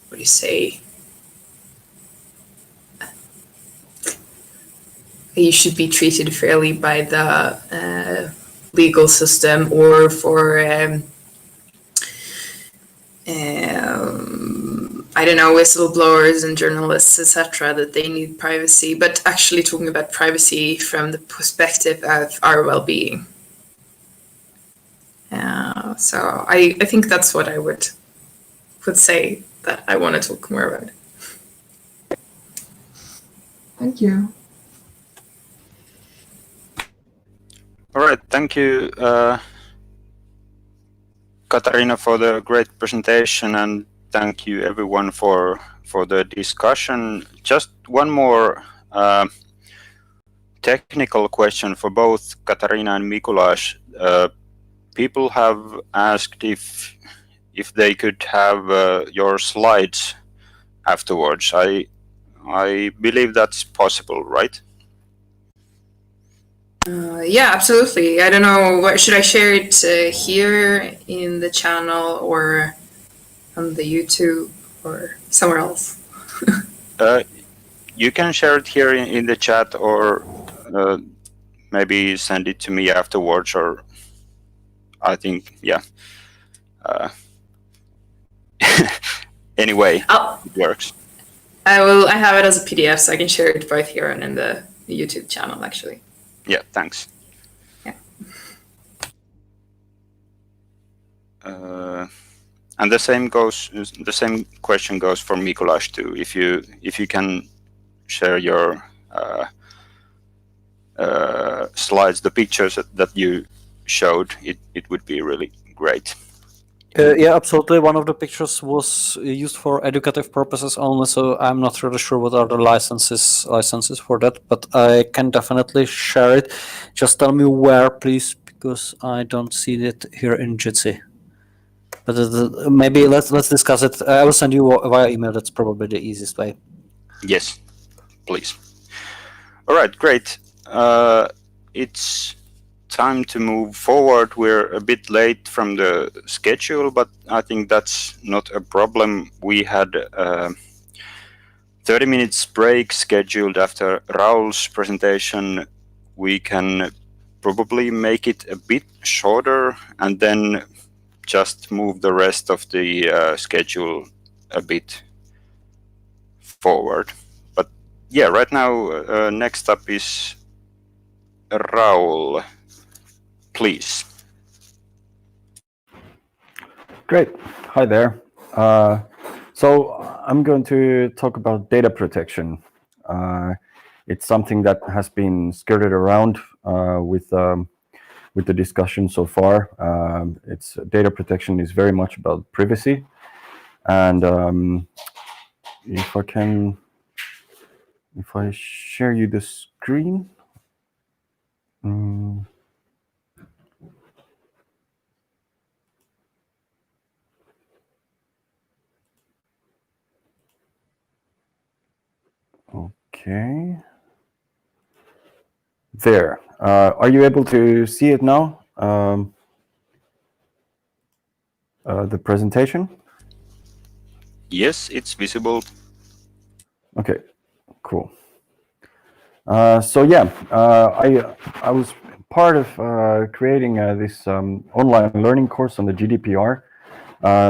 what do you say? You should be treated fairly by the legal system, or for I don't know, whistleblowers and journalists, etc., that they need privacy, but actually talking about privacy from the perspective of our well-being. So I think that's what I would say that I want to talk more about. Thank you. All right, thank you, Katarina, for the great presentation, and thank you everyone for the discussion. Just one more technical question for both Katarina and Mikuláš. People have asked if they could have your slides afterwards. I believe that's possible, right? Yeah, absolutely. I don't know, should I share it here in the channel or on the YouTube or somewhere else? You can share it here in the chat, or maybe send it to me afterwards, or I think, yeah. Anyway, it works. I have it as a PDF, so I can share it both here and in the YouTube channel, actually. Yeah, thanks. Yeah. And the same question goes for Mikuláš too. If you can share your slides, the pictures that you showed, it would be really great. Yeah, absolutely. One of the pictures was used for educative purposes only, so I'm not really sure what are the licenses for that, but I can definitely share it. Just tell me where, please, because I don't see it here in Jitsi. But maybe let's discuss it. I will send you via email. That's probably the easiest way. Yes, please. All right, great. It's time to move forward. We're a bit late from the schedule, but I think that's not a problem. We had 30 minutes break scheduled after Raul's presentation. We can probably make it a bit shorter and then just move the rest of the schedule a bit forward. But yeah, right now, next up is Raul. Please. Great. Hi there. So I'm going to talk about data protection. It's something that has been skirted around with the discussion so far. It's data protection is very much about privacy, and if I share you the screen. Okay. There. Are you able to see it now? The presentation? Yes, it's visible. Okay, cool. So yeah, I was part of creating this online learning course on the GDPR.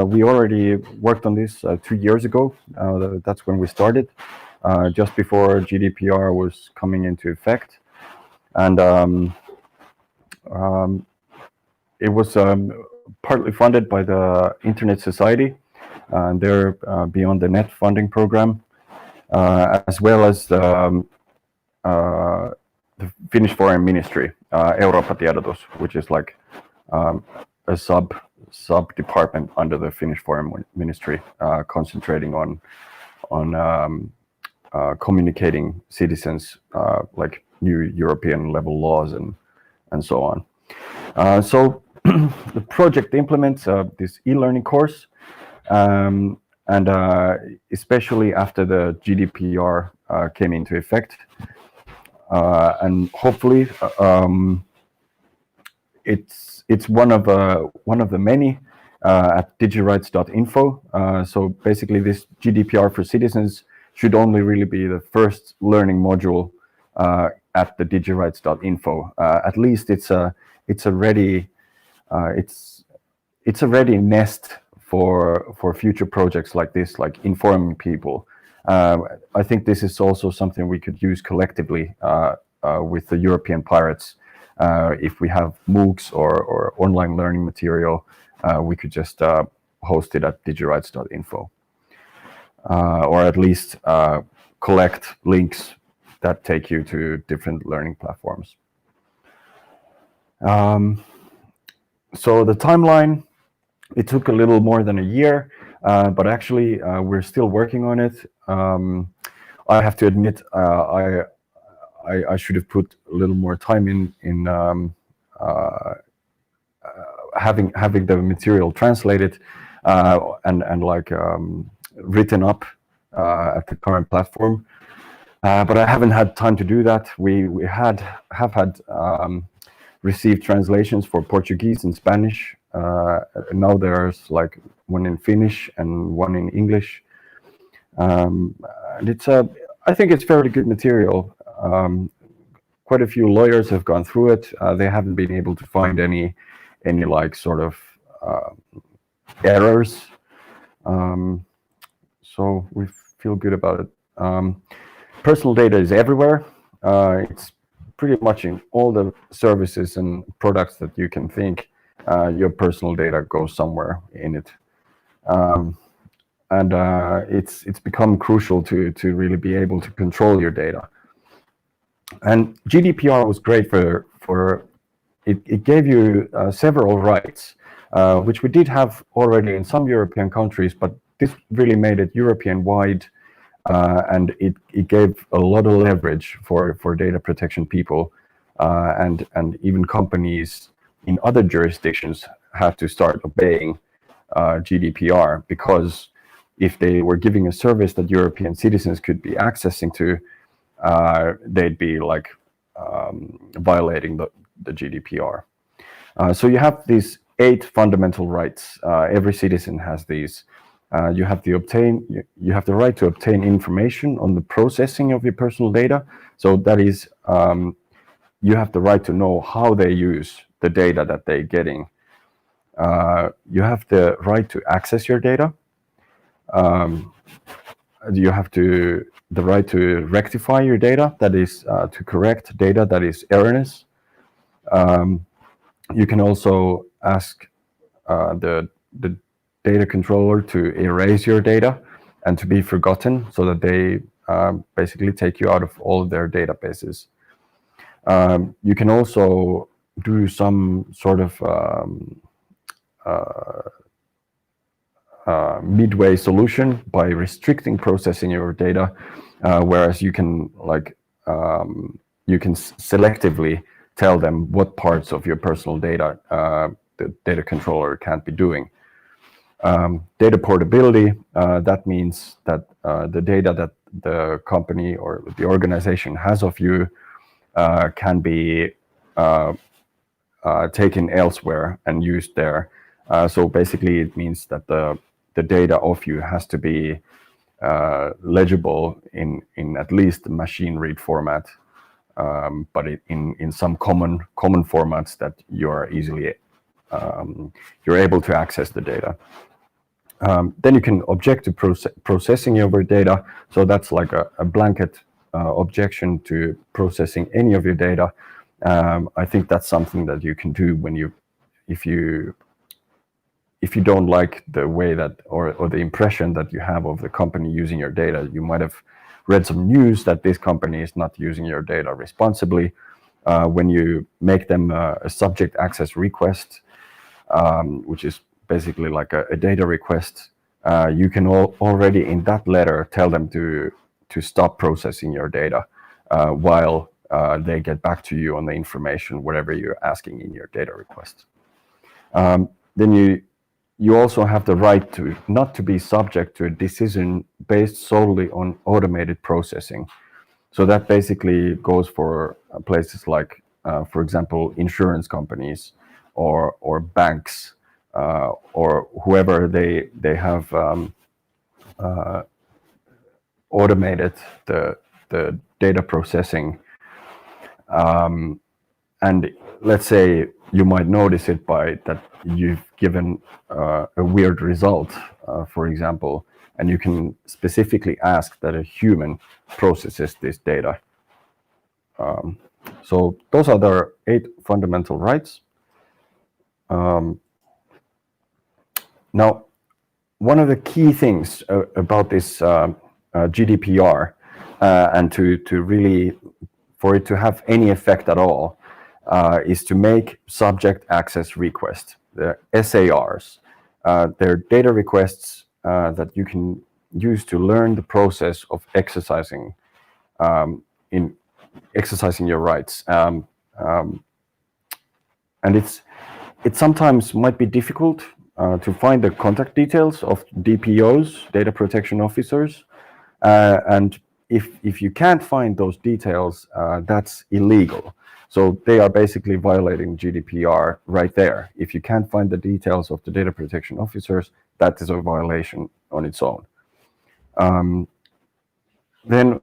We already worked on this 2 years ago. That's when we started. Just before GDPR was coming into effect, and it was partly funded by the Internet Society and their Beyond the Net funding program, as well as the Finnish Foreign Ministry, Euroopan tiedotus, which is like a sub department under the Finnish Foreign Ministry, concentrating on communicating citizens like new European level laws and so on. So the project implements this e-learning course, and especially after the GDPR came into effect, and hopefully it's one of the many at digirights.info. So basically, this GDPR for citizens should only really be the first learning module at the digirights.info. At least it's a ready nest for future projects like this, like informing people. I think this is also something we could use collectively with the European pirates. If we have MOOCs or online learning material, we could just host it at digirights.info. Or at least collect links that take you to different learning platforms. So the timeline, it took a little more than a year, but actually we're still working on it. I have to admit, I should have put a little more time in having the material translated and like written up at the current platform, but I haven't had time to do that. We have had received translations for Portuguese and Spanish. Now there's like one in Finnish and one in English, and it's I think it's fairly good material. Quite a few lawyers have gone through it. They haven't been able to find any like sort of errors. So we feel good about it. Personal data is everywhere. It's pretty much in all the services and products that you can think. Your personal data goes somewhere in it. And it's become crucial to really be able to control your data. And GDPR was great for it gave you several rights, which we did have already in some European countries, but this really made it European-wide, and it gave a lot of leverage for data protection people, and even companies in other jurisdictions have to start obeying GDPR, because if they were giving a service that European citizens could be accessing to, they'd be like violating the GDPR. So you have these 8 fundamental rights. Every citizen has these. You have the right to obtain information on the processing of your personal data. So that is, you have the right to know how they use the data that they're getting. You have the right to access your data. You have the right to rectify your data, that is to correct data that is erroneous. You can also ask the data controller to erase your data and to be forgotten, so that they basically take you out of all of their databases. You can also do some sort of midway solution by restricting processing your data, whereas you can selectively tell them what parts of your personal data the data controller can't be doing. Data portability, that means that the data that the company or the organization has of you can be taken elsewhere and used there. So basically it means that the data of you has to be legible in at least the machine read format, but in some common formats that you're easily you're able to access the data. Then you can object to processing of your data. So that's like a blanket objection to processing any of your data. I think that's something that you can do when if you don't like the way that or the impression that you have of the company using your data. You might have read some news that this company is not using your data responsibly. When you make them a subject access request, which is basically like a data request, you can already in that letter tell them to stop processing your data while they get back to you on the information, whatever you're asking in your data request. Then you also have the right to not to be subject to a decision based solely on automated processing. So that basically goes for places like, for example, insurance companies or banks, or whoever they have automated the data processing. And let's say you might notice it by that you've given a weird result, for example, and you can specifically ask that a human processes this data. So those are the 8 fundamental rights. Now, one of the key things about this GDPR, and to really, for it to have any effect at all, is to make subject access requests, the SARs. They're data requests that you can use to learn the process of exercising your rights. And it sometimes might be difficult to find the contact details of DPOs, data protection officers, And if you can't find those details, that's illegal. So they are basically violating GDPR right there. If you can't find the details of the data protection officers, that is a violation on its own. Then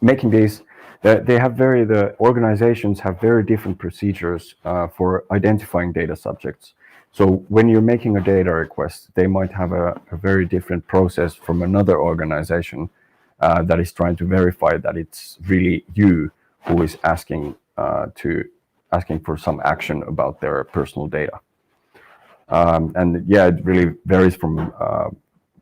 making these, the organizations have very different procedures for identifying data subjects. So when you're making a data request, they might have a very different process from another organization that is trying to verify that it's really you who is asking for some action about their personal data. And yeah, it really varies from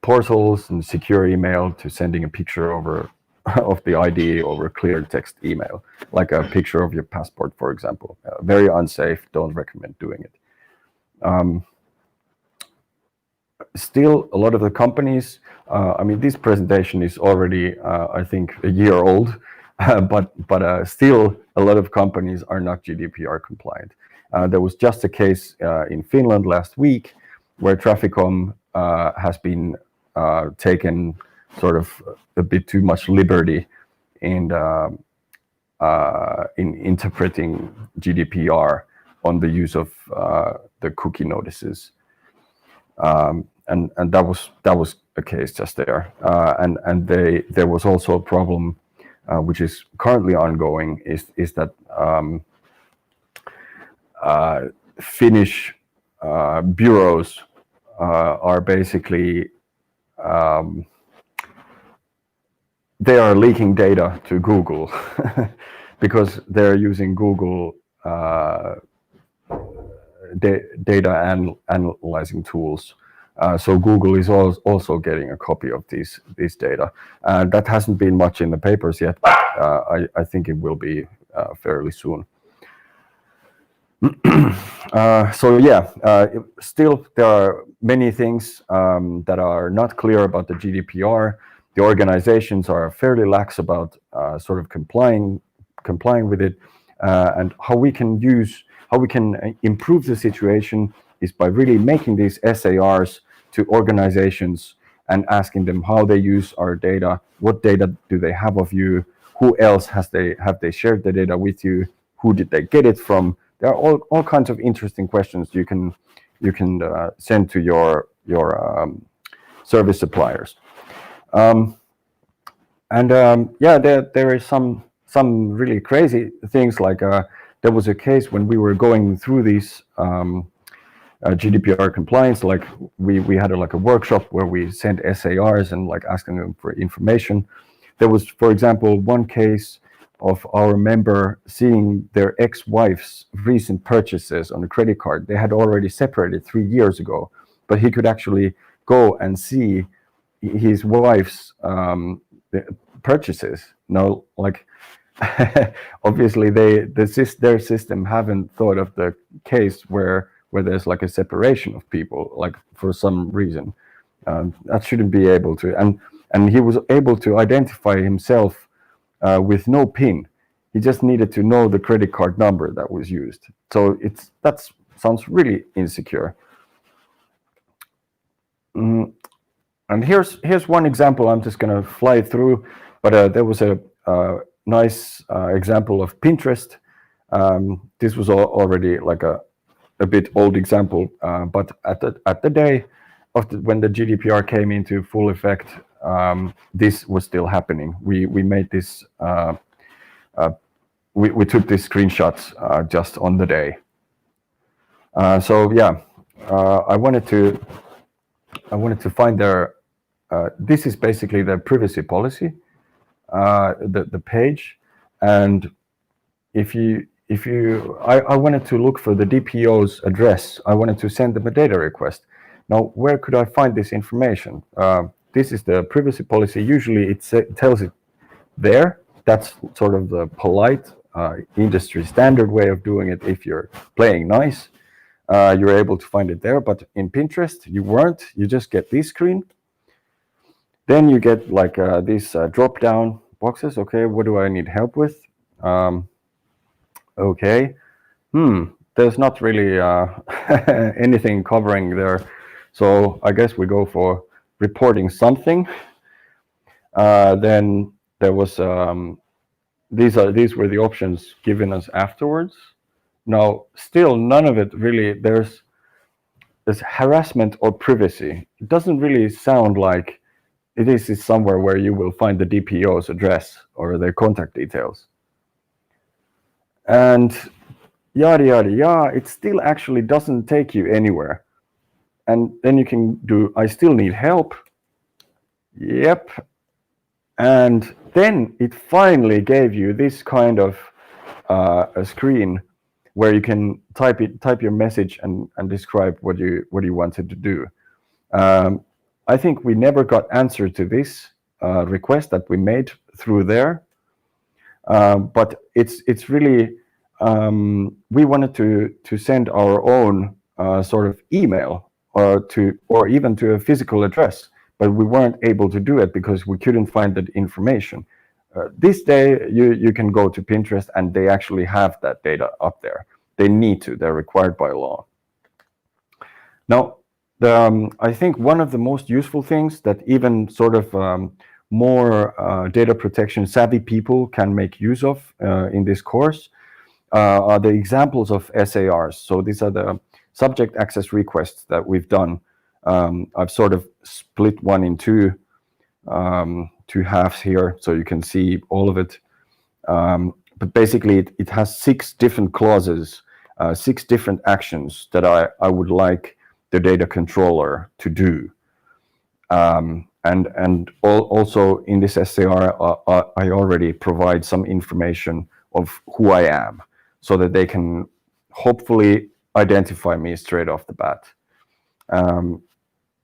portals and secure email to sending a picture over of the ID over clear text email, like a picture of your passport, for example. Very unsafe. Don't recommend doing it. Still, a lot of the companies, I mean, this presentation is already, I think, a year old, but still a lot of companies are not GDPR compliant. There was just a case in Finland last week where Traficom has been taken sort of a bit too much liberty in interpreting GDPR on the use of the cookie notices, and that was a case just there, and there was also a problem which is currently ongoing, is that Finnish bureaus are basically they are leaking data to Google because they're using Google data analyzing tools. So Google is also getting a copy of these data. That hasn't been much in the papers yet, but I think it will be fairly soon. So yeah, still there are many things that are not clear about the GDPR. The organizations are fairly lax about sort of complying with it, and how we can improve the situation is by really making these SARs to organizations and asking them how they use our data, what data do they have of you, who else have they shared the data with you, who did they get it from. There are all kinds of interesting questions you can send to your service suppliers. Yeah, there is some really crazy things, like there was a case when we were going through these GDPR compliance, like we had a workshop where we sent SARs and asking them for information. There was, for example, one case of our member seeing their ex-wife's recent purchases on a credit card. They had already separated 3 years ago, but he could actually go and see his wife's purchases. No, obviously their system haven't thought of the case where there's a separation of people, for some reason. That shouldn't be able to. And he was able to identify himself with no PIN. He just needed to know the credit card number that was used. So that sounds really insecure. And here's one example. I'm just going to fly through, but there was a nice example of Pinterest. This was already a bit old example, but at the day of when the GDPR came into full effect, this was still happening. We made this. We took these screenshots just on the day. So yeah, I wanted to find their. This is basically their privacy policy, the page, and I wanted to look for the DPO's address. I wanted to send them a data request. Now, where could I find this information? This is the privacy policy. Usually it tells it there. That's sort of the polite industry standard way of doing it. If you're playing nice, you're able to find it there. But in Pinterest, you weren't. You just get this screen. Then you get these drop-down boxes. Okay, what do I need help with? Okay, there's not really anything covering there. So I guess we go for reporting something. Then there was these were the options given us afterwards. Now, still none of it really. There's harassment or privacy. It doesn't really sound like it is somewhere where you will find the DPO's address or their contact details. And yada yada yada. It still actually doesn't take you anywhere. And then you can do, I still need help. Yep. And then it finally gave you this kind of a screen where you can type your message and describe what you wanted to do. I think we never got answer to this request that we made through there. But it's really we wanted to send our own sort of email or even to a physical address, but we weren't able to do it because we couldn't find that information. This day you can go to Pinterest and they actually have that data up there. They need to, they're required by law. Now, I think one of the most useful things that even sort of more data protection savvy people can make use of in this course are the examples of SARs. So these are the subject access requests that we've done. I've sort of split one in two halves here, so you can see all of it. But basically, it has 6 different clauses, 6 different actions that I would like the data controller to do. And also in this SAR, I already provide some information of who I am, so that they can hopefully identify me straight off the bat.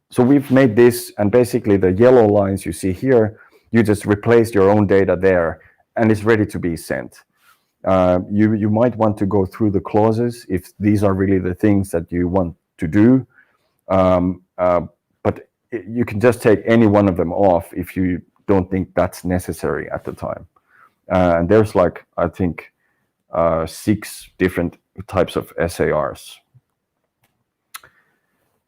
So we've made this, and basically the yellow lines you see here, you just replace your own data there, and it's ready to be sent. You might want to go through the clauses if these are really the things that you want to do, but you can just take any one of them off if you don't think that's necessary at the time. And there's like, I think, 6 different types of SARs.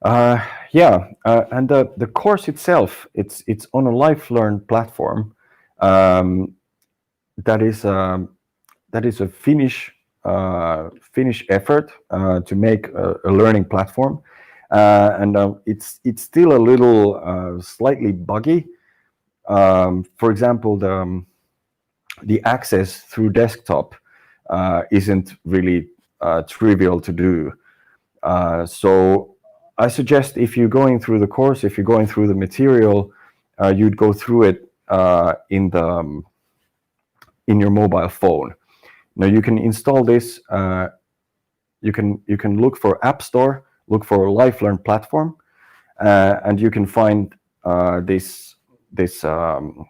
And the course itself, it's on a LifeLearn platform. That is a Finnish effort to make a learning platform, and it's still a little slightly buggy. For example, the access through desktop isn't really trivial to do. So I suggest if you're going through the course, if you're going through the material, you'd go through it in your mobile phone. Now you can install this. You can look for App Store, look for LifeLearn platform, and you can find this GDPR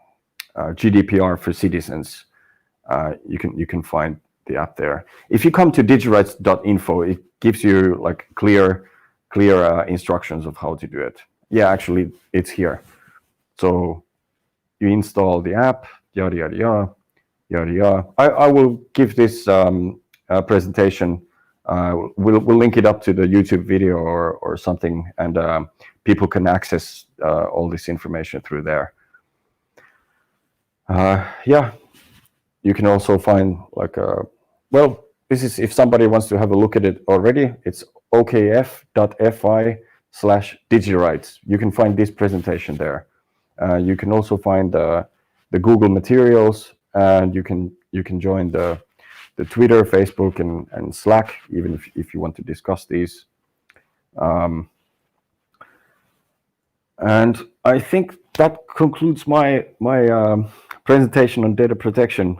for citizens. You can find the app there. If you come to digirights.info, it gives you like clear instructions of how to do it. Yeah, actually, it's here. So you install the app, yada yada yada, yada yada. I will give this presentation. We'll link it up to the YouTube video or something, and people can access all this information through there. Yeah, you can also find like well, this is if somebody wants to have a look at it already. It's okf.fi/digirights. You can find this presentation there. You can also find the Google materials, and you can join the Twitter, Facebook, and Slack, even if you want to discuss these. And I think that concludes my presentation on data protection.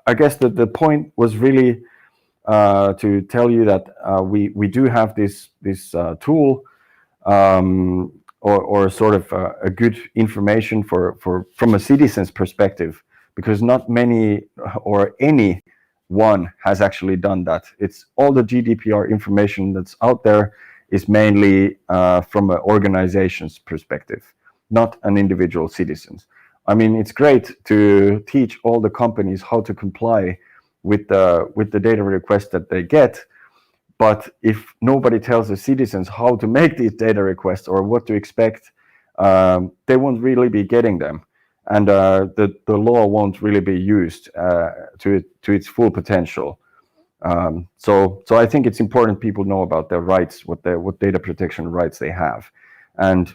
I guess that the point was really to tell you that we do have this tool, or sort of a good information from a citizen's perspective, because not many or anyone has actually done that. It's all the GDPR information that's out there is mainly from an organization's perspective, not an individual citizen's. I mean, it's great to teach all the companies how to comply with the data requests that they get, but if nobody tells the citizens how to make these data requests or what to expect, they won't really be getting them. and the law won't really be used to its full potential. So I think it's important people know about their rights, what data protection rights they have, and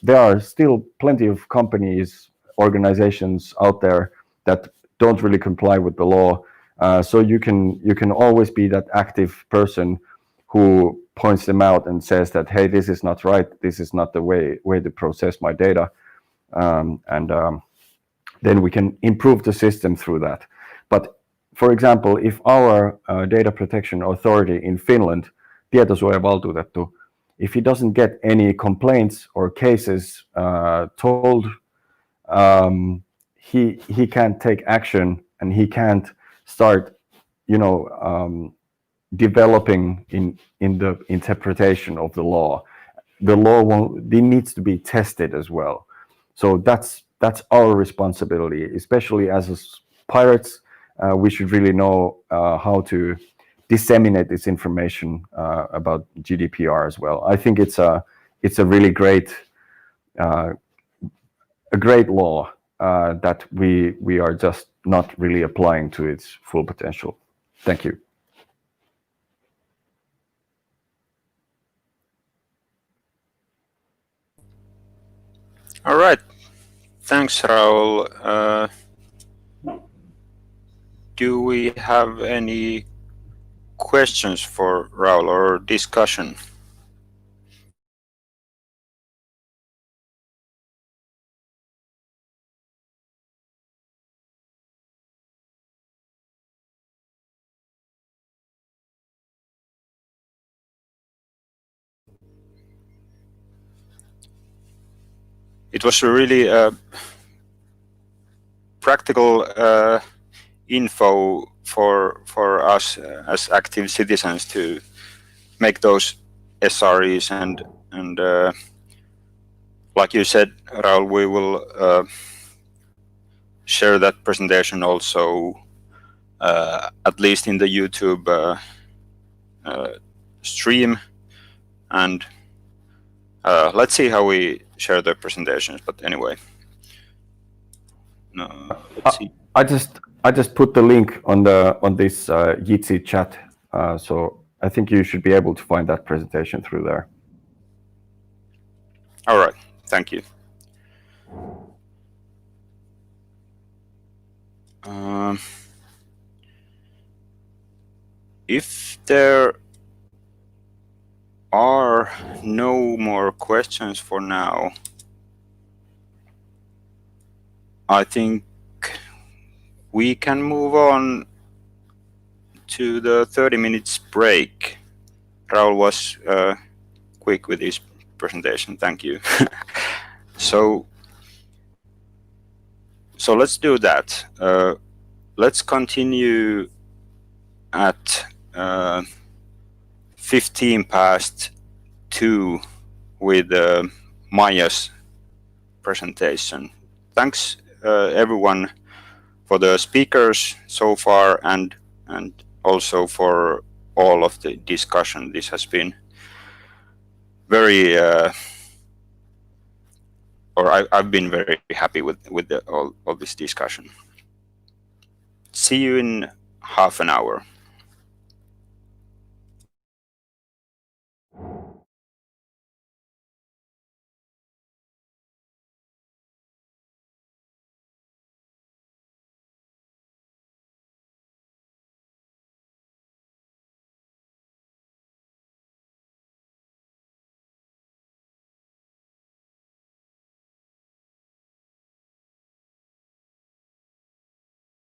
there are still plenty of companies, organizations out there that don't really comply with the law. So you can always be that active person who points them out and says that, hey, this is not right, this is not the way to process my data, and then we can improve the system through that. But for example, if our data protection authority in Finland, tietosuojavaltuutettu, if he doesn't get any complaints or cases told, he can't take action, and he can't start, developing in the interpretation of the law. The law needs to be tested as well. So that's our responsibility, especially as pirates. We should really know how to disseminate this information about GDPR as well. I think it's a really great law that we are just not really applying to its full potential. Thank you. All right. Thanks, Raul. Do we have any questions for Raul or discussion? It was a really practical info for us as active citizens to make those SREs, and like you said, Raul, we will share that presentation also, at least in the YouTube stream, and let's see how we share the presentations. But anyway, let's see. I just put the link on this Jitsi chat, so I think you should be able to find that presentation through there. All right, thank you. If there are no more questions for now, I think we can move on to the 30 minutes break. Raul was quick with his presentation, thank you. So let's do that. Let's continue at 2:15 with Maya's presentation. Thanks everyone for the speakers so far, and also for all of the discussion. This has been very I've been very happy with all this discussion. See you in half an hour.